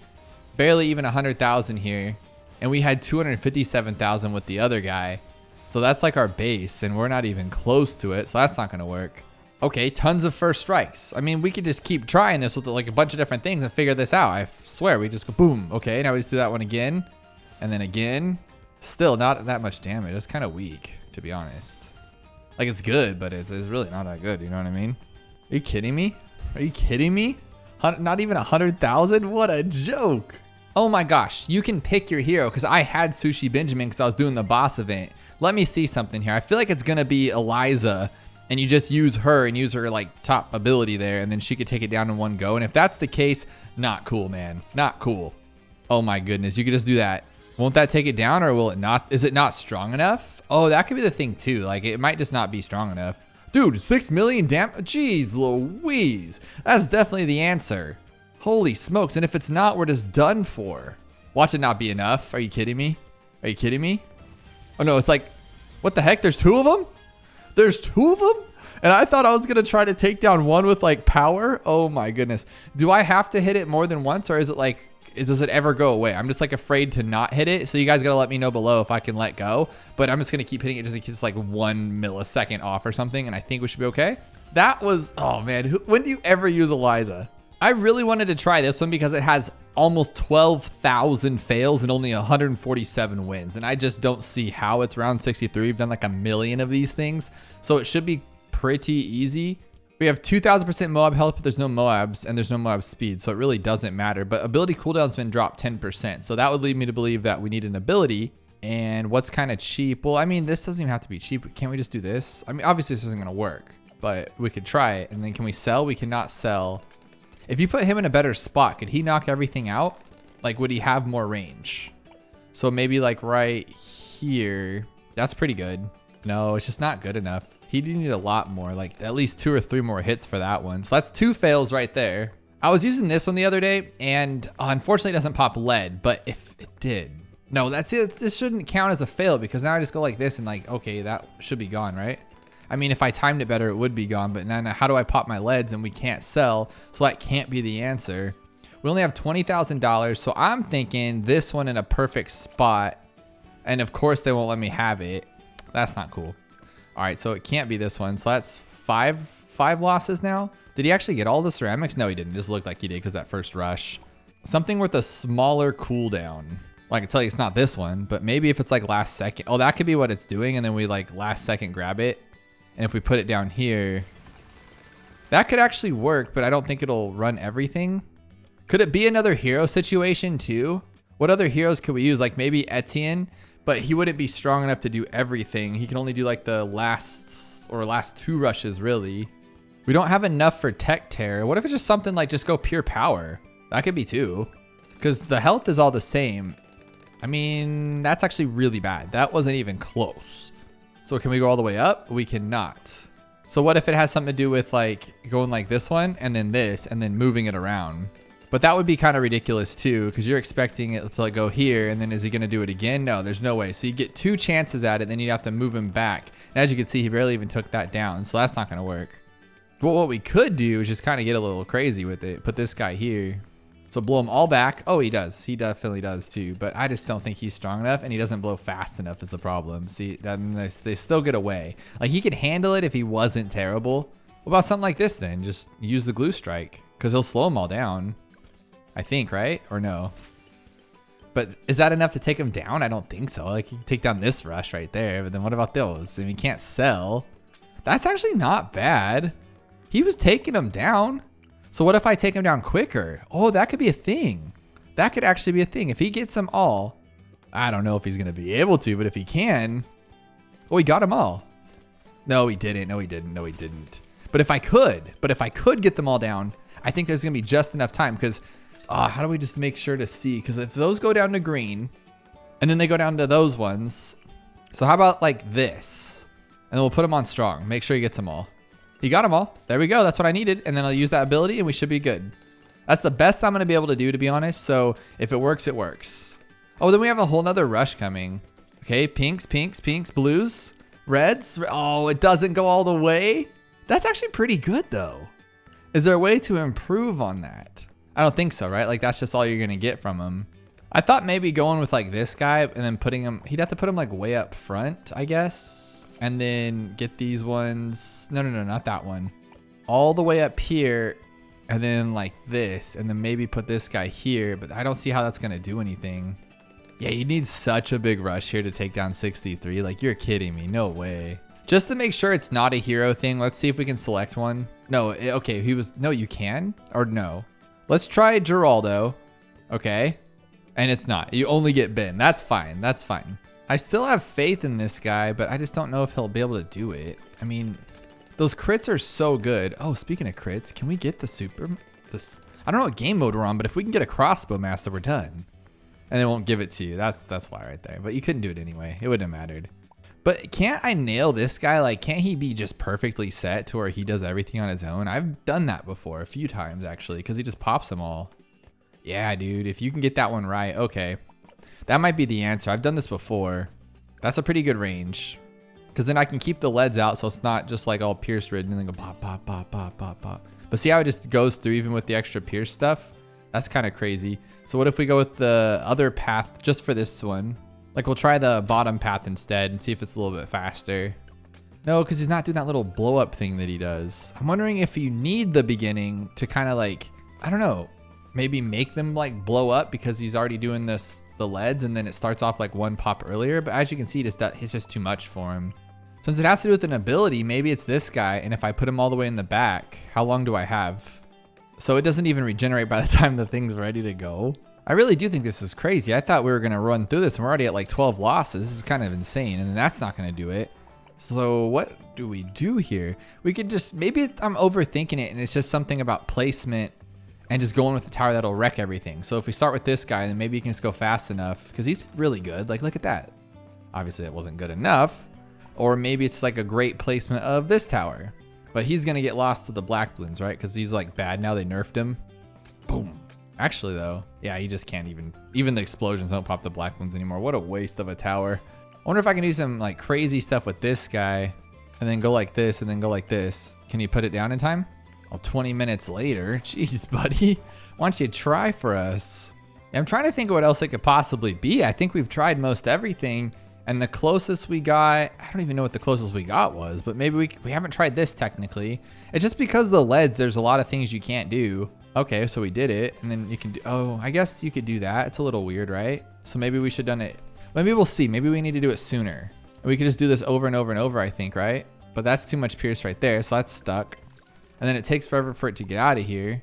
barely even 100,000 here. And we had 257,000 with the other guy. So that's like our base and we're not even close to it. So that's not gonna work. Okay, tons of first strikes. I mean, we could just keep trying this with like a bunch of different things and figure this out. I swear, we just go boom. Okay, now we just do that one again. And then again. Still not that much damage. That's kind of weak, to be honest. Like, it's good, but it's really not that good. You know what I mean? Are you kidding me? Are you kidding me? Not even 100,000? What a joke. Oh my gosh, you can pick your hero because I had Sushi Benjamin because I was doing the boss event. Let me see something here. I feel like it's going to be Eliza. And you just use her and use her like top ability there and then she could take it down in one go. And if that's the case, not cool, man. Not cool. Oh my goodness. You could just do that. Won't that take it down or will it not? Is it not strong enough? Oh, that could be the thing too. Like it might just not be strong enough. Dude, 6 million damage. Jeez Louise. That's definitely the answer. Holy smokes. And if it's not, we're just done for. Watch it not be enough. Are you kidding me? Are you kidding me? Oh no, it's like, what the heck? There's 2 of them? There's 2 of them? And I thought I was going to try to take down one with like power. Oh my goodness. Do I have to hit it more than once or is it like, does it ever go away? I'm just like afraid to not hit it. So you guys got to let me know below if I can let go. But I'm just going to keep hitting it just in case it's like 1 millisecond off or something. And I think we should be okay. That was, oh man. When do you ever use Eliza? I really wanted to try this one because it has almost 12,000 fails and only 147 wins. And I just don't see how it's round 63. We've done like a million of these things. So it should be pretty easy. We have 2000% Moab health, but there's no Moabs and there's no Moab speed, so it really doesn't matter. But ability cooldown's been dropped 10%, so that would lead me to believe that we need an ability. And what's kind of cheap? Well, I mean, this doesn't even have to be cheap. Can't we just do this? I mean, obviously this isn't gonna work, but we could try it. And then can we sell? We cannot sell. If you put him in a better spot, could he knock everything out? Like, would he have more range? So maybe like right here. That's pretty good. No, it's just not good enough. He'd need a lot more, like at least 2 or 3 more hits for that one. So that's 2 fails right there. I was using this one the other day, and unfortunately it doesn't pop lead, but if it did, no, that's it. This shouldn't count as a fail because now I just go like this and like, okay, that should be gone, right? I mean, if I timed it better, it would be gone, but then how do I pop my leads and we can't sell? So that can't be the answer. We only have $20,000, so I'm thinking this one in a perfect spot. And of course they won't let me have it. That's not cool. All right, so it can't be this one. So that's five losses now. Did he actually get all the ceramics? No, he didn't. It just looked like he did because that first rush. Something with a smaller cooldown. Well, I can tell you it's not this one, but maybe if it's like last second. Oh, that could be what it's doing. And then we like last second grab it. And if we put it down here, that could actually work, but I don't think it'll run everything. Could it be another hero situation too? What other heroes could we use? Like maybe Etienne, but he wouldn't be strong enough to do everything. He can only do like the last 2 rushes really. We don't have enough for tech tear. What if it's just something like just go pure power? That could be too, because the health is all the same. I mean, that's actually really bad. That wasn't even close. So can we go all the way up? We cannot. So what if it has something to do with like going like this one and then this and then moving it around? But that would be kind of ridiculous too, because you're expecting it to like go here and then is he going to do it again? No, there's no way. So you get 2 chances at it, then you'd have to move him back. And as you can see, he barely even took that down. So that's not going to work. But what we could do is just kind of get a little crazy with it. Put this guy here. So blow him all back. Oh, he does. He definitely does too. But I just don't think he's strong enough, and he doesn't blow fast enough is the problem. See, then they still get away. Like he could handle it if he wasn't terrible. What about something like this then? Just use the glue strike because he'll slow them all down. I think, right? Or no? But is that enough to take him down? I don't think so. Like you can take down this rush right there, but then what about those? I mean, you can't sell. That's actually not bad. He was taking him down. So what if I take him down quicker? Oh, that could be a thing. That could actually be a thing. If he gets them all, I don't know if he's going to be able to, but if he can, oh, he got them all. No, he didn't. No, he didn't. No, he didn't. But if I could get them all down, I think there's going to be just enough time because how do we just make sure to see? Because if those go down to green and then they go down to those ones. So how about like this? And then we'll put them on strong. Make sure he gets them all. He got them all. There we go. That's what I needed. And then I'll use that ability and we should be good. That's the best I'm going to be able to do, to be honest. So if it works, it works. Oh, then we have a whole nother rush coming. Okay, pinks, blues, reds. Oh, it doesn't go all the way. That's actually pretty good though. Is there a way to improve on that? I don't think so, right? Like that's just all you're going to get from him. I thought maybe going with like this guy and then putting him, he'd have to put him like way up front, I guess. And then get these ones. No, not that one. All the way up here. And then like this. And then maybe put this guy here. But I don't see how that's going to do anything. Yeah, you need such a big rush here to take down 63. Like you're kidding me. No way. Just to make sure it's not a hero thing. Let's see if we can select one. No, okay. No, you can? Or no. Let's try Geraldo. Okay. And it's not. You only get Ben. That's fine. That's fine. I still have faith in this guy, but I just don't know if he'll be able to do it. I mean, those crits are so good. Oh, speaking of crits, can we get the super? I don't know what game mode we're on, but if we can get a crossbow master, we're done. And they won't give it to you. That's why right there. But you couldn't do it anyway. It wouldn't have mattered. But can't I nail this guy? Like, can't he be just perfectly set to where he does everything on his own? I've done that before a few times, actually, because he just pops them all. Yeah, dude, if you can get that one right, okay. That might be the answer. I've done this before. That's a pretty good range. Because then I can keep the leads out so it's not just like all pierce ridden and then go pop, pop, pop, pop, pop, pop. But see how it just goes through even with the extra pierce stuff? That's kind of crazy. So what if we go with the other path just for this one? Like we'll try the bottom path instead and see if it's a little bit faster. No, because he's not doing that little blow up thing that he does. I'm wondering if you need the beginning to kind of like, I don't know, maybe make them like blow up because he's already doing the leads and then it starts off like one pop earlier. But as you can see, it's just too much for him. Since it has to do with an ability, maybe it's this guy. And if I put him all the way in the back, how long do I have? So it doesn't even regenerate by the time the thing's ready to go. I really do think this is crazy. I thought we were gonna run through this and we're already at like 12 losses. This is kind of insane, and that's not gonna do it. So what do we do here? We could just, maybe I'm overthinking it and it's just something about placement and just going with the tower that'll wreck everything. So if we start with this guy, then maybe you can just go fast enough because he's really good. Like, look at that. Obviously that wasn't good enough. Or maybe it's like a great placement of this tower, but he's gonna get lost to the black balloons, right? Because he's like bad now, they nerfed him. Boom. Actually though, yeah, he just can't even the explosions don't pop the black balloons anymore. What a waste of a tower. I wonder if I can do some like crazy stuff with this guy and then go like this and then go like this. Can you put it down in time? Oh, 20 minutes later. Jeez, buddy. Why don't you try for us? I'm trying to think of what else it could possibly be. I think we've tried most everything, and the closest we got, I don't even know what the closest we got was, but maybe we haven't tried this technically. It's just because of the leads, there's a lot of things you can't do. Okay, so we did it, and then you can do, oh, I guess you could do that. It's a little weird, right? So maybe we should have done it. Maybe we'll see. Maybe we need to do it sooner. We could just do this over and over and over, I think, right? But that's too much pierce right there, so that's stuck. And then it takes forever for it to get out of here.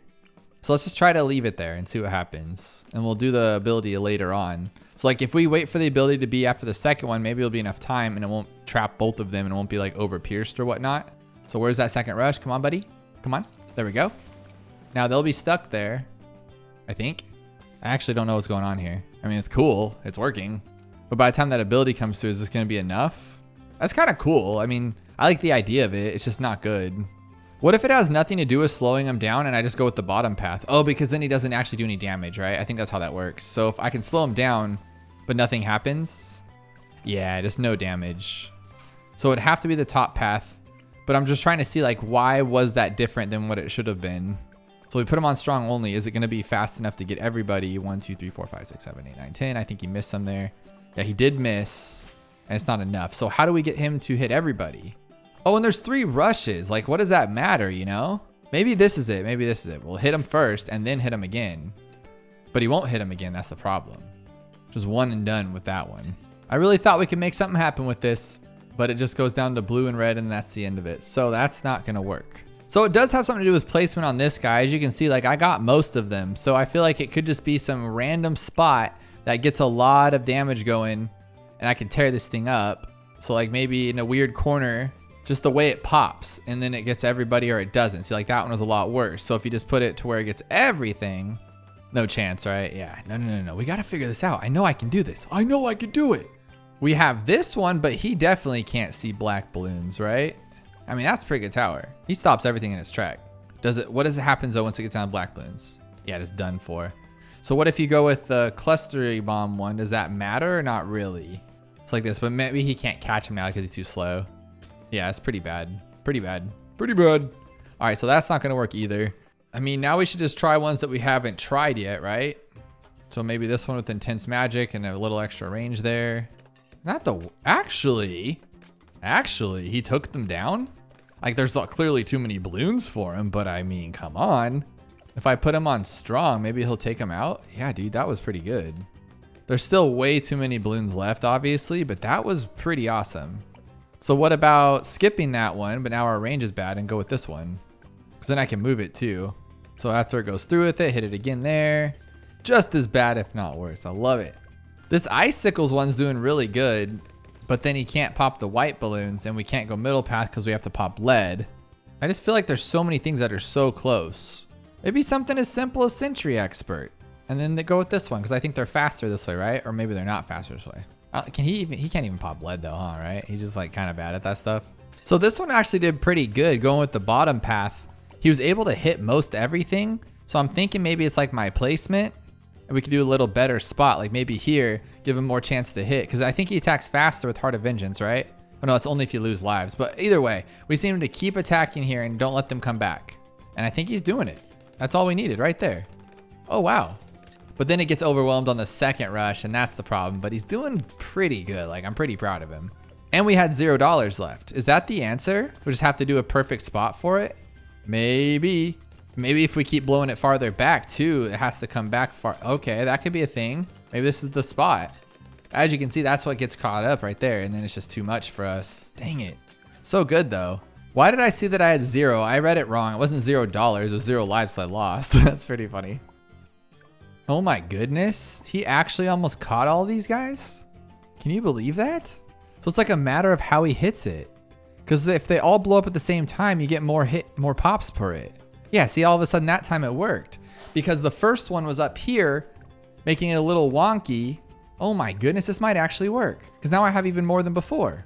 So let's just try to leave it there and see what happens. And we'll do the ability later on. So like if we wait for the ability to be after the second one, maybe it'll be enough time and it won't trap both of them and it won't be like over pierced or whatnot. So where's that second rush? Come on, buddy. Come on. There we go. Now they'll be stuck there, I think. I actually don't know what's going on here. I mean, it's cool. It's working. But by the time that ability comes through, is this going to be enough? That's kind of cool. I mean, I like the idea of it. It's just not good. What if it has nothing to do with slowing him down and I just go with the bottom path? Oh, because then he doesn't actually do any damage, right? I think that's how that works. So if I can slow him down, but nothing happens. Yeah, just no damage. So it'd have to be the top path. But I'm just trying to see like, why was that different than what it should have been? So we put him on strong only. Is it going to be fast enough to get everybody? 1, 2, 3, 4, 5, 6, 7, 8, 9, 10. I think he missed some there. Yeah, he did miss. And it's not enough. So how do we get him to hit everybody? Oh, and there's 3 rushes. Like, what does that matter, you know? Maybe this is it. Maybe this is it. We'll hit him first and then hit him again. But he won't hit him again. That's the problem. Just one and done with that one. I really thought we could make something happen with this, but it just goes down to blue and red and that's the end of it. So that's not going to work. So it does have something to do with placement on this guy. As you can see, like I got most of them. So I feel like it could just be some random spot that gets a lot of damage going and I can tear this thing up. So like maybe in a weird corner, just the way it pops and then it gets everybody or it doesn't. See, like that one was a lot worse. So if you just put it to where it gets everything, no chance, right? Yeah, no. We got to figure this out. I know I can do this. I know I can do it. We have this one, but he definitely can't see black balloons, right? I mean, that's a pretty good tower. He stops everything in its track. What does it happen though once it gets down to black balloons? Yeah, it's done for. So what if you go with the clustery bomb one? Does that matter or not really? It's like this, but maybe he can't catch him now because he's too slow. Yeah, it's pretty bad. Pretty bad. All right, so that's not gonna work either. I mean, now we should just try ones that we haven't tried yet, right? So maybe this one with intense magic and a little extra range there. Actually, he took them down. Like there's clearly too many balloons for him, but I mean, come on. If I put him on strong, maybe he'll take him out. Yeah, dude, that was pretty good. There's still way too many balloons left, obviously, but that was pretty awesome. So what about skipping that one, but now our range is bad and go with this one? Because then I can move it too. So after it goes through with it, hit it again there. Just as bad, if not worse. I love it. This icicles one's doing really good, but then he can't pop the white balloons and we can't go middle path because we have to pop lead. I just feel like there's so many things that are so close. Maybe something as simple as Sentry Expert. And then they go with this one because I think they're faster this way, right? Or maybe they're not faster this way. He can't even pop lead though, huh? Right? He's just like kind of bad at that stuff. So this one actually did pretty good going with the bottom path. He was able to hit most everything. So I'm thinking maybe it's like my placement and we could do a little better spot. Like maybe here, give him more chance to hit. Cause I think he attacks faster with Heart of Vengeance, right? Oh no, it's only if you lose lives. But either way, we seem to keep attacking here and don't let them come back. And I think he's doing it. That's all we needed right there. Oh, wow. But then it gets overwhelmed on the second rush and that's the problem. But he's doing pretty good. Like I'm pretty proud of him. And we had $0 left. Is that the answer? We just have to do a perfect spot for it? Maybe. Maybe if we keep blowing it farther back too, it has to come back far. Okay, that could be a thing. Maybe this is the spot. As you can see, that's what gets caught up right there. And then it's just too much for us. Dang it. So good though. Why did I see that I had 0? I read it wrong. It wasn't $0. It was 0 lives, so I lost. That's pretty funny. Oh my goodness. He actually almost caught all these guys? Can you believe that? So it's like a matter of how he hits it. Because if they all blow up at the same time, you get more pops per it. Yeah, see, all of a sudden that time it worked. Because the first one was up here, making it a little wonky. Oh my goodness, this might actually work. Because now I have even more than before.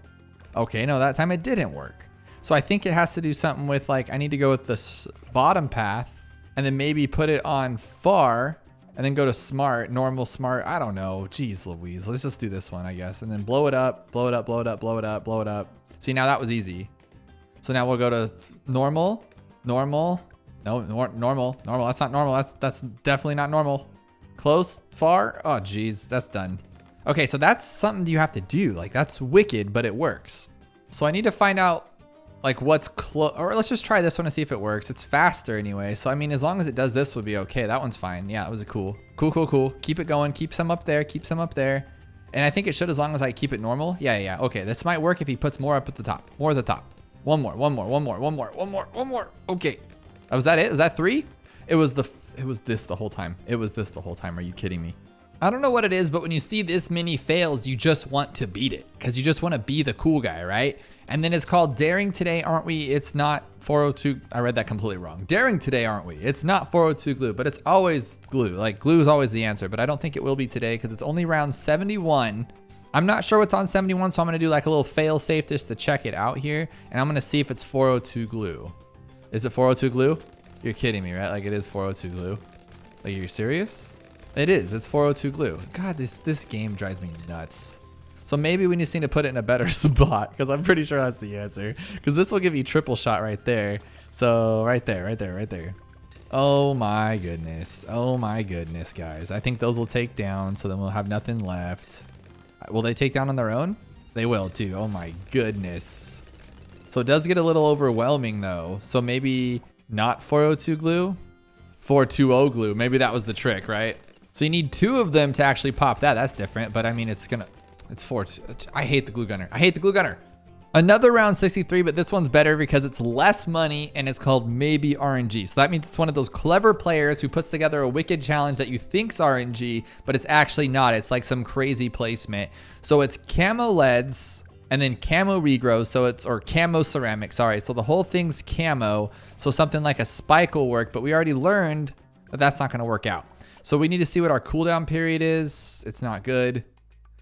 Okay, no, that time it didn't work. So I think it has to do something with like, I need to go with the bottom path and then maybe put it on far and then go to smart, normal, smart. I don't know. Jeez Louise. Let's just do this one, I guess. And then blow it up, blow it up, blow it up, blow it up, blow it up. See, now that was easy. So now we'll go to normal, normal. No, normal. That's not normal. That's definitely not normal. Close, far. Oh, geez, that's done. Okay, so that's something you have to do. Like, that's wicked, but it works. So I need to find out like what's close, or let's just try this one to see if it works. It's faster anyway. So I mean, as long as it does this would be okay. That one's fine. Yeah, it was a cool. Keep it going. Keep some up there. Keep some up there. And I think it should as long as I keep it normal. Yeah. Okay, this might work if he puts more up at the top. More at the top. One more. Okay. Was that it? Was that 3? It was this the whole time. Are you kidding me? I don't know what it is, but when you see this many fails, you just want to beat it because you just want to be the cool guy, right? And then it's called Daring Today, aren't we? It's not 402. I read that completely wrong. Daring Today, aren't we? It's not 402 glue, but it's always glue. Like glue is always the answer, but I don't think it will be today because it's only round 71. I'm not sure what's on 71, so I'm going to do like a little fail safe just to check it out here. And I'm going to see if it's 402 glue. Is it 402 glue? You're kidding me, right? Like it is 402 glue. Like, are you serious? It is. It's 402 glue. God, this game drives me nuts. So maybe we just need to put it in a better spot because I'm pretty sure that's the answer. Because this will give you triple shot right there. So right there. Oh my goodness, guys. I think those will take down, so then we'll have nothing left. Will they take down on their own? They will too. Oh my goodness. So it does get a little overwhelming though. So maybe not 402 glue, 420 glue. Maybe that was the trick, right? So you need 2 of them to actually pop that. That's different, but I mean, it's 4. I hate the glue gunner. Another round 63, but this one's better because it's less money and it's called maybe RNG. So that means it's one of those clever players who puts together a wicked challenge that you think's RNG, but it's actually not. It's like some crazy placement. So it's camo leads and then camo regrows. Or camo ceramic, sorry. So the whole thing's camo. So something like a spike will work, but we already learned that that's not going to work out. So we need to see what our cooldown period is. It's not good.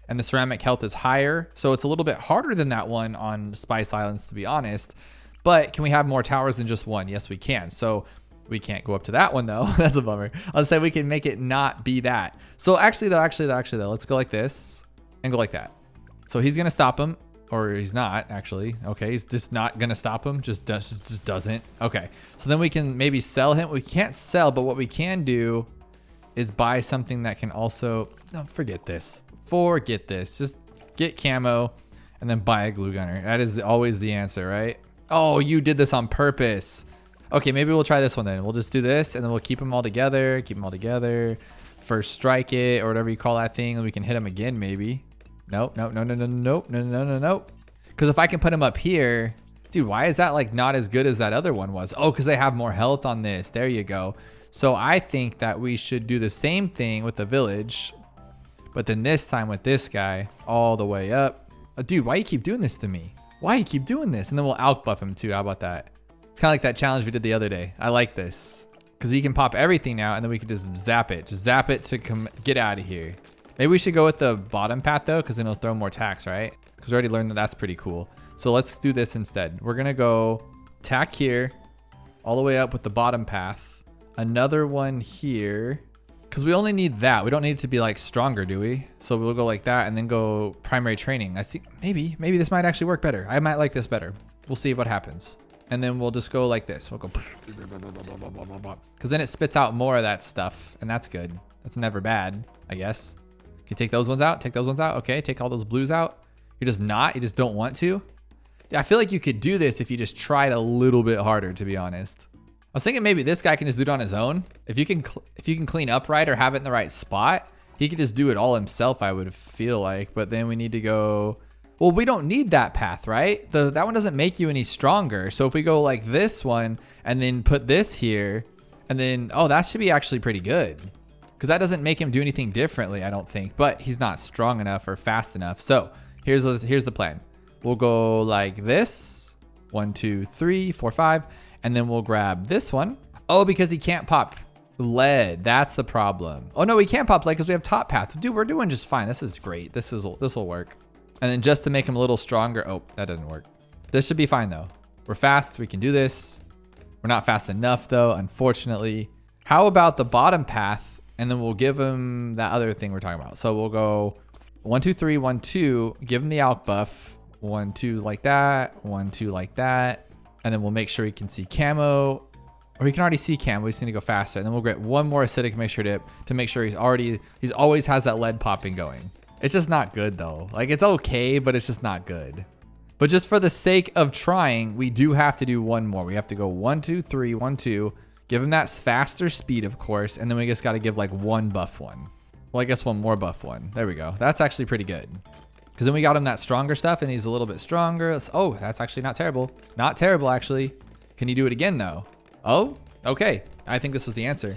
And the ceramic health is higher. So it's a little bit harder than that one on Spice Islands, to be honest. But can we have more towers than just one? Yes, we can. So we can't go up to that one though. That's a bummer. I'll say we can make it not be that. So actually though, let's go like this and go like that. So he's going to stop him, or he's not actually. Okay. He's just not going to stop him. Just doesn't. Okay. So then we can maybe sell him. We can't sell, but what we can do is buy something that can also, no, forget this. Just get camo and then buy a glue gunner. That is always the answer, right? Oh, you did this on purpose. Okay, maybe we'll try this one then. We'll just do this and then we'll keep them all together. First strike it or whatever you call that thing, and we can hit them again maybe. Nope. Because if I can put them up here, dude, why is that like not as good as that other one was? Oh, because they have more health on this. There you go. So I think that we should do the same thing with the village, but then this time with this guy all the way up. Oh, dude, why you keep doing this to me? Why you keep doing this? And then we'll out buff him too. How about that? It's kind of like that challenge we did the other day. I like this because you can pop everything now and then we can just zap it. Just zap it to get out of here. Maybe we should go with the bottom path though, because then it'll throw more tax, right? Because we already learned that that's pretty cool. So let's do this instead. We're going to go tack here all the way up with the bottom path. Another one here. Because we only need that. We don't need it to be like stronger, do we? So we'll go like that and then go primary training. I think maybe this might actually work better. I might like this better. We'll see what happens. And then we'll just go like this. We'll go because then it spits out more of that stuff and that's good. That's never bad, I guess. Okay, take those ones out. Okay, take all those blues out. You just don't want to. I feel like you could do this if you just tried a little bit harder, to be honest. I was thinking maybe this guy can just do it on his own. If you can clean up right or have it in the right spot, he could just do it all himself, I would feel like. But then we need to go Well, we don't need that path, right? That one doesn't make you any stronger. So if we go like this one and then put this here and then, oh, that should be actually pretty good. Because that doesn't make him do anything differently, I don't think. But he's not strong enough or fast enough. So here's the plan. We'll go like this. 1, 2, 3, 4, 5. And then we'll grab this one. Oh, because he can't pop lead. That's the problem. Oh, no, we can't pop lead because we have top path. Dude, we're doing just fine. This is great. This will work. And then just to make him a little stronger. Oh, that doesn't work. This should be fine, though. We're fast. We can do this. We're not fast enough, though, unfortunately. How about the bottom path? And then we'll give him that other thing we're talking about. So we'll go 1, 2, 3, 1, 2. Give him the alk buff. 1, 2 like that. 1, 2 like that. And then we'll make sure he can see camo. Or he can already see camo. We just need to go faster. And then we'll get one more acidic mixture dip to make sure he's always has that lead popping going. It's just not good though. Like it's okay, but it's just not good. But just for the sake of trying, we do have to do one more. We have to go 1, 2, 3, 1, 2. Give him that faster speed, of course. And then we just got to give like one buff one. Well, I guess one more buff one. There we go. That's actually pretty good. Because then we got him that stronger stuff and he's a little bit stronger. Oh, that's actually not terrible. Not terrible, actually. Can you do it again though? Oh, okay. I think this was the answer.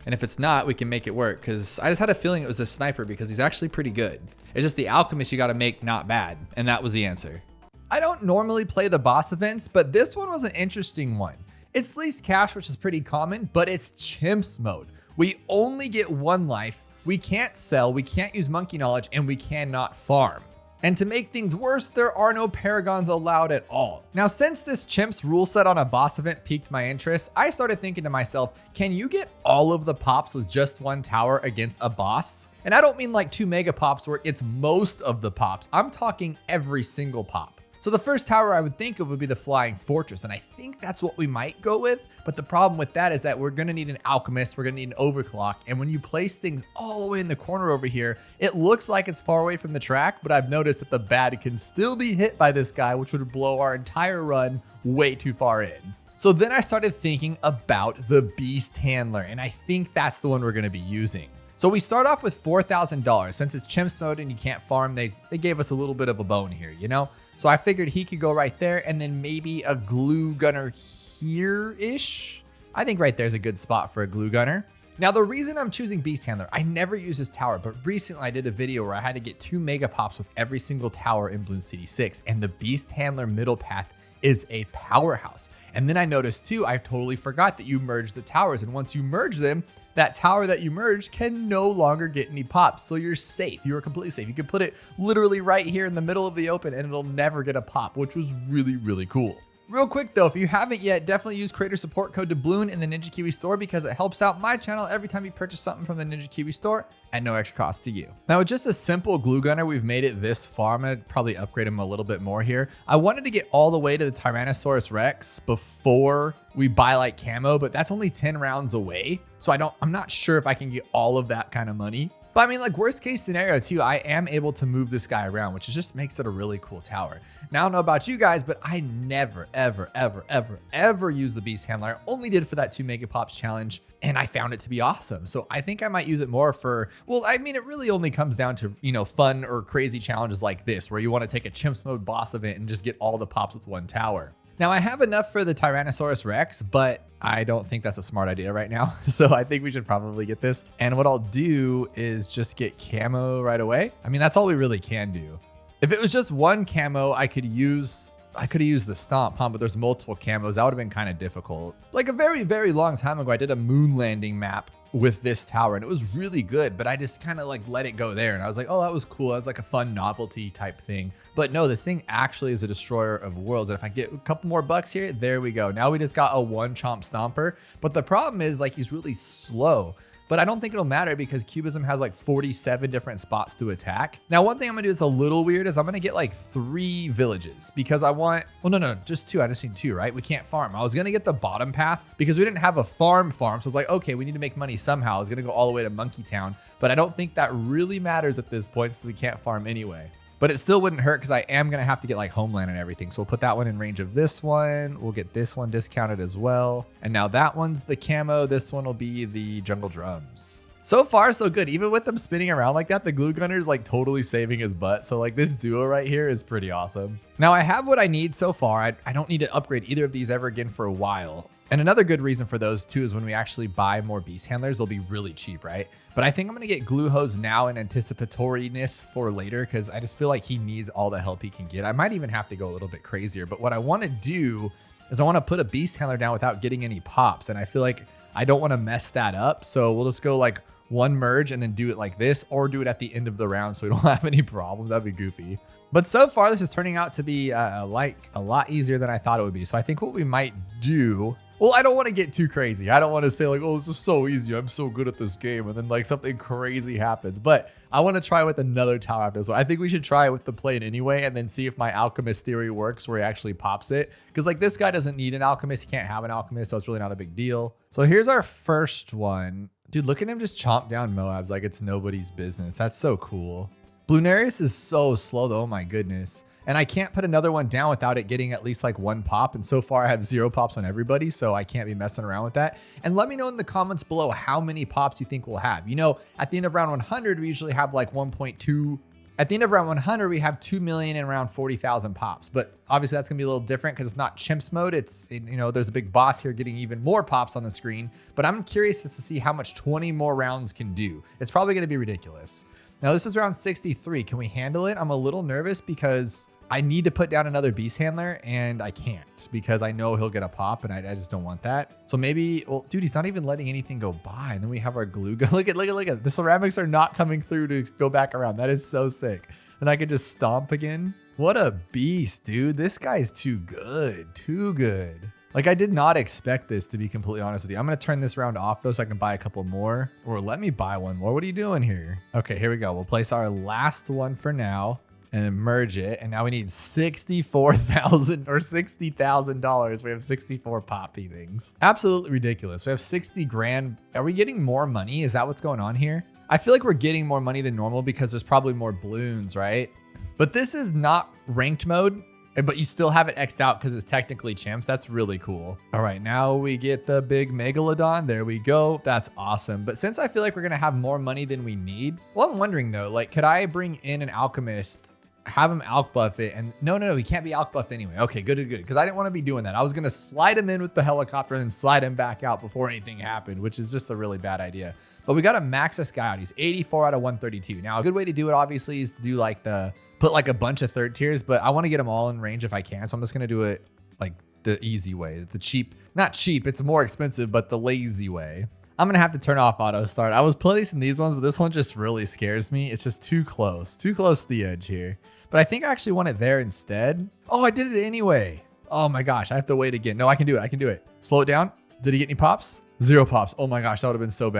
And if it's not, we can make it work because I just had a feeling it was a sniper because he's actually pretty good. It's just the alchemist you got to make not bad. And that was the answer. I don't normally play the boss events, but this one was an interesting one. It's least cash, which is pretty common, but it's chimps mode. We only get one life. We can't sell, we can't use monkey knowledge, and we cannot farm. And to make things worse, there are no paragons allowed at all. Now, since this chimps rule set on a boss event piqued my interest, I started thinking to myself, can you get all of the pops with just one tower against a boss? And I don't mean like 2 mega pops where it's most of the pops. I'm talking every single pop. So the first tower I would think of would be the Flying Fortress, and I think that's what we might go with. But the problem with that is that we're gonna need an alchemist, we're gonna need an overclock, and when you place things all the way in the corner over here, it looks like it's far away from the track, but I've noticed that the bad can still be hit by this guy, which would blow our entire run way too far in. So then I started thinking about the Beast Handler, and I think that's the one we're gonna be using. So we start off with $4,000. Since it's chimps mode and you can't farm, they gave us a little bit of a bone here, you know? So I figured he could go right there and then maybe a glue gunner here-ish. I think right there's a good spot for a glue gunner. Now the reason I'm choosing Beast Handler, I never use this tower, but recently I did a video where I had to get 2 mega pops with every single tower in Bloons TD6, and the Beast Handler middle path is a powerhouse. And then I noticed too, I totally forgot that you merge the towers, and once you merge them, that tower that you merged can no longer get any pops. So you're safe. You are completely safe. You can put it literally right here in the middle of the open and it'll never get a pop, which was really, really cool. Real quick though, if you haven't yet, definitely use creator support code DOUBLOON in the Ninja Kiwi store because it helps out my channel every time you purchase something from the Ninja Kiwi store at no extra cost to you. Now with just a simple glue gunner, we've made it this far. I'm gonna probably upgrade him a little bit more here. I wanted to get all the way to the Tyrannosaurus Rex before we buy like camo, but that's only 10 rounds away. So I'm not sure if I can get all of that kind of money. But I mean, like worst case scenario too, I am able to move this guy around, which just makes it a really cool tower. Now I don't know about you guys, but I never, ever use the Beast Handler. I only did it for that 2 mega pops challenge and I found it to be awesome. So I think I might use it more for, well, I mean, it really only comes down to, you know, fun or crazy challenges like this, where you want to take a chimps mode boss event and just get all the pops with one tower. Now I have enough for the Tyrannosaurus Rex, but I don't think that's a smart idea right now. So I think we should probably get this. And what I'll do is just get camo right away. I mean, that's all we really can do. If it was just one camo, I could have used the stomp, huh? But there's multiple camos. That would have been kind of difficult. Like a very, very long time ago, I did a moon landing map with this tower and it was really good, but I just kind of like let it go there. And I was like, oh, that was cool. That was like a fun novelty type thing. But no, this thing actually is a destroyer of worlds. And if I get a couple more bucks here, there we go. Now we just got a 1 chomp stomper. But the problem is like, he's really slow. But I don't think it'll matter because Cubism has like 47 different spots to attack. Now, one thing I'm gonna do that's a little weird is I'm gonna get like 3 villages because I want, well, no, just 2. I just need 2, right? We can't farm. I was gonna get the bottom path because we didn't have a farm. So I was like, okay, we need to make money somehow. I was gonna go all the way to Monkey Town, but I don't think that really matters at this point since we can't farm anyway. But it still wouldn't hurt because I am going to have to get like Homeland and everything. So we'll put that one in range of this one. We'll get this one discounted as well. And now that one's the camo. This one will be the Jungle Drums. So far, so good. Even with them spinning around like that, the glue gunner is like totally saving his butt. So like this duo right here is pretty awesome. Now I have what I need so far. I don't need to upgrade either of these ever again for a while. And another good reason for those too is when we actually buy more beast handlers, they'll be really cheap, right? But I think I'm gonna get glue hose now in anticipatoriness for later because I just feel like he needs all the help he can get. I might even have to go a little bit crazier, but what I wanna do is I wanna put a beast handler down without getting any pops. And I feel like I don't wanna mess that up. So we'll just go like one merge and then do it like this, or do it at the end of the round so we don't have any problems. That'd be goofy. But so far, this is turning out to be like a lot easier than I thought it would be. So I think what we might do, well, I don't want to get too crazy. I don't want to say like, oh, this is so easy, I'm so good at this game, and then like something crazy happens. But I want to try with another tower after this one. I think we should try it with the plane anyway, and then see if my alchemist theory works where he actually pops it. Because like this guy doesn't need an alchemist. He can't have an alchemist, so it's really not a big deal. So here's our first one. Dude, look at him just chomp down Moabs like it's nobody's business. That's so cool. Bloonarius is so slow though, oh my goodness. And I can't put another one down without it getting at least like one pop. And so far I have 0 pops on everybody, so I can't be messing around with that. And let me know in the comments below how many pops you think we'll have. You know, at the end of round 100, we usually have like 1.2. At the end of round 100, we have 2 million and around 40,000 pops. But obviously that's gonna be a little different because it's not chimps mode. You know, there's a big boss here getting even more pops on the screen. But I'm curious just to see how much 20 more rounds can do. It's probably gonna be ridiculous. Now this is round 63. Can we handle it? I'm a little nervous because I need to put down another beast handler and I can't because I know he'll get a pop and I just don't want that. So maybe, well, dude, he's not even letting anything go by. And then we have our glue gun. Look at the ceramics are not coming through to go back around. That is so sick. And I could just stomp again. What a beast, dude. This guy's too good, too good. Like I did not expect this, to be completely honest with you. I'm gonna turn this round off though so I can buy a couple more, or let me buy one more. What are you doing here? Okay, here we go. We'll place our last one for now and merge it. And now we need 64,000 or $60,000. We have 64 poppy things. Absolutely ridiculous. We have 60 grand. Are we getting more money? Is that what's going on here? I feel like we're getting more money than normal because there's probably more balloons, right? But this is not ranked mode, but you still have it X'd out because it's technically chimps. That's really cool. All right, now we get the big megalodon. There we go. That's awesome. But since I feel like we're gonna have more money than we need, well, I'm wondering though, like, could I bring in an alchemist, have him alch buff it? And no, he can't be alch buffed anyway. Okay, good. Because I didn't want to be doing that. I was gonna slide him in with the helicopter and then slide him back out before anything happened, which is just a really bad idea. But we gotta max this guy out. He's 84 out of 132. Now, a good way to do it obviously is to do like put like a bunch of third tiers, but I want to get them all in range if I can. So I'm just going to do it like the easy way, the cheap, not cheap. It's more expensive, but the lazy way. I'm going to have to turn off auto start. I was placing these ones, but this one just really scares me. It's just too close to the edge here. But I think I actually want it there instead. Oh, I did it anyway. Oh my gosh. I have to wait again. No, I can do it. Slow it down. Did he get any pops? 0 pops. Oh my gosh. That would have been so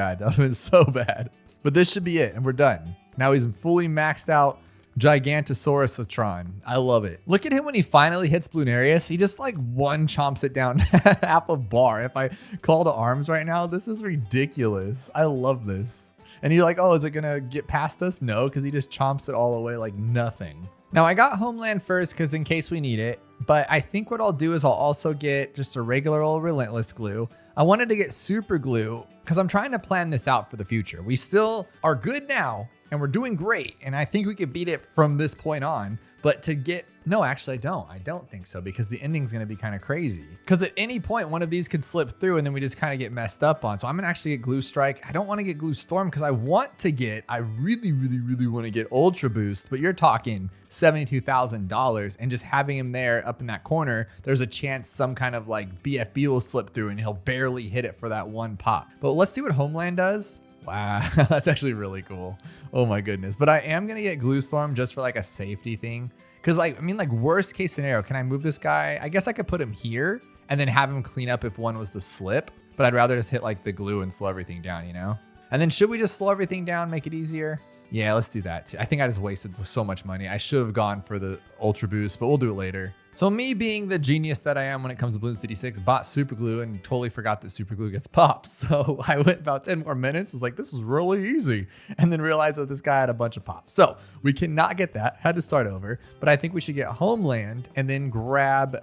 bad. But this should be it. And we're done. Now he's fully maxed out. Gigantosaurusatron. I love it. Look at him when he finally hits Bloonarius. He just like one chomps it down half a bar. If I call to arms right now, this is ridiculous. I love this. And you're like, oh, is it gonna get past us? No, because he just chomps it all away like nothing. Now I got Homeland first because in case we need it, but I think what I'll do is I'll also get just a regular old Relentless glue. I wanted to get super glue because I'm trying to plan this out for the future. We still are good now and we're doing great. And I think we could beat it from this point on. But to get, no, actually I don't think so because the ending's gonna be kind of crazy. Because at any point, one of these could slip through and then we just kind of get messed up on. So I'm gonna actually get Glue Strike. I don't wanna get Glue Storm because I really want to get Ultra Boost, but you're talking $72,000 and just having him there up in that corner, there's a chance some kind of like BFB will slip through and he'll barely hit it for that one pop. But let's see what Homeland does. Wow, that's actually really cool. Oh my goodness. But I am going to get Glue Storm just for like a safety thing. Because like, I mean, like worst case scenario, can I move this guy? I guess I could put him here and then have him clean up if one was to slip. But I'd rather just hit like the glue and slow everything down, you know? And then should we just slow everything down, make it easier? Yeah, let's do that too. I think I just wasted so much money. I should have gone for the Ultra Boost, but we'll do it later. So me being the genius that I am when it comes to Bloons TD6, bought super glue and totally forgot that super glue gets pops. So I went about 10 more minutes, was like, this is really easy. And then realized that this guy had a bunch of pops. So we cannot get that, had to start over. But I think we should get Homeland and then grab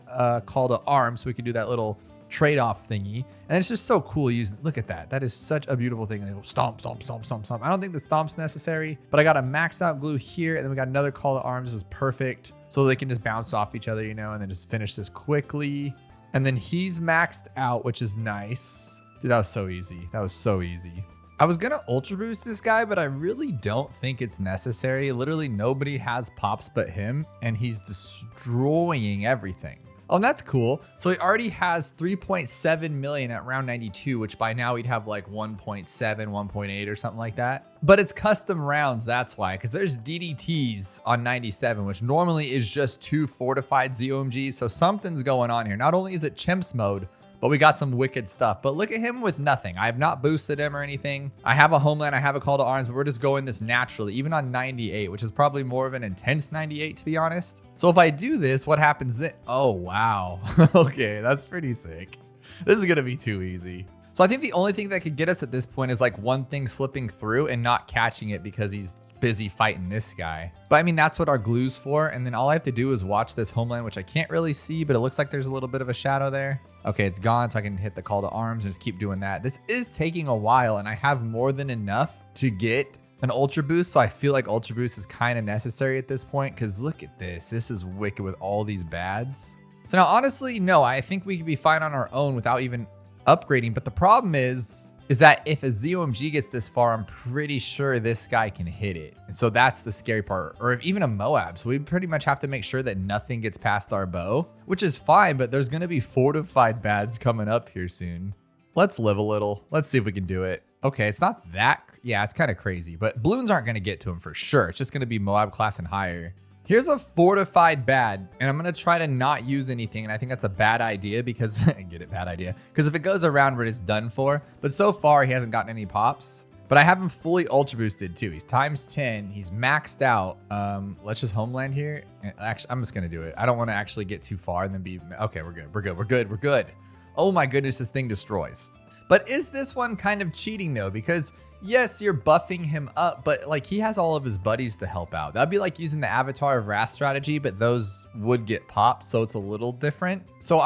Call to Arms so we can do that little trade-off thingy. And it's just so cool using, look at that. That is such a beautiful thing. They go stomp, stomp, stomp, stomp, stomp. I don't think the stomp's necessary, but I got a maxed out glue here, and then we got another call to arms. This is perfect. So they can just bounce off each other, you know, and then just finish this quickly. And then he's maxed out, which is nice. Dude, that was so easy. That was so easy. I was gonna ultra boost this guy, but I really don't think it's necessary. Literally nobody has pops but him, and he's destroying everything. Oh, and that's cool. So he already has 3.7 million at round 92, which by now we'd have like 1.7, 1.8 or something like that. But it's custom rounds, that's why, because there's DDTs on 97, which normally is just 2 fortified ZOMGs. So something's going on here. Not only is it chimps mode, but we got some wicked stuff. But look at him with nothing. I have not boosted him or anything. I have a homeland, I have a call to arms, but we're just going this naturally, even on 98, which is probably more of an intense 98, to be honest. So if I do this, what happens then? Oh, wow. Okay, that's pretty sick. This is gonna be too easy. So I think the only thing that could get us at this point is like one thing slipping through and not catching it because he's busy fighting this guy. But I mean, that's what our glue's for. And then all I have to do is watch this homeland, which I can't really see, but it looks like there's a little bit of a shadow there. Okay, it's gone, so I can hit the call to arms and just keep doing that. This is taking a while, and I have more than enough to get an ultra boost, so I feel like ultra boost is kind of necessary at this point, because look at this. This is wicked with all these bads. So now, honestly, no, I think we could be fine on our own without even upgrading, but the problem is that if a ZOMG gets this far, I'm pretty sure this guy can hit it. And so that's the scary part, or if even a Moab. So we pretty much have to make sure that nothing gets past our bow, which is fine, but there's gonna be fortified bads coming up here soon. Let's live a little. Let's see if we can do it. Okay, it's not that, yeah, it's kind of crazy, but balloons aren't gonna get to him for sure. It's just gonna be Moab class and higher. Here's a fortified bad, and I'm gonna try to not use anything, and I think that's a bad idea because, get it, bad idea. Because if it goes around, we're just done for. But so far, he hasn't gotten any pops. But I have him fully ultra boosted too. He's times 10, he's maxed out. Let's just homeland here. Actually, I'm just gonna do it. I don't wanna actually get too far and then be, okay, we're good, we're good, we're good, we're good. Oh my goodness, this thing destroys. But is this one kind of cheating though? Because yes, you're buffing him up, but like he has all of his buddies to help out. That'd be like using the Avatar of Wrath strategy, but those would get popped, so it's a little different. So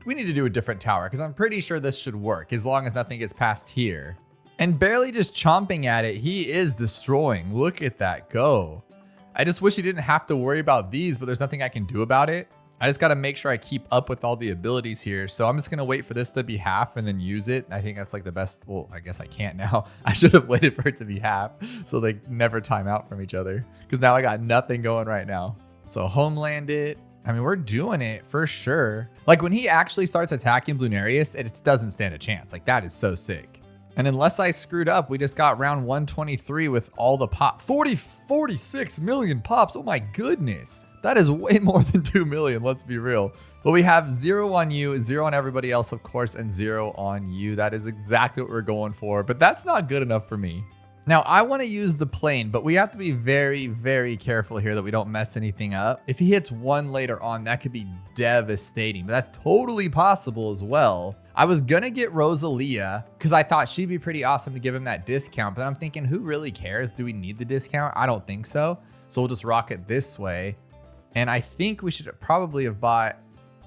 we need to do a different tower because I'm pretty sure this should work as long as nothing gets past here. And barely just chomping at it, he is destroying. Look at that go. I just wish he didn't have to worry about these, but there's nothing I can do about it. I just got to make sure I keep up with all the abilities here. So I'm just going to wait for this to be half and then use it. I think that's like the best. Well, I guess I can't now. I should have waited for it to be half so they never time out from each other, because now I got nothing going right now. So homeland it. I mean, we're doing it for sure. Like when he actually starts attacking Bloonarius, it doesn't stand a chance. Like that is so sick. And unless I screwed up, we just got round 123 with all the pop. 46 million pops. Oh my goodness. That is way more than 2 million, let's be real. But we have 0 on you, 0 on everybody else, of course, and 0 on you. That is exactly what we're going for, but that's not good enough for me. Now, I want to use the plane, but we have to be very, very careful here that we don't mess anything up. If he hits 1 later on, that could be devastating, but that's totally possible as well. I was going to get Rosalia because I thought she'd be pretty awesome to give him that discount, but I'm thinking, who really cares? Do we need the discount? I don't think so. So we'll just rock it this way. And I think we should probably have bought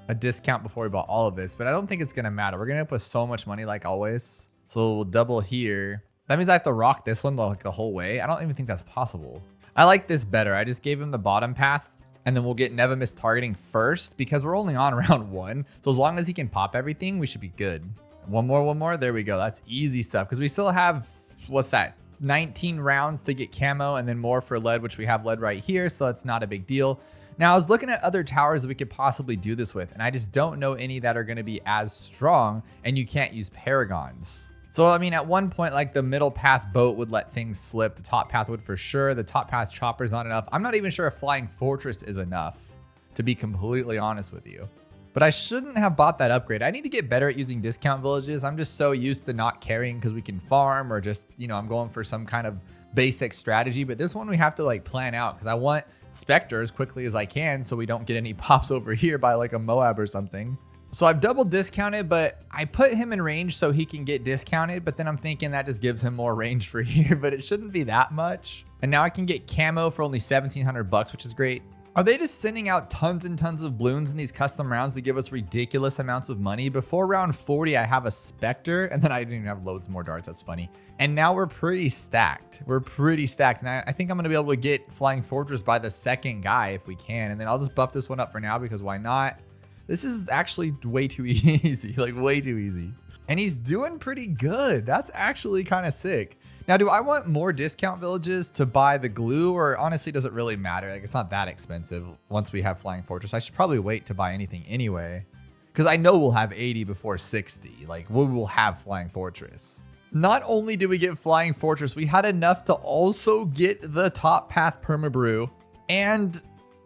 a discount before we bought all of this, but I don't think it's going to matter. We're going to end up with so much money like always. So we'll double here. That means I have to rock this one like the whole way. I don't even think that's possible. I like this better. I just gave him the bottom path, and then we'll get Never Miss targeting first because we're only on round 1. So as long as he can pop everything, we should be good. One more. There we go. That's easy stuff because we still have, what's that? 19 rounds to get camo and then more for lead, which we have lead right here. So that's not a big deal. Now, I was looking at other towers that we could possibly do this with, and I just don't know any that are going to be as strong, and you can't use paragons. So, I mean, at one point, like the middle path boat would let things slip. The top path would for sure. The top path chopper is not enough. I'm not even sure if flying fortress is enough, to be completely honest with you. But I shouldn't have bought that upgrade. I need to get better at using discount villages. I'm just so used to not carrying because we can farm or just, you know, I'm going for some kind of basic strategy. But this one we have to like plan out because I want Spectre as quickly as I can so we don't get any pops over here by like a Moab or something. So I've double discounted, but I put him in range so he can get discounted, but then I'm thinking that just gives him more range for here, but it shouldn't be that much. And now I can get camo for only 1,700 bucks, which is great. Are they just sending out tons and tons of balloons in these custom rounds to give us ridiculous amounts of money? Before round 40, I have a Spectre, and then I didn't even have loads more darts. That's funny. And now we're pretty stacked. We're pretty stacked. And I think I'm going to be able to get Flying Fortress by the second guy if we can. And then I'll just buff this one up for now because why not? This is actually way too easy, like way too easy. And he's doing pretty good. That's actually kind of sick. Now, do I want more discount villages to buy the glue, or honestly, does it really matter? Like, it's not that expensive once we have Flying Fortress. I should probably wait to buy anything anyway, because I know we'll have 80 before 60. Like, we will have Flying Fortress. Not only did we get Flying Fortress, we had enough to also get the top path permabrew and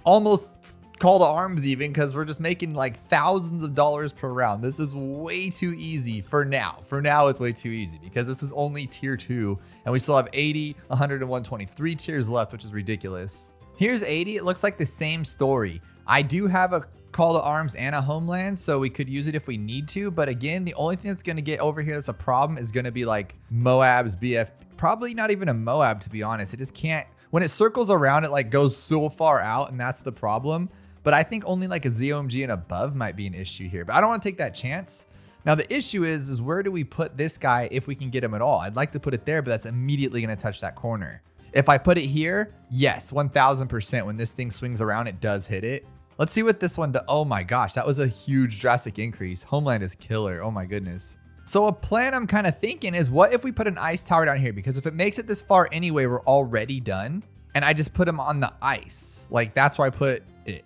almost call to arms even, because we're just making like thousands of dollars per round. This is way too easy for now. For now, it's way too easy because this is only tier 2 and we still have 80, 100, and 120. 3 tiers left, which is ridiculous. Here's 80. It looks like the same story. I do have a call to arms and a homeland, so we could use it if we need to. But again, the only thing that's going to get over here that's a problem is going to be like Moab's BF. Probably not even a Moab, to be honest. It just can't. When it circles around, it like goes so far out, and that's the problem. But I think only like a ZOMG and above might be an issue here. But I don't want to take that chance. Now, the issue is where do we put this guy if we can get him at all? I'd like to put it there, but that's immediately going to touch that corner. If I put it here, yes, 1000%. When this thing swings around, it does hit it. Let's see what this one does. Oh my gosh, that was a huge drastic increase. Homeland is killer. Oh my goodness. So a plan I'm kind of thinking is, what if we put an ice tower down here? Because if it makes it this far anyway, we're already done. And I just put him on the ice. Like, that's where I put it.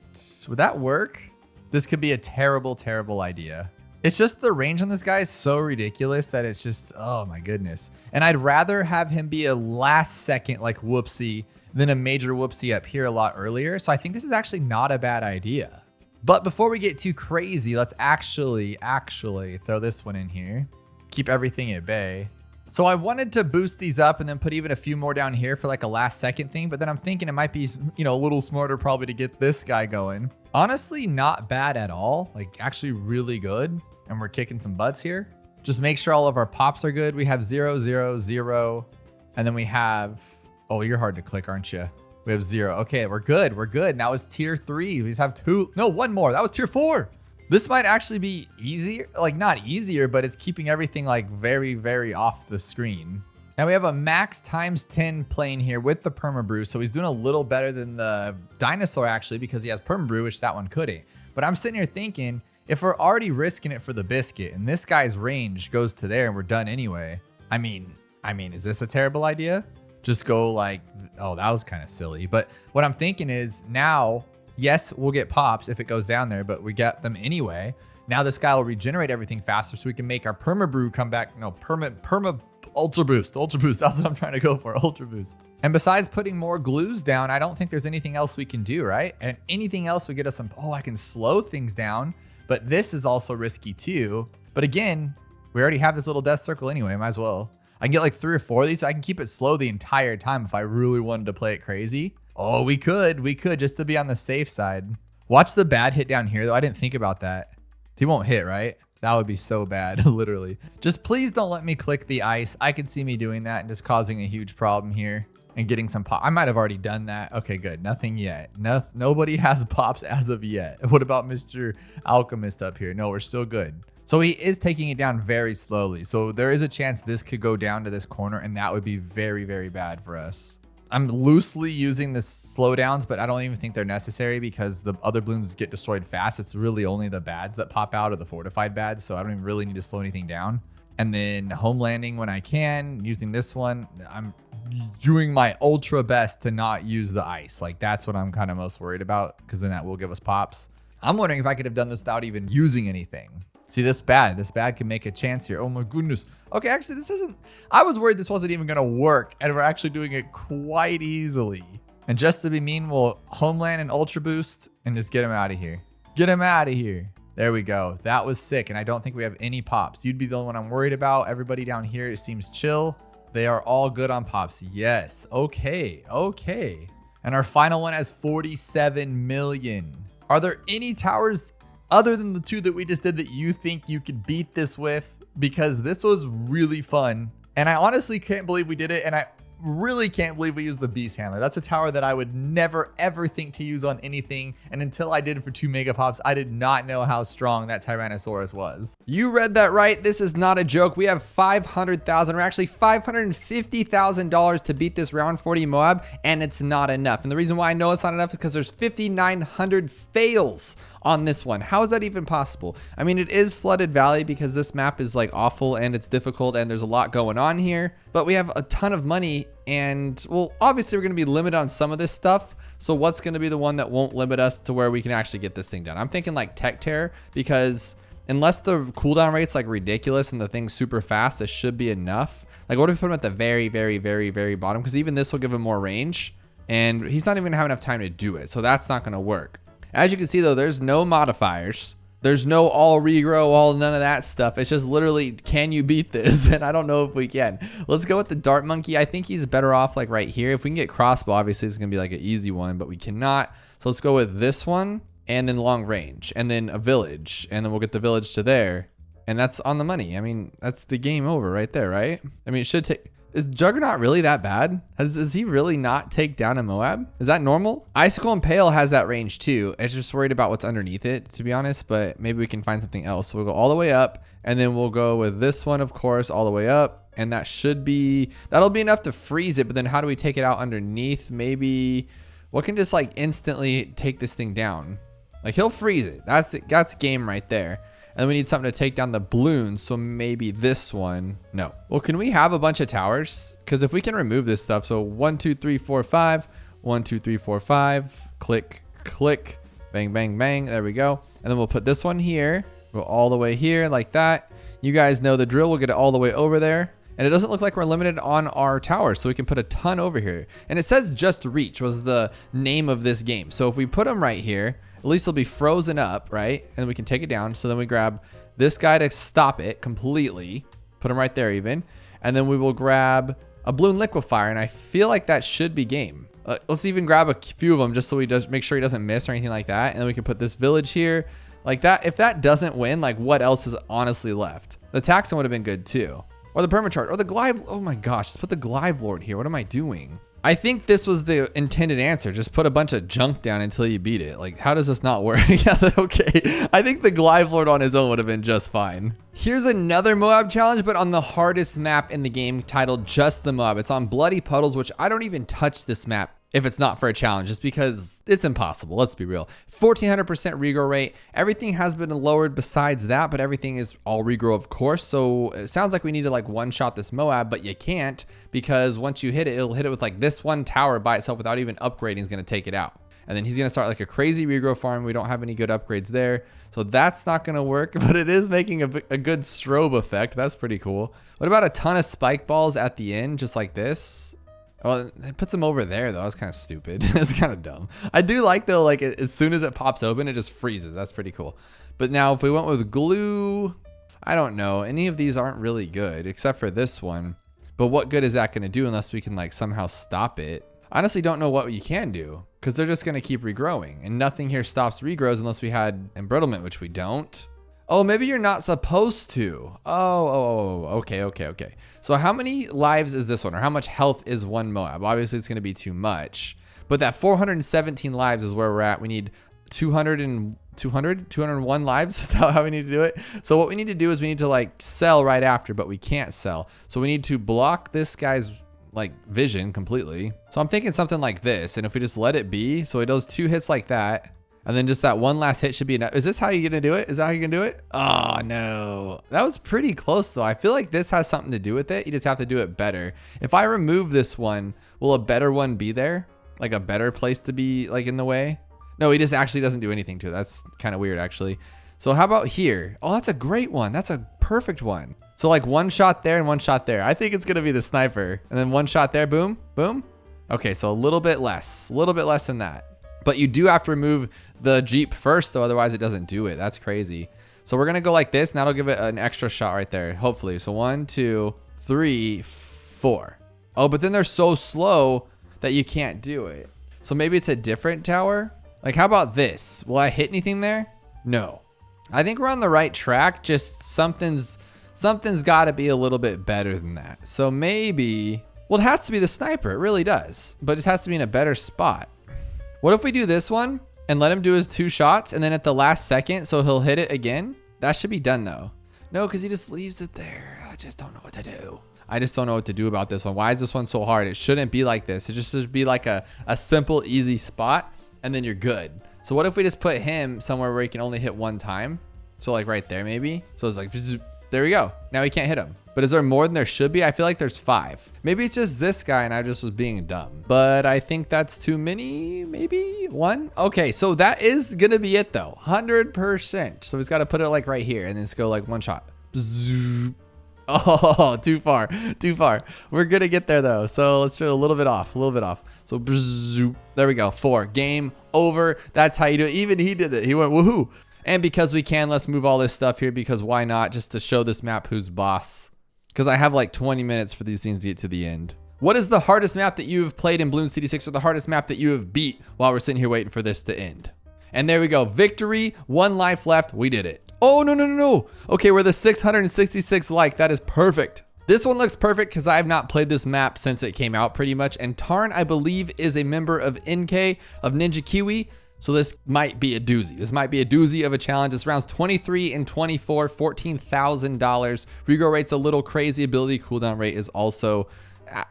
Would that work? This could be a terrible, terrible idea. It's just the range on this guy is so ridiculous that it's just, oh my goodness. And I'd rather have him be a last second like whoopsie than a major whoopsie up here a lot earlier. So I think this is actually not a bad idea. But before we get too crazy, let's actually throw this one in here. Keep everything at bay. So I wanted to boost these up and then put even a few more down here for like a last second thing. But then I'm thinking it might be, you know, a little smarter probably to get this guy going. Honestly, not bad at all. Like, actually really good. And we're kicking some butts here. Just make sure all of our pops are good. We have 0, 0, 0. And then we have, oh, you're hard to click, aren't you? We have 0. Okay, we're good. We're good. Now it's tier 3. We just have 2. No, 1 more. That was tier 4. This might actually be easier, like not easier, but it's keeping everything like very, very off the screen. Now we have a max times 10 plane here with the permabrew. So he's doing a little better than the dinosaur actually, because he has permabrew, which that one couldn't. But I'm sitting here thinking, if we're already risking it for the biscuit and this guy's range goes to there and we're done anyway. I mean, is this a terrible idea? Just go like, oh, that was kind of silly. But what I'm thinking is now, yes, we'll get pops if it goes down there, but we get them anyway. Now this guy will regenerate everything faster so we can make our permabrew come back. No, ultra boost. That's what I'm trying to go for, ultra boost. And besides putting more glues down, I don't think there's anything else we can do, right? And anything else would get us some, oh, I can slow things down, but this is also risky too. But again, we already have this little death circle anyway, might as well. I can get like 3 or 4 of these. I can keep it slow the entire time if I really wanted to play it crazy. Oh, we could just to be on the safe side. Watch the bad hit down here though. I didn't think about that. He won't hit, right? That would be so bad, literally. Just please don't let me click the ice. I could see me doing that and just causing a huge problem here and getting some pop. I might have already done that. Okay, good. Nothing yet. Nobody has pops as of yet. What about Mr. Alchemist up here? No, we're still good. So he is taking it down very slowly. So there is a chance this could go down to this corner and that would be very, very bad for us. I'm loosely using the slowdowns, but I don't even think they're necessary because the other balloons get destroyed fast. It's really only the bads that pop out, or the fortified bads. So I don't even really need to slow anything down. And then home landing when I can, using this one. I'm doing my ultra best to not use the ice. Like, that's what I'm kind of most worried about, because then that will give us pops. I'm wondering if I could have done this without even using anything. See, this bad can make a chance here. Oh my goodness. Okay, actually this isn't, I was worried this wasn't even gonna work, and we're actually doing it quite easily. And just to be mean, we'll homeland and ultra boost and just get him out of here. Get him out of here. There we go. That was sick. And I don't think we have any pops. You'd be the only one I'm worried about. Everybody down here, it seems chill. They are all good on pops. Yes. Okay. Okay. And our final one has 47 million. Are there any towers other than the 2 that we just did that you think you could beat this with? Because this was really fun. And I honestly can't believe we did it. And really can't believe we used the beast handler. That's a tower that I would never ever think to use on anything. And until I did it for 2 mega pops, I did not know how strong that Tyrannosaurus was. You read that right. This is not a joke. We have 500,000 or actually $550,000 to beat this round 40 Moab, and it's not enough. And the reason why I know it's not enough is because there's 5,900 fails on this one. How is that even possible? I mean, it is flooded valley because this map is like awful and it's difficult and there's a lot going on here, but we have a ton of money and, well, obviously we're going to be limited on some of this stuff. So what's going to be the one that won't limit us to where we can actually get this thing done? I'm thinking like Tech Tear, because unless the cooldown rate's like ridiculous and the thing's super fast, this should be enough. Like, what if we put him at the very, very, very, very bottom? Because even this will give him more range and he's not even gonna have enough time to do it. So that's not going to work. As you can see though, there's no modifiers. There's no all regrow, all none of that stuff. It's just literally, can you beat this? And I don't know if we can. Let's go with the dart monkey. I think he's better off like right here. If we can get crossbow, obviously it's gonna be like an easy one, but we cannot. So let's go with this one and then long range and then a village. And then we'll get the village to there. And that's on the money. I mean, that's the game over right there, right? I mean, it should take... Is Juggernaut really that bad? Does he really not take down a Moab? Is that normal? Icicle Impale has that range too. It's just worried about what's underneath it, to be honest, but maybe we can find something else. So we'll go all the way up and then we'll go with this one, of course, all the way up. And that should be, that'll be enough to freeze it. But then how do we take it out underneath? Maybe what can just like instantly take this thing down? Like he'll freeze it. That's game right there. And we need something to take down the balloons. So maybe this one. No. Well, can we have a bunch of towers? Because if we can remove this stuff. So 1, 2, 3, 4, 5. 1, 2, 3, 4, 5. Click, click. Bang, bang, bang. There we go. And then we'll put this one here. Go all the way here like that. You guys know the drill. We'll get it all the way over there. And it doesn't look like we're limited on our towers. So we can put a ton over here. And it says just reach was the name of this game. So if we put them right here, at least it'll be frozen up, right? And we can take it down. So then we grab this guy to stop it completely. Put him right there even. And then we will grab a balloon liquefier. And I feel like that should be game. Let's even grab a few of them just so we make sure he doesn't miss or anything like that. And then we can put this village here like that. If that doesn't win, like what else is honestly left? The Taxon would have been good too. Or the Permacharge or the Glyve. Oh my gosh, let's put the Glyve Lord here. What am I doing? I think this was the intended answer. Just put a bunch of junk down until you beat it. Like, how does this not work? Yeah, okay. I think the Glyve Lord on his own would have been just fine. Here's another Moab challenge, but on the hardest map in the game titled Just the Moab. It's on Bloody Puddles, which I don't even touch this map if it's not for a challenge, just because it's impossible. Let's be real. 1400% regrow rate. Everything has been lowered besides that, but everything is all regrow, of course. So it sounds like we need to like one shot this Moab, but you can't, because once you hit it, it'll hit it with like this one tower by itself without even upgrading is going to take it out. And then he's going to start like a crazy regrow farm. We don't have any good upgrades there. So that's not going to work, but it is making a good strobe effect. That's pretty cool. What about a ton of spike balls at the end, just like this? Oh, it puts them over there though. That's kind of stupid. It's kind of dumb. I do like though, like as soon as it pops open, it just freezes. That's pretty cool. But now if we went with glue, I don't know. Any of these aren't really good except for this one. But what good is that going to do unless we can like somehow stop it? I honestly don't know what you can do because they're just going to keep regrowing and nothing here stops regrows unless we had embrittlement, which we don't. Oh, maybe you're not supposed to. Oh, okay. So how many lives is this one, or how much health is one Moab? Obviously, it's going to be too much. But that 417 lives is where we're at. We need 201 lives. Is that how we need to do it? So what we need to do is we need to like sell right after, but we can't sell. So we need to block this guy's like vision completely. So I'm thinking something like this. And if we just let it be, so he does 2 hits like that. And then just that one last hit should be enough. Is this how you're going to do it? Is that how you're going to do it? Oh, no. That was pretty close, though. I feel like this has something to do with it. You just have to do it better. If I remove this one, will a better one be there? Like a better place to be like in the way? No, he just actually doesn't do anything to it. That's kind of weird, actually. So how about here? Oh, that's a great one. That's a perfect one. So like one shot there and one shot there. I think it's going to be the sniper. And then one shot there. Boom, boom. Okay, so a little bit less than that. But you do have to remove the Jeep first, though. Otherwise, it doesn't do it. That's crazy. So we're going to go like this. And that'll give it an extra shot right there, hopefully. So 1, 2, 3, 4. Oh, but then they're so slow that you can't do it. So maybe it's a different tower. Like, how about this? Will I hit anything there? No. I think we're on the right track. Just something's got to be a little bit better than that. So maybe Well, it has to be the sniper. It really does. But it has to be in a better spot. What if we do this one and let him do his 2 shots and then at the last second, so he'll hit it again? That should be done though. No, because he just leaves it there. I just don't know what to do. I just don't know what to do about this one. Why is this one so hard? It shouldn't be like this. It just should be like a simple, easy spot and then you're good. So what if we just put him somewhere where he can only hit 1 time? So like right there maybe. So it's like, there we go. Now he can't hit him. But is there more than there should be? I feel like there's 5. Maybe it's just this guy and I just was being dumb. But I think that's too many, maybe 1. Okay, so that is gonna be it though, 100%. So he's gotta put it like right here and then just go like 1 shot. Oh, too far, too far. We're gonna get there though. So let's try a little bit off, So there we go, 4, game over. That's how you do it. Even he did it, he went woohoo. And because we can, let's move all this stuff here because why not, just to show this map who's boss. Because I have like 20 minutes for these things to get to the end. What is the hardest map that you've played in Bloons TD6 or the hardest map that you have beat while we're sitting here waiting for this to end? And there we go. Victory, 1 life left. We did it. Oh, no. Okay, we're the 666 like. That is perfect. This one looks perfect because I have not played this map since it came out pretty much. And Tarn, I believe, is a member of NK of Ninja Kiwi. So this might be a doozy. This might be a doozy of a challenge. It's rounds 23 and 24, $14,000. Regrow rate's a little crazy. Ability cooldown rate is also,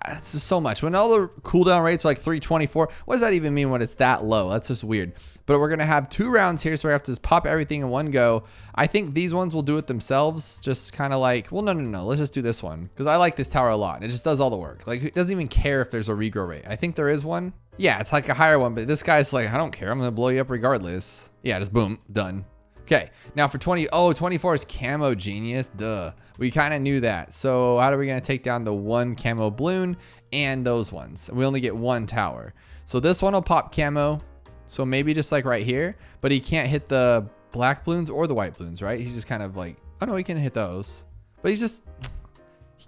it's just so much. When all the cooldown rates are like 324, what does that even mean when it's that low? That's just weird. But we're gonna have 2 rounds here, so we have to just pop everything in one go. I think these ones will do it themselves. Just kind of like, well, no. Let's just do this one because I like this tower a lot. It just does all the work. Like it doesn't even care if there's a regrow rate. I think there is one. Yeah, it's like a higher one, but this guy's like, I don't care. I'm gonna blow you up regardless. Yeah, just boom, done. Okay, now for 24 is camo genius, duh. We kind of knew that. So how are we gonna take down the 1 camo balloon and those ones? We only get 1 tower. So this one will pop camo. So maybe just like right here, but he can't hit the black balloons or the white balloons, right? He's just kind of like, oh no, he can hit those, but he's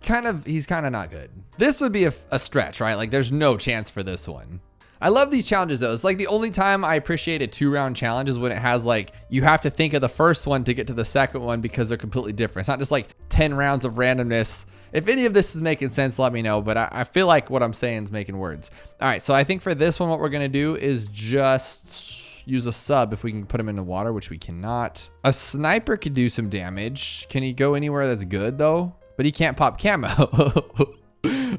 kind of not good. This would be a stretch, right? Like there's no chance for this one. I love these challenges though. It's like the only time I appreciate a 2-round challenge is when it has like, you have to think of the first one to get to the second one because they're completely different. It's not just like 10 rounds of randomness. If any of this is making sense, let me know, but I feel like what I'm saying is making words. All right, so I think for this one, what we're gonna do is just use a sub if we can put him in the water, which we cannot. A sniper could do some damage. Can he go anywhere that's good though? But he can't pop camo.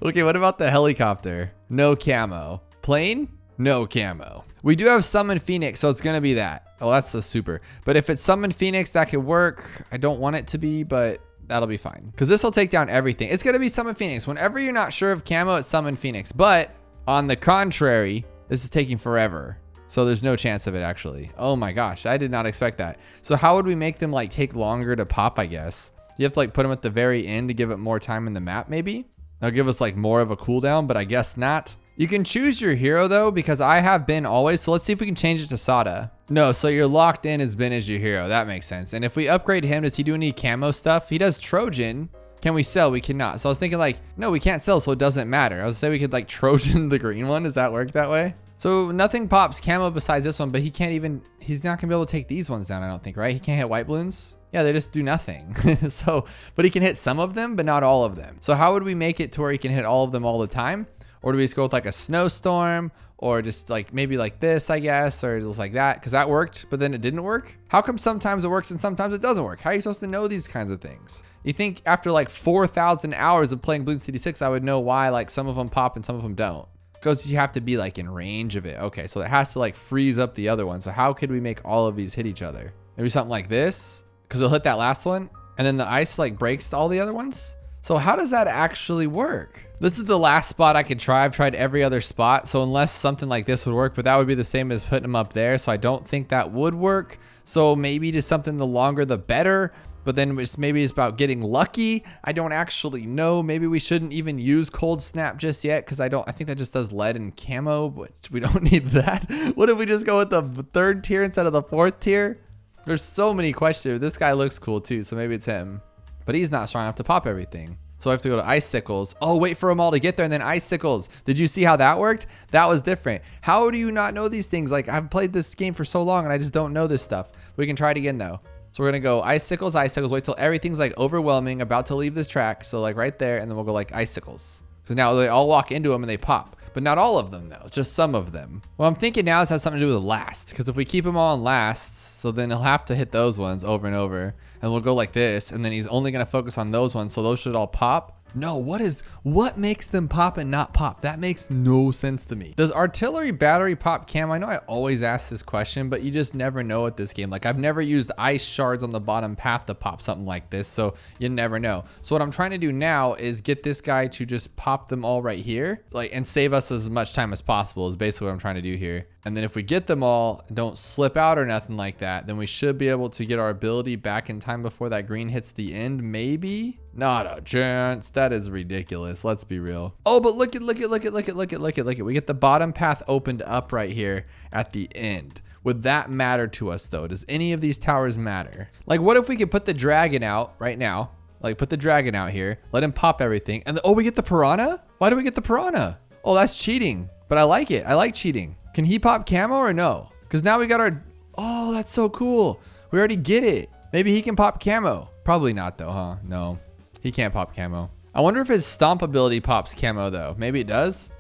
Okay, what about the helicopter? No camo. Plane? No camo. We do have Summon Phoenix, so it's gonna be that. Oh, that's the super. But if it's Summon Phoenix, that could work. I don't want it to be, but that'll be fine. Because this will take down everything. It's gonna be Summon Phoenix. Whenever you're not sure of camo, it's Summon Phoenix. But on the contrary, this is taking forever. So there's no chance of it actually. Oh my gosh, I did not expect that. So how would we make them like take longer to pop, I guess? You have to like put them at the very end to give it more time in the map maybe? That'll give us like more of a cooldown, but I guess not. You can choose your hero though, because I have Ben always. So let's see if we can change it to Sada. No, so you're locked in as Ben as your hero. That makes sense. And if we upgrade him, does he do any camo stuff? He does Trojan. Can we sell? We cannot. So I was thinking like, no, we can't sell, so it doesn't matter. I was saying we could like Trojan the green one. Does that work that way? So nothing pops camo besides this one, but he's not gonna be able to take these ones down, I don't think, right? He can't hit white balloons. Yeah, they just do nothing. So, but he can hit some of them, but not all of them. So how would we make it to where he can hit all of them all the time? Or do we just go with like a snowstorm, or just like maybe like this, I guess, or just like that? Because that worked, but then it didn't work. How come sometimes it works and sometimes it doesn't work? How are you supposed to know these kinds of things? You think after like 4,000 hours of playing Bloons TD6, I would know why like some of them pop and some of them don't. Because you have to be like in range of it. Okay, so it has to like freeze up the other one. So how could we make all of these hit each other? Maybe something like this, because it'll hit that last one, and then the ice like breaks all the other ones. So how does that actually work? This is the last spot I could try. I've tried every other spot. So unless something like this would work, but that would be the same as putting them up there. So I don't think that would work. So maybe just something the longer the better, but then maybe it's about getting lucky. I don't actually know. Maybe we shouldn't even use cold snap just yet, because I think that just does lead and camo, but we don't need that. What if we just go with the 3rd tier instead of the 4th tier? There's so many questions. This guy looks cool too, so maybe it's him. But he's not strong enough to pop everything. So I have to go to icicles. Oh, wait for them all to get there and then icicles. Did you see how that worked? That was different. How do you not know these things? Like, I've played this game for so long and I just don't know this stuff. We can try it again though. So we're gonna go icicles, wait till everything's like overwhelming, about to leave this track. So like right there, and then we'll go like icicles. So now they all walk into them and they pop. But not all of them though, just some of them. Well, I'm thinking now this has something to do with last, because if we keep them all on last, so then he'll have to hit those ones over and over, and we'll go like this, and then he's only gonna focus on those ones, so those should all pop. No, what makes them pop and not pop? That makes no sense to me. Does artillery battery pop cam? I know I always ask this question, but you just never know at this game. Like I've never used ice shards on the bottom path to pop something like this, so you never know. So what I'm trying to do now is get this guy to just pop them all right here, like, and save us as much time as possible is basically what I'm trying to do here. And then if we get them all, don't slip out or nothing like that, then we should be able to get our ability back in time before that green hits the end, maybe? Not a chance. That is ridiculous. Let's be real. Oh, but look at. We get the bottom path opened up right here at the end. Would that matter to us though? Does any of these towers matter? Like what if we could put the dragon out right now? Like put the dragon out here, let him pop everything. And oh, we get the piranha? Why do we get the piranha? Oh, that's cheating, but I like it. I like cheating. Can he pop camo or no? Because now we got our, oh, that's so cool. We already get it. Maybe he can pop camo. Probably not though, huh? No, he can't pop camo. I wonder if his stomp ability pops camo though. Maybe it does.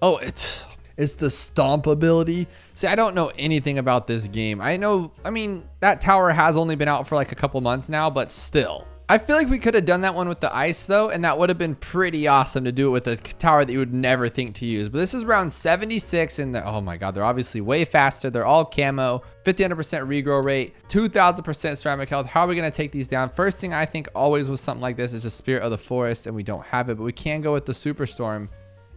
Oh, it's the stomp ability. See, I don't know anything about this game. I mean, that tower has only been out for like a couple months now, but still. I feel like we could have done that one with the ice though, and that would have been pretty awesome to do it with a tower that you would never think to use. But this is round 76 and oh my God, they're obviously way faster. They're all camo, 1500% regrow rate, 2000% ceramic health. How are we gonna take these down? First thing I think always with something like this is just Spirit of the Forest, and we don't have it, but we can go with the Superstorm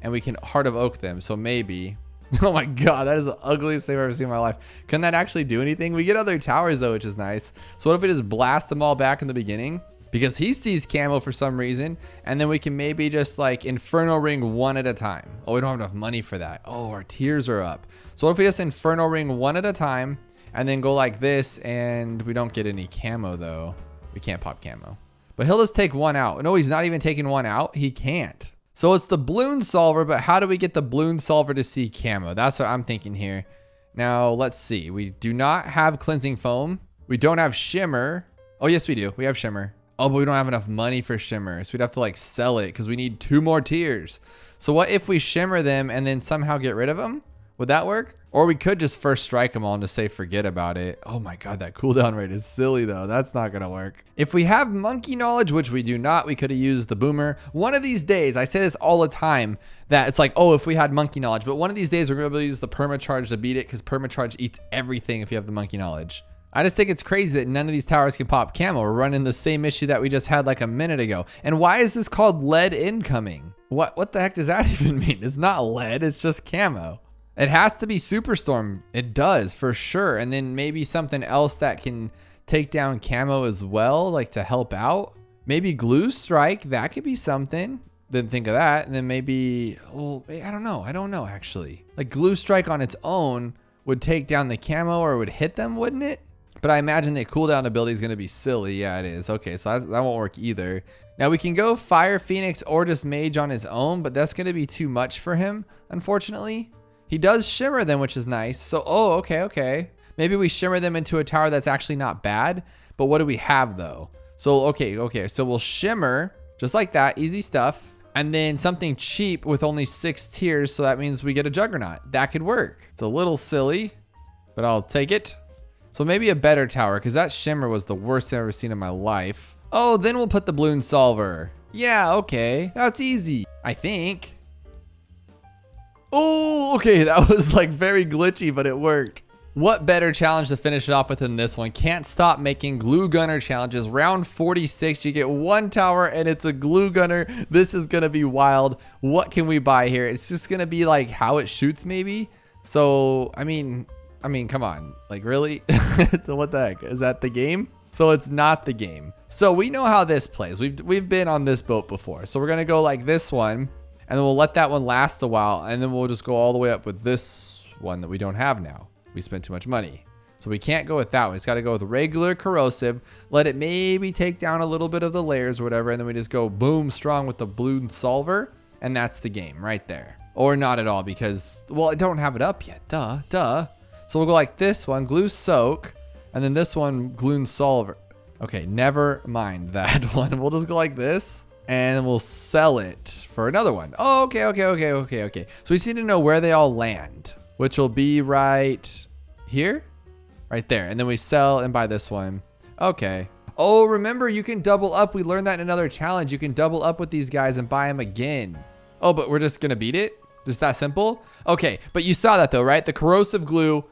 and we can Heart of Oak them. So maybe, oh my God, that is the ugliest thing I've ever seen in my life. Can that actually do anything? We get other towers though, which is nice. So what if we just blast them all back in the beginning? Because he sees camo for some reason, and then we can maybe just like Inferno Ring one at a time. Oh, we don't have enough money for that. Oh, our tiers are up. So what if we just Inferno Ring one at a time and then go like this, and we don't get any camo though. We can't pop camo. But he'll just take one out. No, he's not even taking one out. He can't. So it's the Bloon Solver, but how do we get the Bloon Solver to see camo? That's what I'm thinking here. Now, let's see. We do not have Cleansing Foam. We don't have Shimmer. Oh, yes, we do. We have Shimmer. Oh, but we don't have enough money for Shimmer. So we'd have to like sell it because we need 2 more tiers. So what if we Shimmer them and then somehow get rid of them? Would that work? Or we could just first strike them all and just say forget about it. Oh my God, that cooldown rate is silly though. That's not gonna work. If we have Monkey Knowledge, which we do not, we could have used the Boomer. One of these days, I say this all the time, that it's like, oh, if we had Monkey Knowledge, but one of these days we're gonna be able to use the Permacharge to beat it because Permacharge eats everything if you have the Monkey Knowledge. I just think it's crazy that none of these towers can pop camo. We're running the same issue that we just had like a minute ago. And why is this called lead incoming? What the heck does that even mean? It's not lead, it's just camo. It has to be Superstorm. It does for sure. And then maybe something else that can take down camo as well, like to help out. Maybe Glue Strike, that could be something. Didn't think of that. And then maybe, well, I don't know actually. Like Glue Strike on its own would take down the camo or would hit them, wouldn't it? But I imagine the cooldown ability is going to be silly. Yeah, it is. Okay, so that won't work either. Now we can go Fire Phoenix or just Mage on his own, but that's going to be too much for him, unfortunately. He does Shimmer them, which is nice. So, oh, okay. Maybe we Shimmer them into a tower that's actually not bad. But what do we have though? So, okay. So we'll Shimmer just like that. Easy stuff. And then something cheap with only 6 tiers. So that means we get a Juggernaut. That could work. It's a little silly, but I'll take it. So maybe a better tower, because that Shimmer was the worst thing I've ever seen in my life. Oh, then we'll put the Bloon Solver. Yeah, okay. That's easy, I think. Oh, okay. That was like very glitchy, but it worked. What better challenge to finish it off with than this one? Can't stop making glue gunner challenges. Round 46, you get 1 tower and it's a glue gunner. This is going to be wild. What can we buy here? It's just going to be like how it shoots maybe. So, I mean, come on, like really? So what the heck? Is that the game? So it's not the game. So we know how this plays. We've been on this boat before. So we're going to go like this one, and then we'll let that one last a while, and then we'll just go all the way up with this one that we don't have now. We spent too much money. So we can't go with that one. It's got to go with regular corrosive. Let it maybe take down a little bit of the layers or whatever, and then we just go boom strong with the Bloon Solver, and that's the game right there. Or not at all, because, well, I don't have it up yet. Duh. So we'll go like this one, Glue Soak, and then this one, Bloon Solver. Okay, never mind that one. We'll just go like this. and we'll sell it for another one. Oh, okay. So we just need to know where they all land, which will be right here, right there. And then we sell and buy this one. Okay. Oh, remember you can double up. We learned that in another challenge. You can double up with these guys and buy them again. Oh, but we're just gonna beat it? Just that simple? Okay, but you saw that though, right? The corrosive glue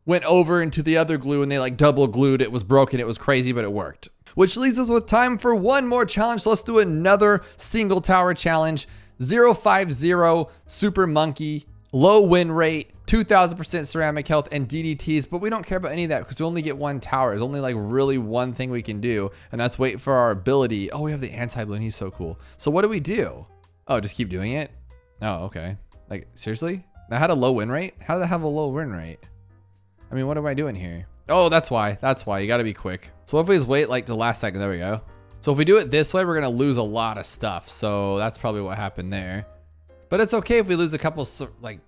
went over into the other glue and they like double glued. It was broken. It was crazy, but it worked. Which leaves us with time for one more challenge. So let's do another single tower challenge. 050 Super Monkey, low win rate, 2000% ceramic health, and DDTs, but we don't care about any of that because we only get one tower. There's only like really one thing we can do, and that's wait for our ability. Oh, we have the anti-balloon. He's so cool. So what do we do? Oh, just keep doing it? Oh, okay. Like, seriously? That had a low win rate? How did that have a low win rate? I mean, what am I doing here? Oh, that's why. That's why. You got to be quick. So if we just wait like the last second, there we go. So if we do it this way, we're going to lose a lot of stuff. So that's probably what happened there. But it's okay if we lose a couple, like,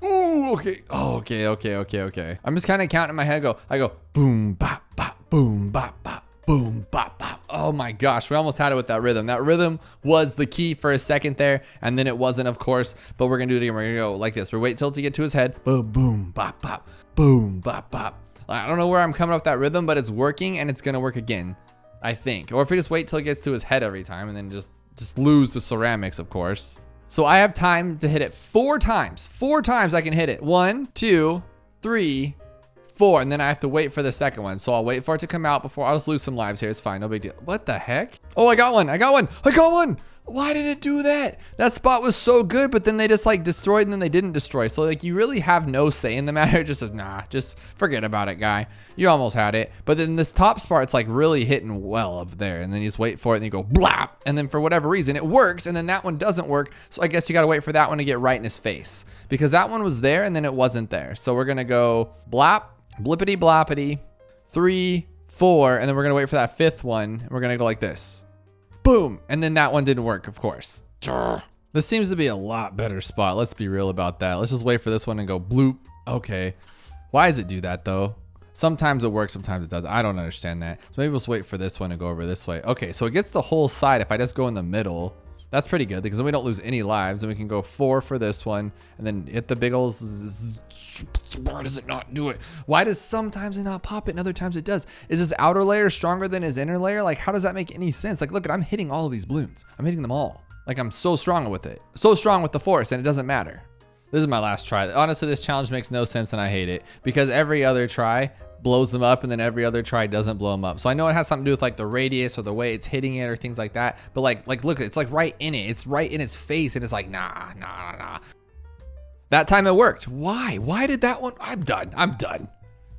oh, okay. Oh, okay. I'm just kind of counting in my head. I go, boom, bop, bop, boom, bop, bop, boom, bop, bop. Oh my gosh, we almost had it with that rhythm. That rhythm was the key for a second there, and then it wasn't, of course, but we're going to do it again. We're going to go like this. We're wait till to get to his head. Boom, boom, bop, bop, boom, bop, bop. I don't know where I'm coming up with that rhythm, but it's working, and it's going to work again, I think. Or if we just wait till it gets to his head every time, and then just lose the ceramics, of course. So I have time to hit it 4 times. 4 times I can hit it. 1, 2, 3, 4. And then I have to wait for the second one. So I'll wait for it to come out before. I'll just lose some lives here. It's fine. No big deal. What the heck? Oh, I got one. Why did it do that? That spot was so good, but then they just like destroyed and then they didn't destroy. So like you really have no say in the matter. It just says, nah, just forget about it, guy. You almost had it. But then this top spot, it's like really hitting well up there. And then you just wait for it and you go blap. And then for whatever reason, it works. And then that one doesn't work. So I guess you got to wait for that one to get right in his face because that one was there and then it wasn't there. So we're going to go blap, blippity bloppity, 3, 4. And then we're going to wait for that 5th one. And we're going to go like this. Boom. And then that one didn't work, of course. This seems to be a lot better spot. Let's be real about that. Let's just wait for this one and go bloop. Okay. Why does it do that though? Sometimes it works, sometimes it doesn't. I don't understand that. So maybe we'll just wait for this one to go over this way. Okay, so it gets the whole side. If I just go in the middle, that's pretty good because then we don't lose any lives. And we can go 4 for this one and then hit the big old. Why does it not do it? Why does sometimes it not pop it and other times it does? Is his outer layer stronger than his inner layer? Like, how does that make any sense? Like, look, I'm hitting all of these balloons. I'm hitting them all. Like, I'm so strong with it. So strong with the force, and it doesn't matter. This is my last try. Honestly, this challenge makes no sense, and I hate it because every other try blows them up, and then every other try doesn't blow them up. So I know it has something to do with like the radius or the way it's hitting it or things like that. But like look, it's like right in it. It's right in its face, and it's like nah. That time it worked. Why? Why did that one? I'm done.